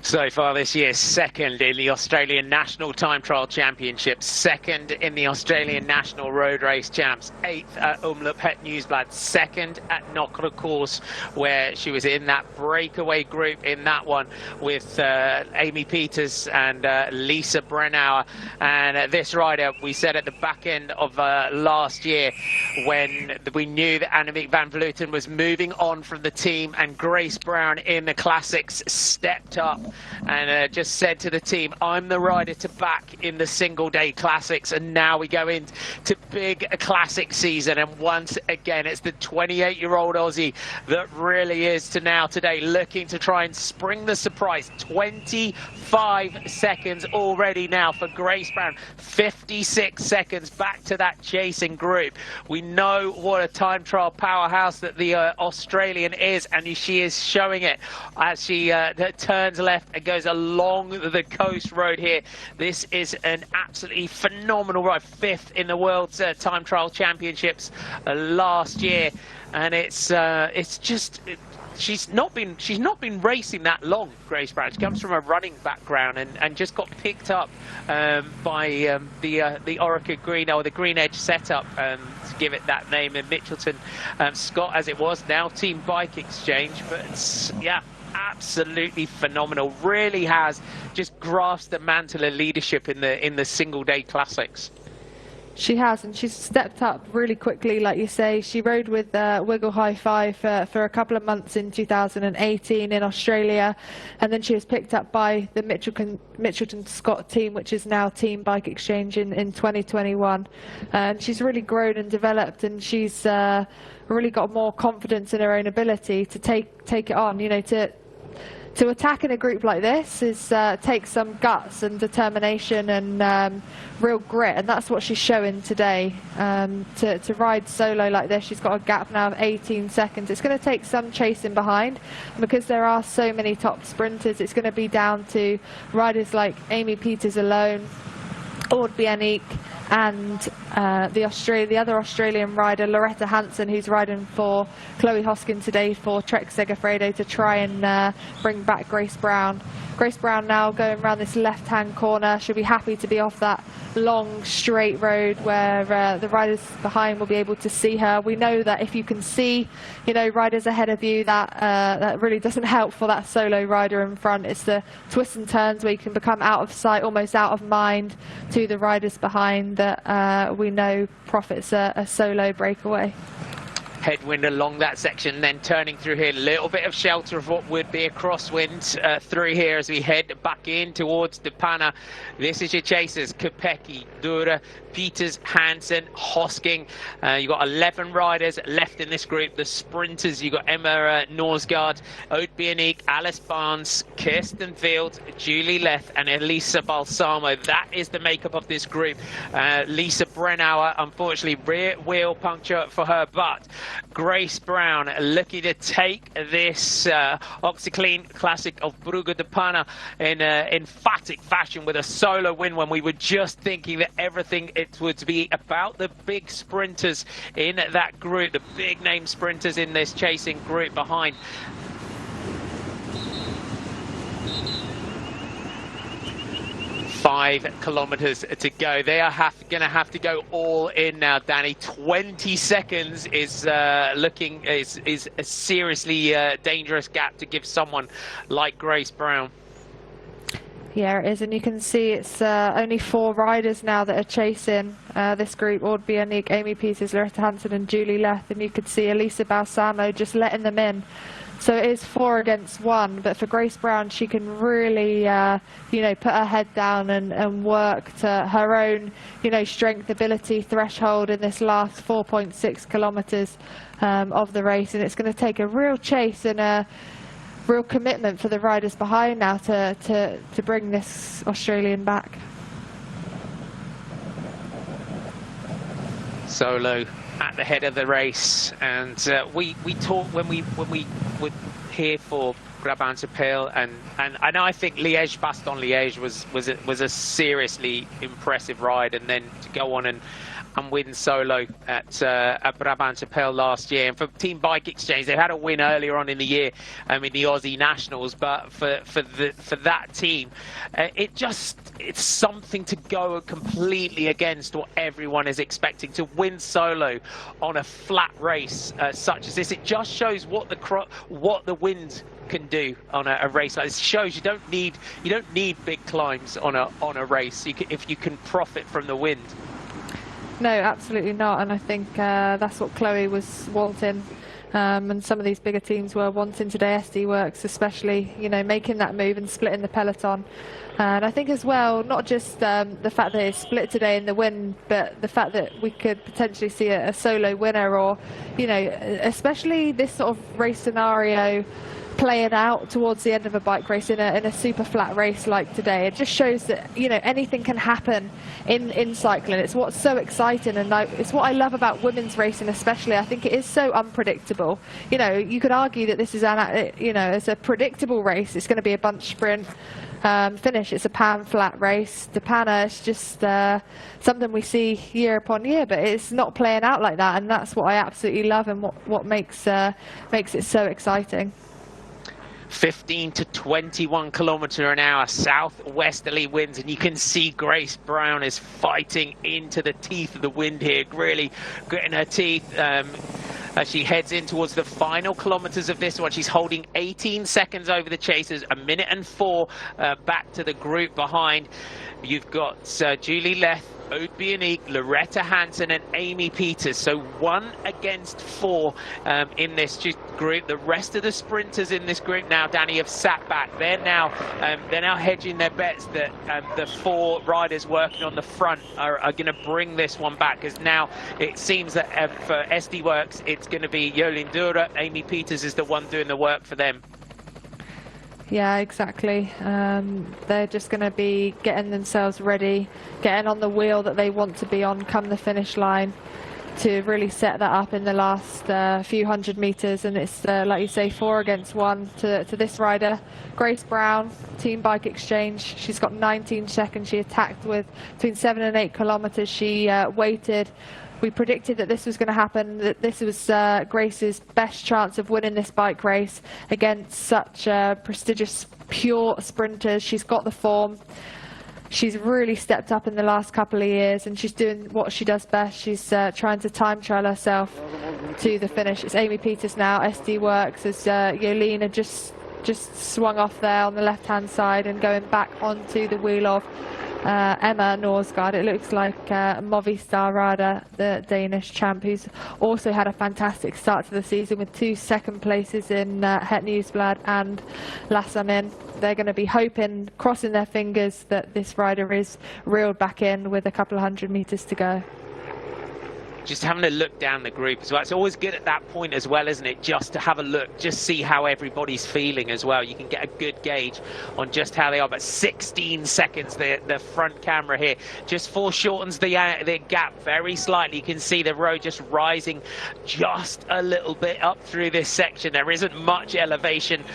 So far this year, second in the Australian National Time Trial Championships, second in the Australian National Road Race Champs, 8th at Omloop Het Nieuwsblad, second at Nokere Koers, where she was in that breakaway group in that one with Amy Peters and Lisa Brennauer. And this rider, we said at the back end of last year, when we knew that Annemiek van Vleuten was moving on from the team, and Grace Brown in the Classics stepped up and just said to the team, I'm the rider to back in the single day classics. And now we go into big classic season, and once again it's the 28-year-old Aussie that really is today looking to try and spring the surprise. 25 seconds already now for Grace Brown, 56 seconds back to that chasing group. We know what a time trial powerhouse that the Australian is, and she is showing it as she turns left and goes along the coast road here. This is an absolutely phenomenal ride, 5th in the World's Time Trial Championships last year, and it's just she's not been racing that long, Grace Brown. She comes from a running background and just got picked up by the Orica Green, or the Green Edge setup, to give it that name, in Mitchelton Scott as it was, now Team Bike Exchange. But yeah, absolutely phenomenal. Really has just grasped the mantle of leadership in the single day classics. She has, and she's stepped up really quickly, like you say. She rode with Wiggle High Five for a couple of months in 2018 in Australia, and then she was picked up by the Mitchelton Scott team, which is now Team Bike Exchange in 2021. And she's really grown and developed, and she's really got more confidence in her own ability to take it on. You know, to attack in a group like this is takes some guts and determination and real grit, and that's what she's showing today. To ride solo like this, she's got a gap now of 18 seconds. It's going to take some chasing behind, because there are so many top sprinters. It's going to be down to riders like Amy Peters alone, Ord Bieniek, and the other Australian rider, Loretta Hansen, who's riding for Chloe Hoskin today for Trek Segafredo, to try and bring back Grace Brown. Grace Brown now going around this left-hand corner. She'll be happy to be off that long straight road where the riders behind will be able to see her. We know that if you can see, you know, riders ahead of you, that really doesn't help for that solo rider in front. It's the twists and turns where you can become out of sight, almost out of mind to the riders behind, that we know profits a solo breakaway. Headwind along that section, then turning through here, a little bit of shelter of what would be a crosswind through here as we head back in towards the Panne. This is your chasers: Kopecky, Dura, Peters, Hansen, Hosking. You've got 11 riders left in this group. The sprinters, you've got Emma Norsgaard, Ode Bieniek, Alice Barnes, Kirsten Field, Julie Leth, and Elisa Balsamo. That is the makeup of this group. Lisa Brennauer, unfortunately, rear wheel puncture for her, but Grace Brown looking to take this Oxyclean Classic of Brugge de Panne in emphatic fashion with a solo win, when we were just thinking that everything it would be about the big sprinters in that group, the big name sprinters in this chasing group behind. 5 kilometers to go. They are going to have to go all in now, Danny. 20 seconds is looking is a seriously dangerous gap to give someone like Grace Brown. Yeah, it is, and you can see it's only 4 riders now that are chasing this group: Aude Bionic, Amy Peters, Loretta Hansen and Julie Leth, and you could see Elisa Balsamo just letting them in. So it is 4 against 1, but for Grace Brown, she can really, you know, put her head down and work to her own, you know, strength, ability, threshold in this last 4.6 kilometres of the race, and it's going to take a real chase and a real commitment for the riders behind now to bring this Australian back. Solo at the head of the race, and we talked when we were here for Brabant-Pijl, and I think Liège-Bastogne-Liège was a seriously impressive ride, and then to go on and win solo at Brabant-Pijl last year. And for Team Bike Exchange, they had a win earlier on in the year in the Aussie Nationals, but for that team, it's something to go completely against what everyone is expecting. To win solo on a flat race such as this, it just shows what the wind can do on a race like this. It shows you don't need big climbs on a race if you can profit from the wind. No, absolutely not, and I think that's what Chloe was wanting, and some of these bigger teams were wanting today. SD Works especially, you know, making that move and splitting the peloton. And I think as well, not just the fact that it's split today in the win, but the fact that we could potentially see a solo winner, or, you know, especially this sort of race scenario playing out towards the end of a bike race in a super flat race like today. It just shows that, you know, anything can happen in cycling. It's what's so exciting, and it's what I love about women's racing especially. I think it is so unpredictable. You know, you could argue that this is it's a predictable race. It's going to be a bunch sprint finish. It's a pan flat race. The Panne is just something we see year upon year, but it's not playing out like that, and that's what I absolutely love, and what makes it so exciting. 15 to 21 kilometer/hour southwesterly winds, and you can see Grace Brown is fighting into the teeth of the wind here, really gritting her teeth as she heads in towards the final kilometers of this one. She's holding 18 seconds over the chasers, 1 minute and 4 back to the group behind. You've got Julie Leth, Aude Bionic, Loretta Hansen and Amy Peters. So 1 against 4 in this group. The rest of the sprinters in this group now, Danny, have sat back. They're now hedging their bets that the 4 riders working on the front are going to bring this one back, because now it seems that for SD Works, it's going to be Jolien Dura. Amy Peters is the one doing the work for them. Yeah, exactly. They're just going to be getting themselves ready, getting on the wheel that they want to be on come the finish line, to really set that up in the last few hundred meters. And it's, like you say, 4 against 1 to this rider. Grace Brown, Team Bike Exchange, she's got 19 seconds. She attacked with between 7 and 8 kilometers. She waited. We predicted that this was going to happen, that this was Grace's best chance of winning this bike race against such prestigious, pure sprinters. She's got the form. She's really stepped up in the last couple of years, and she's doing what she does best. She's trying to time trial herself to the finish. It's Amy Peters now, SD Works, as Jolene just swung off there on the left-hand side and going back onto the wheel of Emma Norsgaard. It looks like Movistar rider, the Danish champ, who's also had a fantastic start to the season with 2 second places in Het Nieuwsblad and Lassamin. They're going to be hoping, crossing their fingers, that this rider is reeled back in with a couple of 100 meters to go. Just having a look down the group as well. It's always good at that point as well, isn't it? Just to have a look, just see how everybody's feeling as well. You can get a good gauge on just how they are. But 16 seconds, the front camera here just foreshortens the gap very slightly. You can see the road just rising just a little bit up through this section. There isn't much elevation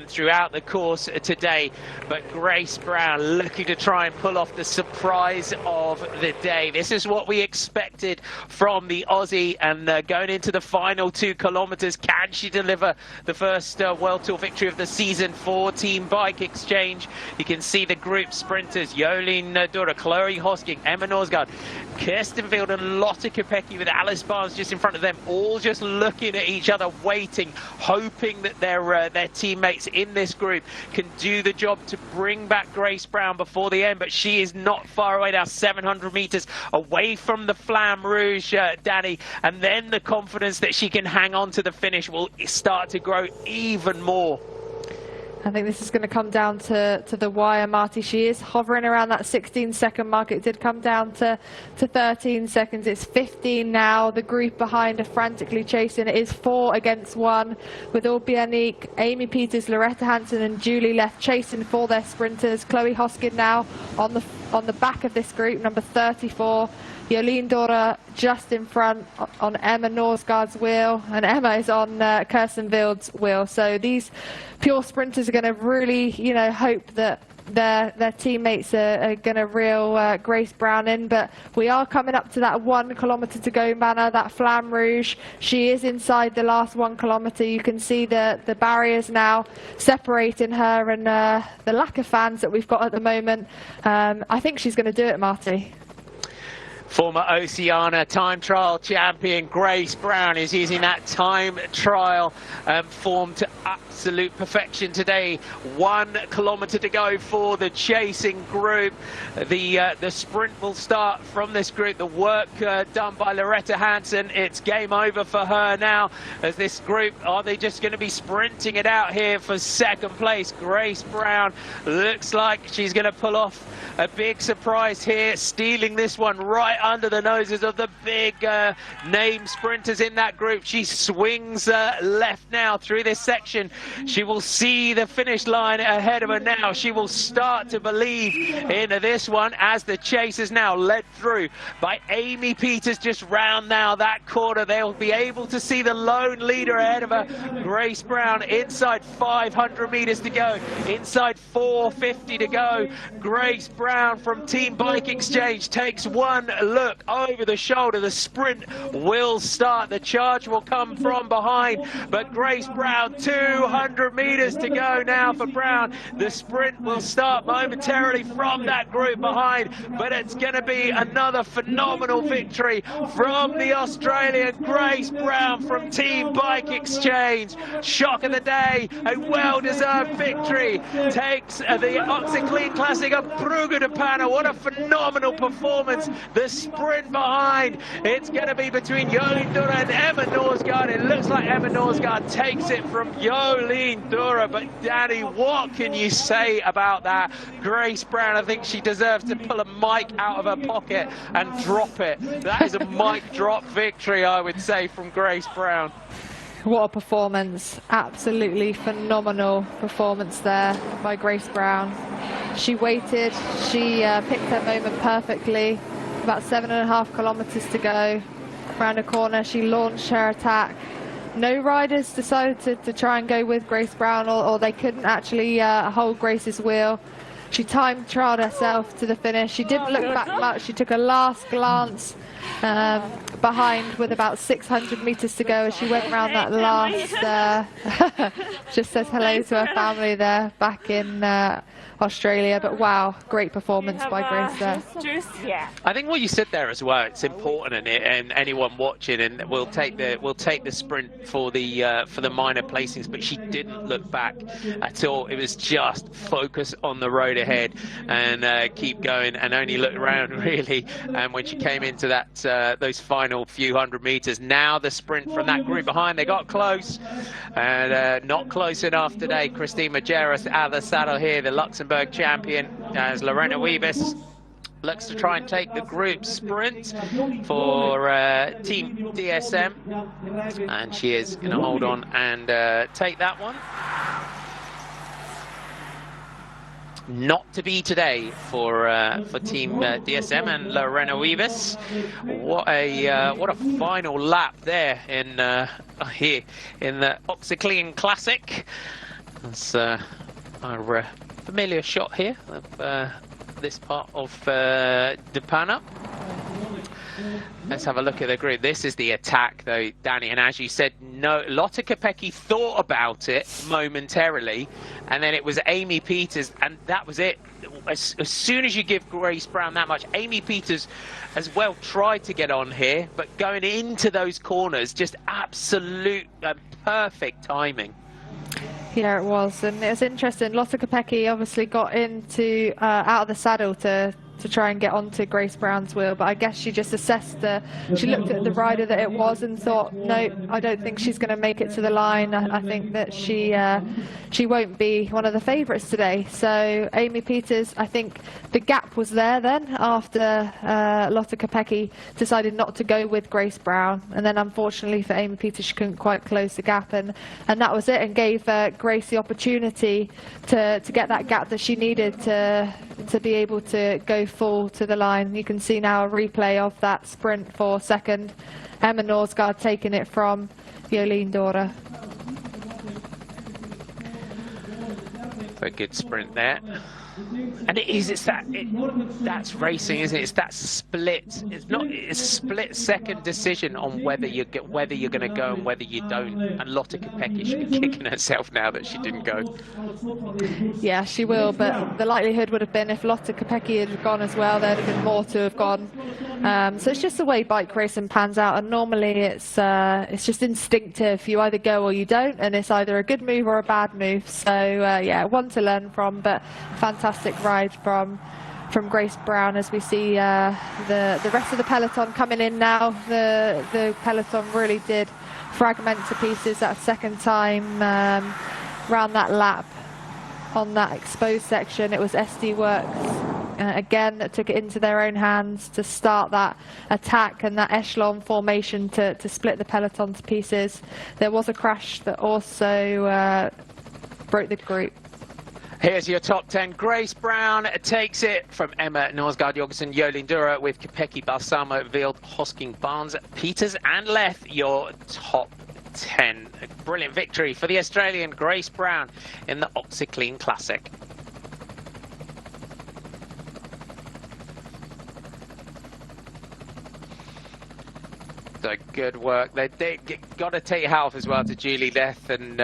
throughout the course today, but Grace Brown looking to try and pull off the surprise of the day. This is what we expected from from the Aussie, and going into the final 2 kilometers. Can she deliver the first World Tour victory of the season for Team Bike Exchange? You can see the group sprinters: Jolien Dora, Chloe Hosking, Emma Norsgaard, Kirsten Field and Lotte Kopecky, with Alice Barnes just in front of them, all just looking at each other, waiting, hoping that their teammates in this group can do the job to bring back Grace Brown before the end. But she is not far away now, 700 meters away from the Flamme Rouge, Danny, and then the confidence that she can hang on to the finish will start to grow even more. I think this is going to come down to the wire, Marty. She is hovering around that 16-second mark. It did come down to 13 seconds. It's 15 now. The group behind are frantically chasing. It is 4 against 1, with Ulbjanic, Amy Peters, Loretta Hansen and Julie left chasing for their sprinters. Chloe Hoskin now on the back of this group, number 34. Jolien Dora just in front on Emma Norsgaard's wheel, and Emma is on Kirsten Wild's wheel. So these pure sprinters are going to really, you know, hope that their teammates are going to reel Grace Brown in. But we are coming up to that 1 kilometre to go, Panne, that Flamme Rouge. She is inside the last 1 kilometre. You can see the barriers now separating her and the lack of fans that we've got at the moment. I think she's going to do it, Marty. Former Oceania time trial champion Grace Brown is using that time trial form to absolute perfection today. 1 kilometre to go for the chasing group. The sprint will start from this group. The work done by Loretta Hansen. It's game over for her now, as this group, are they just going to be sprinting it out here for second place? Grace Brown looks like she's going to pull off a big surprise here, stealing this one right under the noses of the big name sprinters in that group. She swings left now through this section. She will see the finish line ahead of her now. She will start to believe in this one, as the chase is now led through by Amy Peters. Just round now that corner, they'll be able to see the lone leader ahead of her, Grace Brown, inside 500 meters to go, inside 450 to go. Grace Brown from Team Bike Exchange takes one look over the shoulder. The sprint will start. The charge will come from behind, but Grace Brown, 200 meters to go now for Brown. The sprint will start momentarily from that group behind, but it's going to be another phenomenal victory from the Australian Grace Brown from Team Bike Exchange. Shock of the day, a well-deserved victory. Takes the Oxyclean Classic of Brugge to Panne. What a phenomenal performance. The sprint behind, it's going to be between Jolien Dora and Emma Norsgaard. It looks like Emma Norsgaard takes it from Jolien Dora, but Danny, what can you say about that? Grace Brown, I think she deserves to pull a mic out of her pocket and drop it. That is a mic drop victory, I would say, from Grace Brown. What a performance. Absolutely phenomenal performance there by Grace Brown. She waited, she picked her moment perfectly. About 7.5 kilometres to go. Around a corner, she launched her attack. No riders decided to try and go with Grace Brown, or they couldn't actually hold Grace's wheel. She time trialed herself to the finish. She didn't look back much. She took a last glance behind with about 600 meters to go as she went around that last just says hello to her family there back in Australia. But wow, great performance by Grace there. I think what you said there as well, it's important, and anyone watching, and we'll take the sprint for the minor placings, but she didn't look back at all. It was just focus on the road ahead and keep going, and only look around really. And when she came into that those final few hundred meters, now the sprint from that group behind, they got close, and not close enough today. Christine Majerus out of the saddle here, the Luxembourg champion, as Lorena Wiebes looks to try and take the group sprint for Team DSM, and she is going to hold on and take that one. Not to be today for Team DSM and Lorena Wiebes. What a final lap there in here in the Oxyclean Classic. That's our familiar shot here of this part of the Panne. Let's have a look at the group. This is the attack, though, Danny. And as you said, no, Lotte Kopecky thought about it momentarily, and then it was Amy Peters, and that was it. As soon as you give Grace Brown that much, Amy Peters as well tried to get on here, but going into those corners, just absolute perfect timing. Yeah, it was, and it was interesting. Lotte Kopecky obviously got into out of the saddle to try and get onto Grace Brown's wheel, but I guess she just assessed she looked at the rider that it was and thought, no, I don't think she's going to make it to the line. I think that she won't be one of the favourites today. So Amy Peters, I think the gap was there then after Lotte Kopecky decided not to go with Grace Brown, and then unfortunately for Amy Peters, she couldn't quite close the gap, and that was it, and gave Grace the opportunity to get that gap that she needed to be able to go full to the line. You can see now a replay of that sprint for second. Emma Norsgaard taking it from Jolien Dora. A good sprint there. And that's racing, isn't it? It's that split. It's a split second decision on whether you're going to go and whether you don't. And Lotte Kopecky should be kicking herself now that she didn't go. Yeah, she will, but the likelihood would have been if Lotte Kopecky had gone as well, there'd have been more to have gone. So it's just the way bike racing pans out, and normally it's just instinctive. You either go or you don't, and it's either a good move or a bad move. So yeah, one to learn from, but fantastic ride from Grace Brown as we see the rest of the peloton coming in now. The peloton really did fragment to pieces that second time round that lap on that exposed section. It was SD Works again that took it into their own hands to start that attack and that echelon formation to split the peloton to pieces. There was a crash that also broke the group. Here's your top 10. Grace Brown takes it from Emma Norsgaard Jorgensen, Jolien Dura with Kopecky, Balsamo, Wild, Hosking, Barnes, Peters and Leth, your top 10. A brilliant victory for the Australian Grace Brown in the Oxyclean Classic. So good work. They got to take half as well to Julie Leth and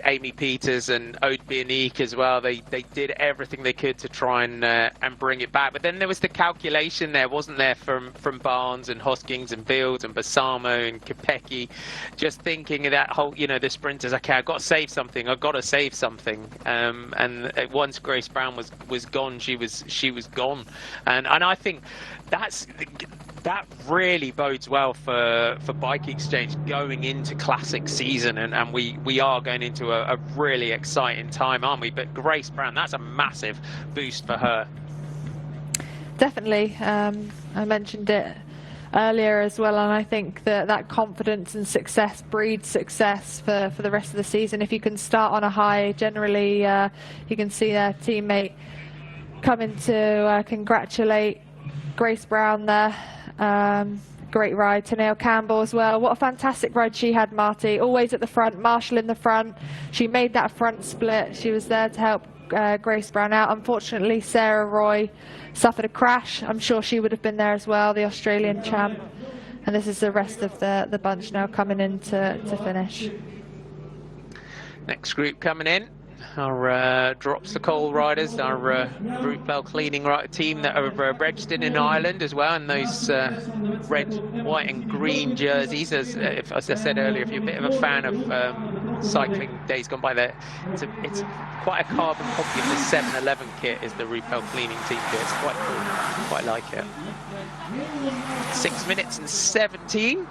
Amy Peters and Aude Bionique as well. They did everything they could to try and bring it back. But then there was the calculation there, wasn't there, from Barnes and Hoskins and Wild and Balsamo and Kopecky, just thinking of that whole, the sprinters. Okay, I've got to save something. I've got to save something. And once Grace Brown was gone, she was gone. And I think that really bodes well for Bike Exchange going into classic season, and we are going into a really exciting time, aren't we? But Grace Brown, that's a massive boost for her. Definitely. I mentioned it earlier as well, and I think that confidence and success breeds success for the rest of the season. If you can start on a high, generally you can see their teammate coming to congratulate Grace Brown there. Great ride. Tennille Campbell as well. What a fantastic ride she had, Marty. Always at the front, Marshall in the front. She made that front split. She was there to help Grace Brown out. Unfortunately, Sarah Roy suffered a crash. I'm sure she would have been there as well, the Australian champ. And this is the rest of the bunch now coming in to finish. Next group coming in. Our Drops the Coal riders, our Brugge cleaning team that are registered in Ireland as well, and those red, white and green jerseys. As I said earlier, if you're a bit of a fan of cycling days gone by, there, it's quite a carbon copy of the 7-Eleven kit is the Brugge cleaning team kit. It's quite cool, quite like it. 6 minutes and 17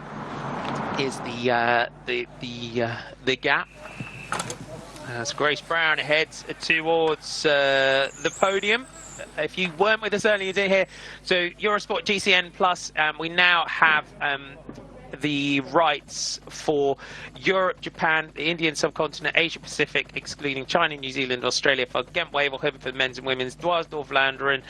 is the gap. As Grace Brown heads towards the podium. If you weren't with us earlier here, so Eurosport GCN Plus, we now have the rights for Europe, Japan, the Indian subcontinent, Asia Pacific, excluding China, New Zealand, Australia, for Ghent Wevelgem for men's and women's, Dwarsdorf Vlaanderen,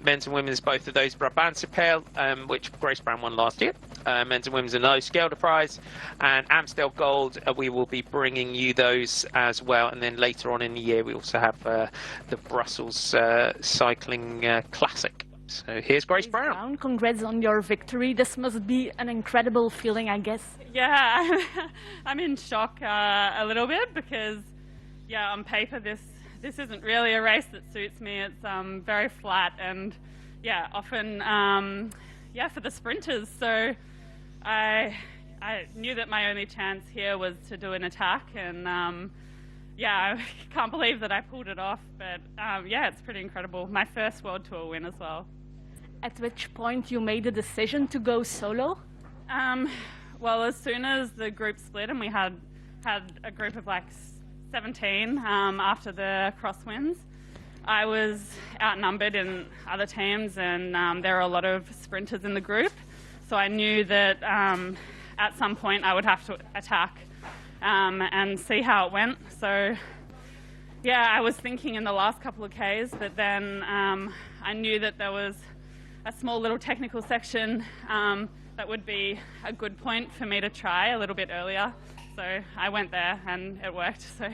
men's and women's, both of those, Brabantse Pijl, which Grace Brown won last year, men's and women's, and those Skelde Prize, and Amstel Gold. We will be bringing you those as well, and then later on in the year we also have the Brussels Cycling Classic. So here's Grace Brown. Congrats on your victory. This must be an incredible feeling, I guess. Yeah, I'm in shock a little bit because, yeah, on paper this isn't really a race that suits me. It's very flat and, yeah, often, yeah, for the sprinters. So I knew that my only chance here was to do an attack, and yeah, I can't believe that I pulled it off. But yeah, it's pretty incredible. My first World Tour win as well. At which point you made the decision to go solo? Well, as soon as the group split and we had a group of like 17 after the crosswinds, I was outnumbered in other teams, and there are a lot of sprinters in the group. So I knew that at some point I would have to attack and see how it went. So yeah, I was thinking in the last couple of Ks, but then I knew that there was a small little technical section that would be a good point for me to try a little bit earlier. So I went there and it worked. So.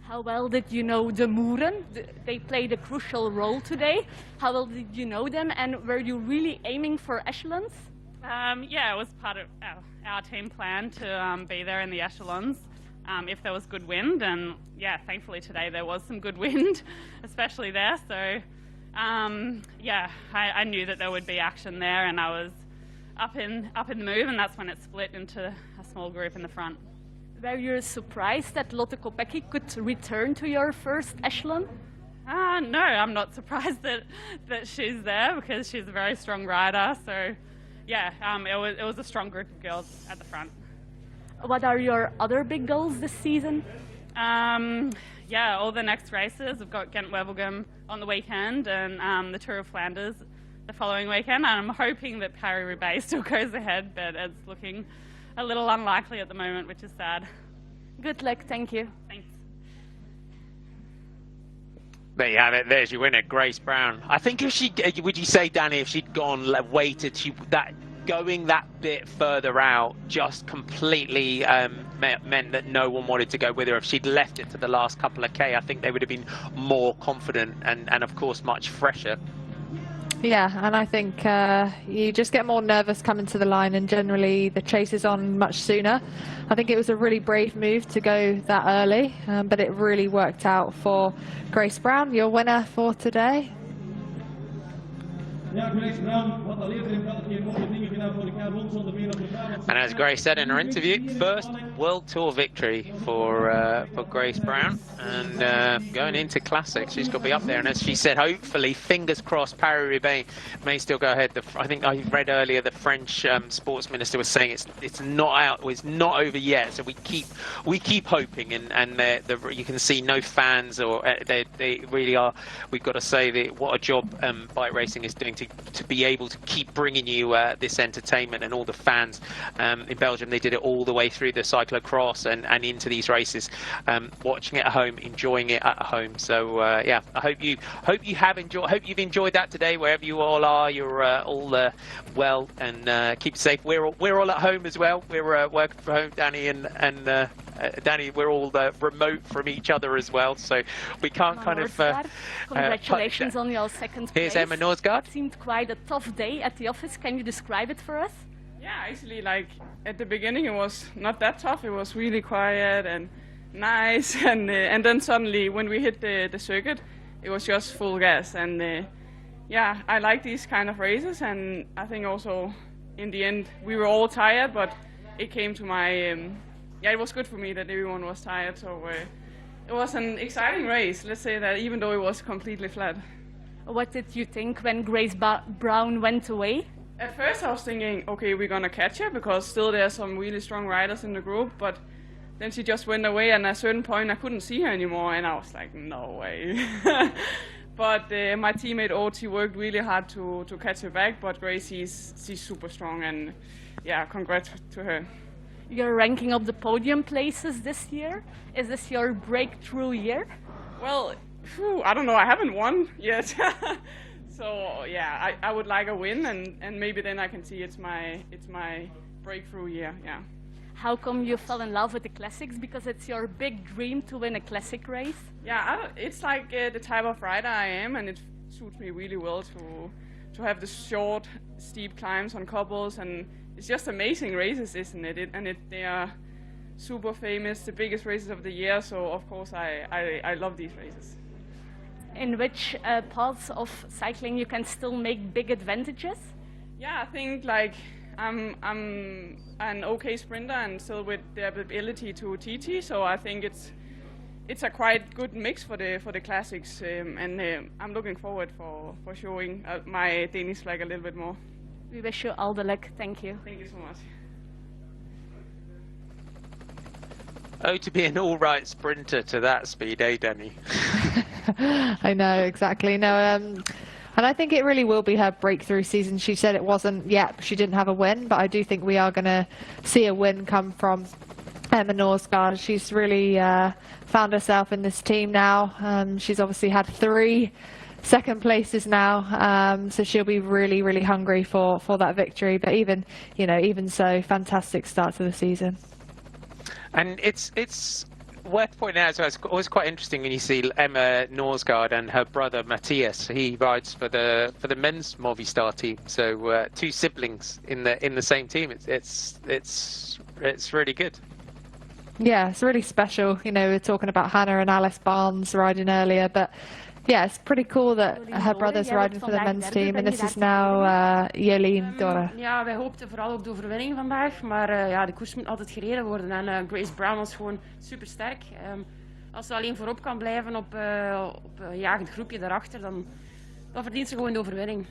How well did you know the Moeren? They played a crucial role today. How well did you know them, and were you really aiming for echelons? Yeah, it was part of our team plan to be there in the echelons if there was good wind, and yeah, thankfully today there was some good wind, especially there. So yeah, I knew that there would be action there, and I was up in the move, and that's when it split into a small group in the front. Were you surprised that Lotte Kopecky could return to your first echelon? No, I'm not surprised that she's there, because she's a very strong rider. So yeah, it was a strong group of girls at the front. What are your other big goals this season? Yeah, all the next races. We've got Ghent-Wevelgem on the weekend, and the Tour of Flanders the following weekend. And I'm hoping that Paris-Roubaix still goes ahead, but it's looking a little unlikely at the moment, which is sad. Good luck, thank you. Thanks. There you have it. There's your winner, Grace Brown. I think if she, would you say, Danny, if she'd gone waited, going that bit further out just completely meant that no one wanted to go with her. If she'd left it to the last couple of K, I think they would have been more confident and of course much fresher. Yeah, and I think you just get more nervous coming to the line, and generally the chase is on much sooner. I think it was a really brave move to go that early, but it really worked out for Grace Brown, your winner for today. And as Grace said in her interview, first World Tour victory for Grace Brown, and going into Classics, she's got to be up there. And as she said, hopefully, fingers crossed, Paris-Roubaix may still go ahead. I think I read earlier the French sports minister was saying it's not out, it's not over yet. So we keep hoping, and you can see no fans, or they really are. We've got to say that what a job bike racing is doing to be able to keep bringing you this entertainment, and all the fans in Belgium. They did it all the way through the cyclocross and into these races, watching it at home, enjoying it at home. So yeah, I hope you've enjoyed that today, wherever you all are. You're all well, and keep safe. We're all at home as well. We're working from home, Danny and Danny. We're all remote from each other as well, so we can't kind of. Congratulations on your second place. Here's Emma Norsgaard. It seemed quite a tough day at the office. Can you describe it for us? Yeah, actually, like at the beginning, it was not that tough. It was really quiet and nice, and then suddenly when we hit the circuit, it was just full gas. And yeah, I like these kind of races, and I think also in the end we were all tired, but it came to my yeah, it was good for me that everyone was tired. So it was an exciting race. Let's say that, even though it was completely flat. What did you think when Grace Brown went away? At first I was thinking, okay, we're gonna catch her, because still there's some really strong riders in the group, but then she just went away, and at a certain point I couldn't see her anymore, and I was like, no way. But my teammate Oti worked really hard to catch her back, but Grace, she's super strong, and yeah, congrats to her. You're ranking up the podium places this year. Is this your breakthrough year? Well, I don't know, I haven't won yet. So yeah, I would like a win, and maybe then I can see it's my breakthrough year. Yeah. How come you fell in love with the classics? Because it's your big dream to win a classic race? Yeah, it's like the type of rider I am, and suits me really well to have the short, steep climbs on cobbles, and it's just amazing races, isn't it? They are super famous, the biggest races of the year. So of course I love these races. In which parts of cycling you can still make big advantages? Yeah, I think like I'm an okay sprinter and still with the ability to TT, so I think it's a quite good mix for the classics, and I'm looking forward for showing my Danish flag a little bit more. We wish you all the luck. Thank you. Thank you so much. Oh, to be an all-right sprinter to that speed, eh, Danny? I know, exactly. No, and I think it really will be her breakthrough season. She said it wasn't yet, she didn't have a win, but I do think we are going to see a win come from Emma Norsgaard. She's really found herself in this team now. She's obviously had 3 second places now, so she'll be really, really hungry for that victory. But even so, fantastic start to the season. And it's worth pointing out as well, it's always quite interesting when you see Emma Norsgaard and her brother Matthias. He rides for the men's Movistar team, so 2 siblings in the same team. It's really good. Yeah, it's really special. We were talking about Hannah and Alice Barnes riding earlier, but yeah, it's pretty cool that her brother's riding for the men's team, and this is now Jolien Dorre. Ja, wij hoopten vooral op de overwinning vandaag, maar ja, de koers moet altijd gereden worden en Grace Brown was gewoon super sterk. Als ze alleen voorop kan blijven op een jagend groepje daarachter, dan verdient ze gewoon de overwinning.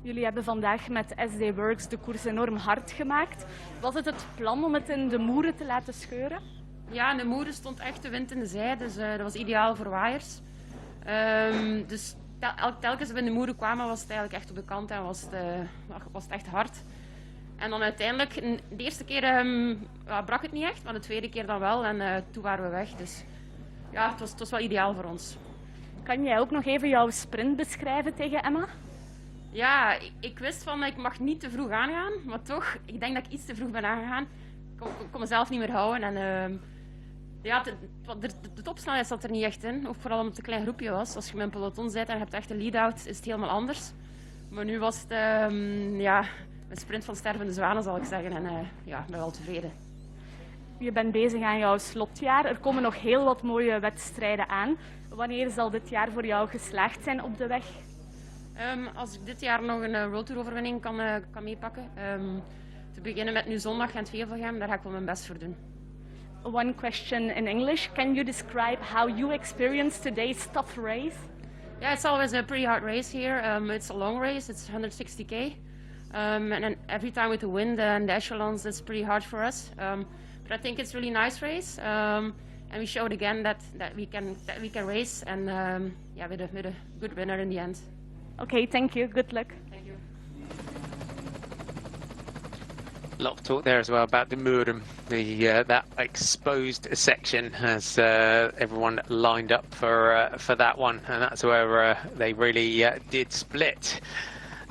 Jullie hebben vandaag met SD Works de koers enorm hard gemaakt. Was het plan om het in de Moeren te laten scheuren? Ja, in de Moeren stond echt de wind in de zij, dus dat was ideaal voor waaiers. Dus telkens als we in de Moeren kwamen was het eigenlijk echt op de kant en was het echt hard. En dan uiteindelijk, de eerste keer brak het niet echt, maar de tweede keer dan wel en toen waren we weg. Dus ja, het was wel ideaal voor ons. Kan jij ook nog even jouw sprint beschrijven tegen Emma? Ja, ik wist van ik mag niet te vroeg aangaan, maar toch, ik denk dat ik iets te vroeg ben aangegaan. Ik kon mezelf niet meer houden en ja, de topsnelheid zat er niet echt in, ook vooral omdat het een klein groepje was. Als je met een peloton zit en je hebt echt een lead-out, is het helemaal anders. Maar nu was het ja, een sprint van stervende zwanen, zal ik zeggen, en ja, ik ben wel tevreden. Je bent bezig aan jouw slotjaar. Er komen nog heel wat mooie wedstrijden aan. Wanneer zal dit jaar voor jou geslaagd zijn op de weg? Als ik dit jaar nog een World Tour overwinning kan meepakken. Te beginnen met nu zondag Gent-Wevelgem, daar ga ik wel mijn best voor doen. One question in English. Can you describe how you experienced today's tough race? Yeah, it's always a pretty hard race here. It's a long race, it's 160k. And then every time with the wind and the echelons, it's pretty hard for us. But I think it's a really nice race. And we showed again that we can race and yeah, with a good winner in the end. Okay, thank you. Good luck. Thank you. A lot of talk there as well about the Muren, that exposed section as everyone lined up for that one, and that's where they really did split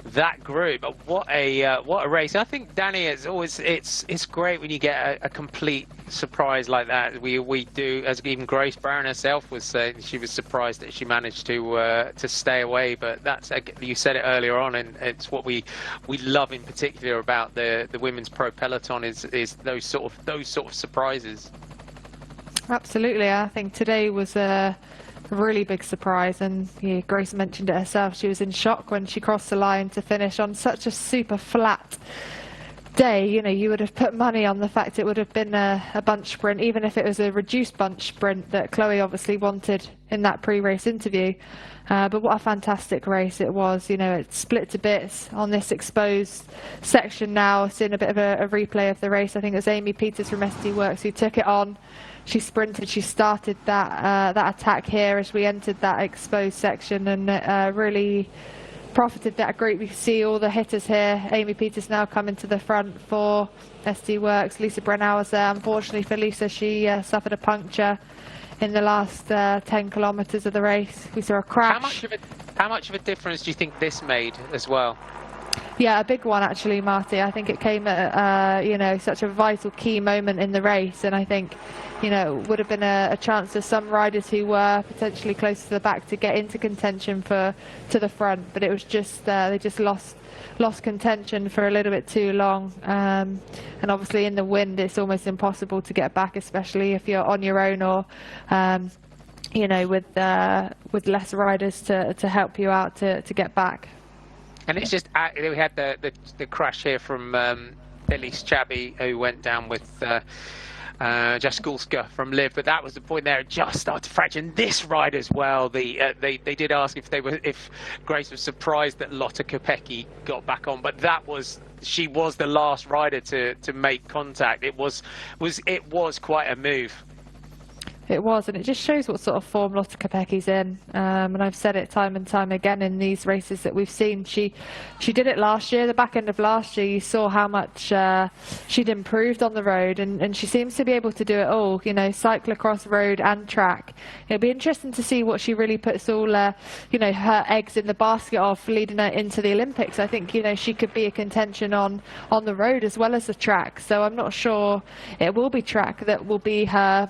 that group. But what a race! I think Danny, it's great when you get a complete surprise like that. We do, as even Grace Brown herself was saying, she was surprised that she managed to stay away. But that's, you said it earlier on, and it's what we love in particular about the women's pro peloton is those sort of surprises. Absolutely, I think today was a really big surprise, and yeah, Grace mentioned it herself. She was in shock when she crossed the line to finish on such a super flat day. You would have put money on the fact it would have been a bunch sprint, even if it was a reduced bunch sprint that Chloe obviously wanted in that pre-race interview. But what a fantastic race it was. It split to bits on this exposed section now. Seeing a bit of a replay of the race. I think it was Amy Peters from SD Works who took it on. She sprinted, she started that attack here as we entered that exposed section, and really profited that group. You can see all the hitters here. Amy Peters now coming to the front for SD Works. Lisa Brennauer was there. Unfortunately for Lisa, she suffered a puncture in the last 10 kilometres of the race. We saw a crash. How much of a difference do you think this made as well? Yeah, a big one actually, Marty. I think it came at you know, such a vital key moment in the race, and I think, you know, would have been a chance for some riders who were potentially close to the back to get into contention to the front, but it was just they just lost contention for a little bit too long, and obviously in the wind it's almost impossible to get back, especially if you're on your own or you know, with less riders to help you out to get back. And it's just, we had the crash here from Elise Chabi, who went down with Jaskulska from Liv, but that was the point there. It just started to fracture. And this ride as well, they did ask if Grace was surprised that Lotte Kopecky got back on, but she was the last rider to make contact. It was quite a move. It was, and it just shows what sort of form Lotte Kopecky's in. And I've said it time and time again in these races that we've seen. She did it last year, the back end of last year. You saw how much she'd improved on the road, and she seems to be able to do it all. You know, cyclocross, road, and track. It'll be interesting to see what she really puts all, you know, her eggs in the basket of leading her into the Olympics. I think, you know, she could be a contention on the road as well as the track. So I'm not sure it will be track that will be her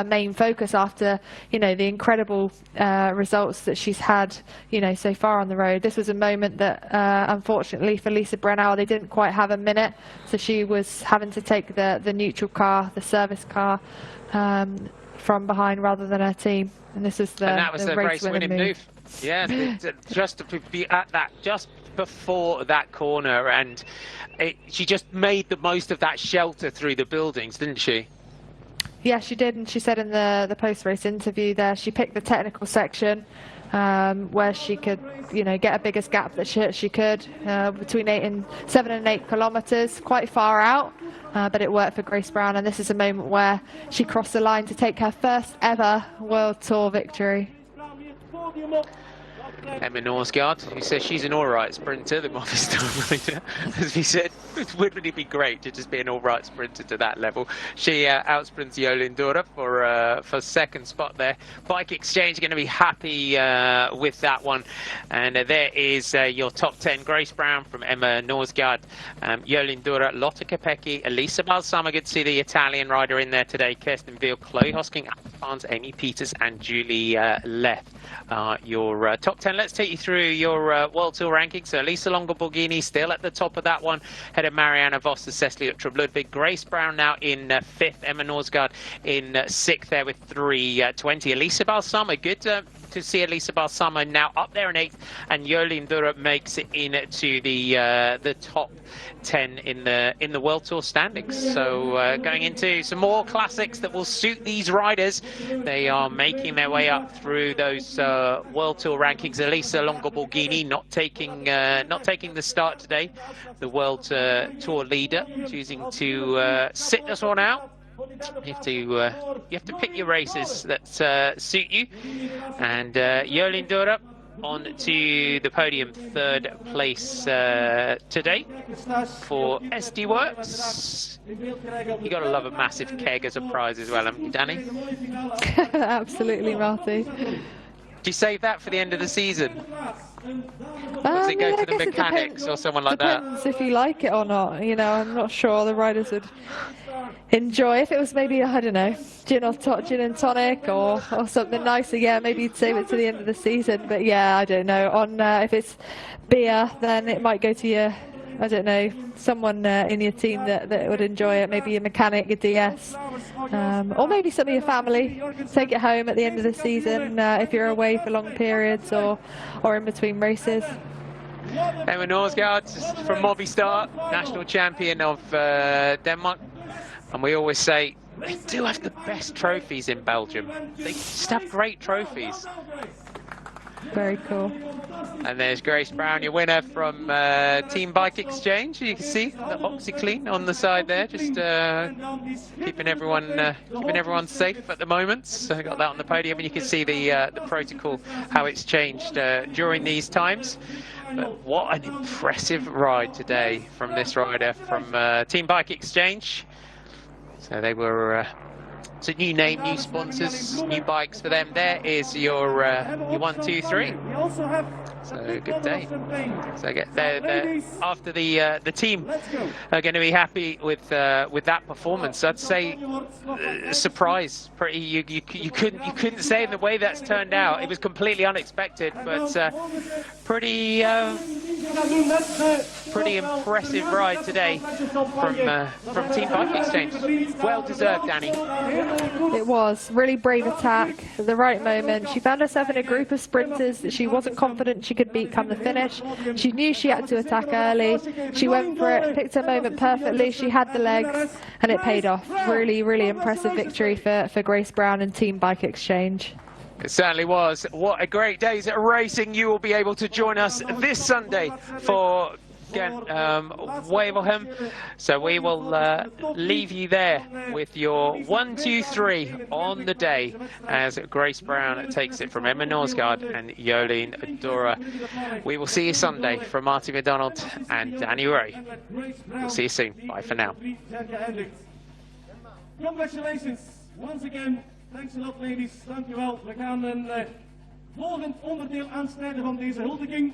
main focus after, you know, the incredible results that she's had, you know, so far on the road. This was a moment that unfortunately for Lisa Brennauer, they didn't quite have a minute, so she was having to take the neutral car, the service car, from behind rather than her team, and this is the race-winning move. Yeah, just to be at that, just before that corner, and she just made the most of that shelter through the buildings, didn't she? Yeah, she did, and she said in the post-race interview there, she picked the technical section where she could, you know, get a biggest gap that she could between 7 and 8 kilometres, quite far out, but it worked for Grace Brown, and this is a moment where she crossed the line to take her first ever World Tour victory. Emma Norsgaard, who says she's an all-right sprinter, the Movistar rider. As we said, it would really be great to just be an all-right sprinter to that level. She outsprints Jolien Dora for second spot there. Bike Exchange going to be happy with that one. And there is your top 10. Grace Brown from Emma Norsgaard, Jolien Dora, Lotte Kopecky, Elisa Balsamo. Good to see the Italian rider in there today. Kirsten Veal, Chloe Hosking, Barnes, Amy Peters, and Julie Leth. Your top 10. Let's take you through your World Tour rankings. So Lisa Longo-Borghini still at the top of that one, ahead of Marianne Vos, Cecily Uttrup-Ludwig. Grace Brown now in 5th, Emma Norsgaard in 6th there with 3:20. Elisa Balsamo, good to see Elisa Balsamo now up there in 8th, and Jolien Dora makes it into the top 10 in the World Tour standings. So going into some more classics that will suit these riders. They are making their way up through those World Tour rankings. Elisa Longo-Borghini not taking the start today. The World Tour leader choosing to sit this one out. You have to pick your races that suit you. And Jolien Dora on to the podium, 3rd place today for SD Works. You got to love a massive keg as a prize as well, haven't you, Danny? Absolutely, Marty. Do you save that for the end of the season? Does it go to the mechanics or someone like that? Depends if you like it or not. You know, I'm not sure the riders would enjoy. If it was maybe, I don't know, gin and tonic or something nicer, yeah, maybe you'd save it to the end of the season. But yeah, I don't know. On if it's beer, then it might go to your, I don't know, someone in your team that would enjoy it. Maybe your mechanic, your DS, or maybe some of your family. Take it home at the end of the season if you're away for long periods or in between races. Emma Norsgaard from Movistar, national champion of Denmark. And we always say, they do have the best trophies in Belgium. They just have great trophies. Very cool. And there's Grace Brown, your winner from Team Bike Exchange. You can see the Oxyclean on the side there, just keeping everyone safe at the moment. So got that on the podium, and you can see the protocol, how it's changed during these times. But what an impressive ride today from this rider from Team Bike Exchange. So they were lots of new name, new sponsors, new bikes for them. There is your 1, 2, 3. So good day. So after the team are going to be happy with that performance. I'd say surprise. Pretty you couldn't say in the way that's turned out. It was completely unexpected, but pretty impressive ride today from Team Bike Exchange. Well deserved, Danny. It was really brave attack at the right moment. She found herself in a group of sprinters that she wasn't confident she could beat come the finish. She knew she had to attack early. She went for it, picked her moment perfectly. She had the legs, and it paid off. Really, really impressive victory for Grace Brown and Team Bike Exchange. It certainly was. What a great day's racing. You will be able to join us this Sunday for Wevelgem. So we will leave you there with your 1, 2, 3 on the day as Grace Brown takes it from Emma Norsgaard and Jolien Dora. We will see you Sunday from Marty McDonald and Danny Ray. We'll see you soon. Bye for now. Congratulations once again. Thanks a lot, ladies. Dankjewel. We gaan een volgend onderdeel aansnijden van deze huldiging.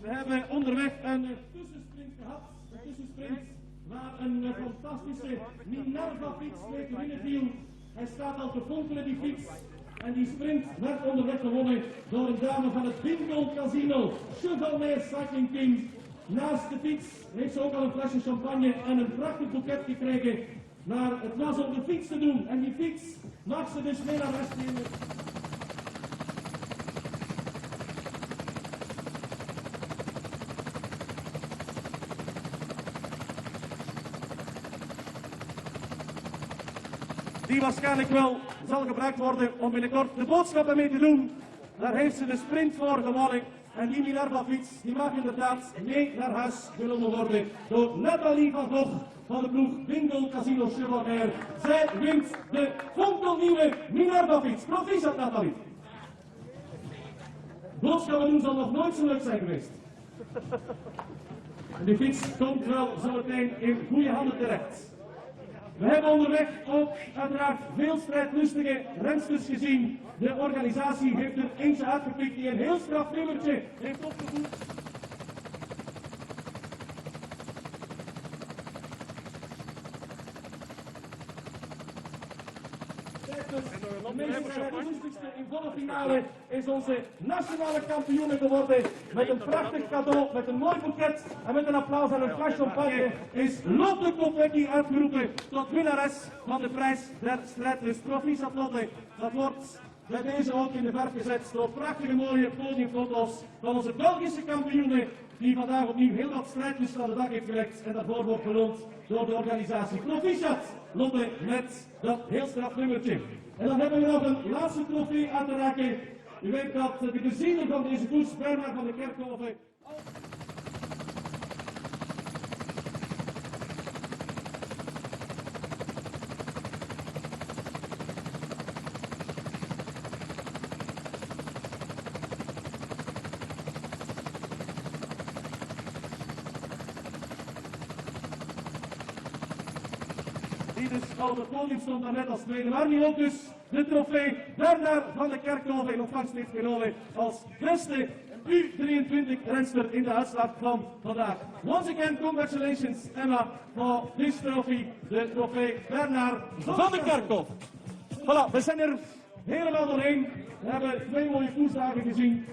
We hebben onderweg een tussensprint gehad. Een tussensprint waar een fantastische Minerva-fiets tegen binnenviel. Hij staat al te fonkelen, die fiets. En die sprint werd onderweg gewonnen door een dame van het Bingo Casino, Chevalmaer Cycling Team. Naast de fiets heeft ze ook al een flesje champagne en een prachtig boeket gekregen. Maar het was om de fiets te doen. En die fiets mag ze dus mee naar huis nemen. Die waarschijnlijk wel zal gebruikt worden om binnenkort de boodschappen mee te doen. Daar heeft ze de sprint voor gewonnen. En die Minerva-fiets die mag inderdaad mee naar huis genomen worden door Nathalie van Gogh van de ploeg Bingo Casino Chevalmaer. Zij wint de fonkelnieuwe Minerva-fiets. Proficiat, Nathalie. Boodschappen doen zal nog nooit zo leuk zijn geweest. En die fiets komt wel zometeen in goede handen terecht. We hebben onderweg ook uiteraard veel strijdlustige rensters gezien. De organisatie heeft er eentje uitgepikt die een heel straf nummertje heeft opgevoerd. De meest strijdlustigste in volle finale is onze nationale kampioene geworden. Met een prachtig cadeau, met een mooi boeket en met een applaus en een fles champagne is Lotte Kopecky uitgeroepen tot winnares van de prijs der strijdlust. Proficiat Lotte, dat wordt bij deze ook in de verf gezet door prachtige mooie podiumfoto's van onze Belgische kampioene die vandaag opnieuw heel wat strijdlust aan de dag heeft gelegd en daarvoor wordt beloond door de organisatie. Proficiat Lotte met dat heel straf nummertje. En dan hebben we nog een laatste trofee aan te raken. U weet dat de bezieler van deze koers, Bernard van de Kerkhoven. Die dus al op het podium stond daarnet als tweede, maar nu ook dus de trofee Bernard van de Kerkhoven in ontvangst heeft genomen als beste U23 renster in de uitslag van vandaag. Once again, congratulations Emma for this trophy, de trofee Bernard van de Kerkhoven. Voilà, we zijn er helemaal doorheen. We hebben twee mooie koersdagen gezien.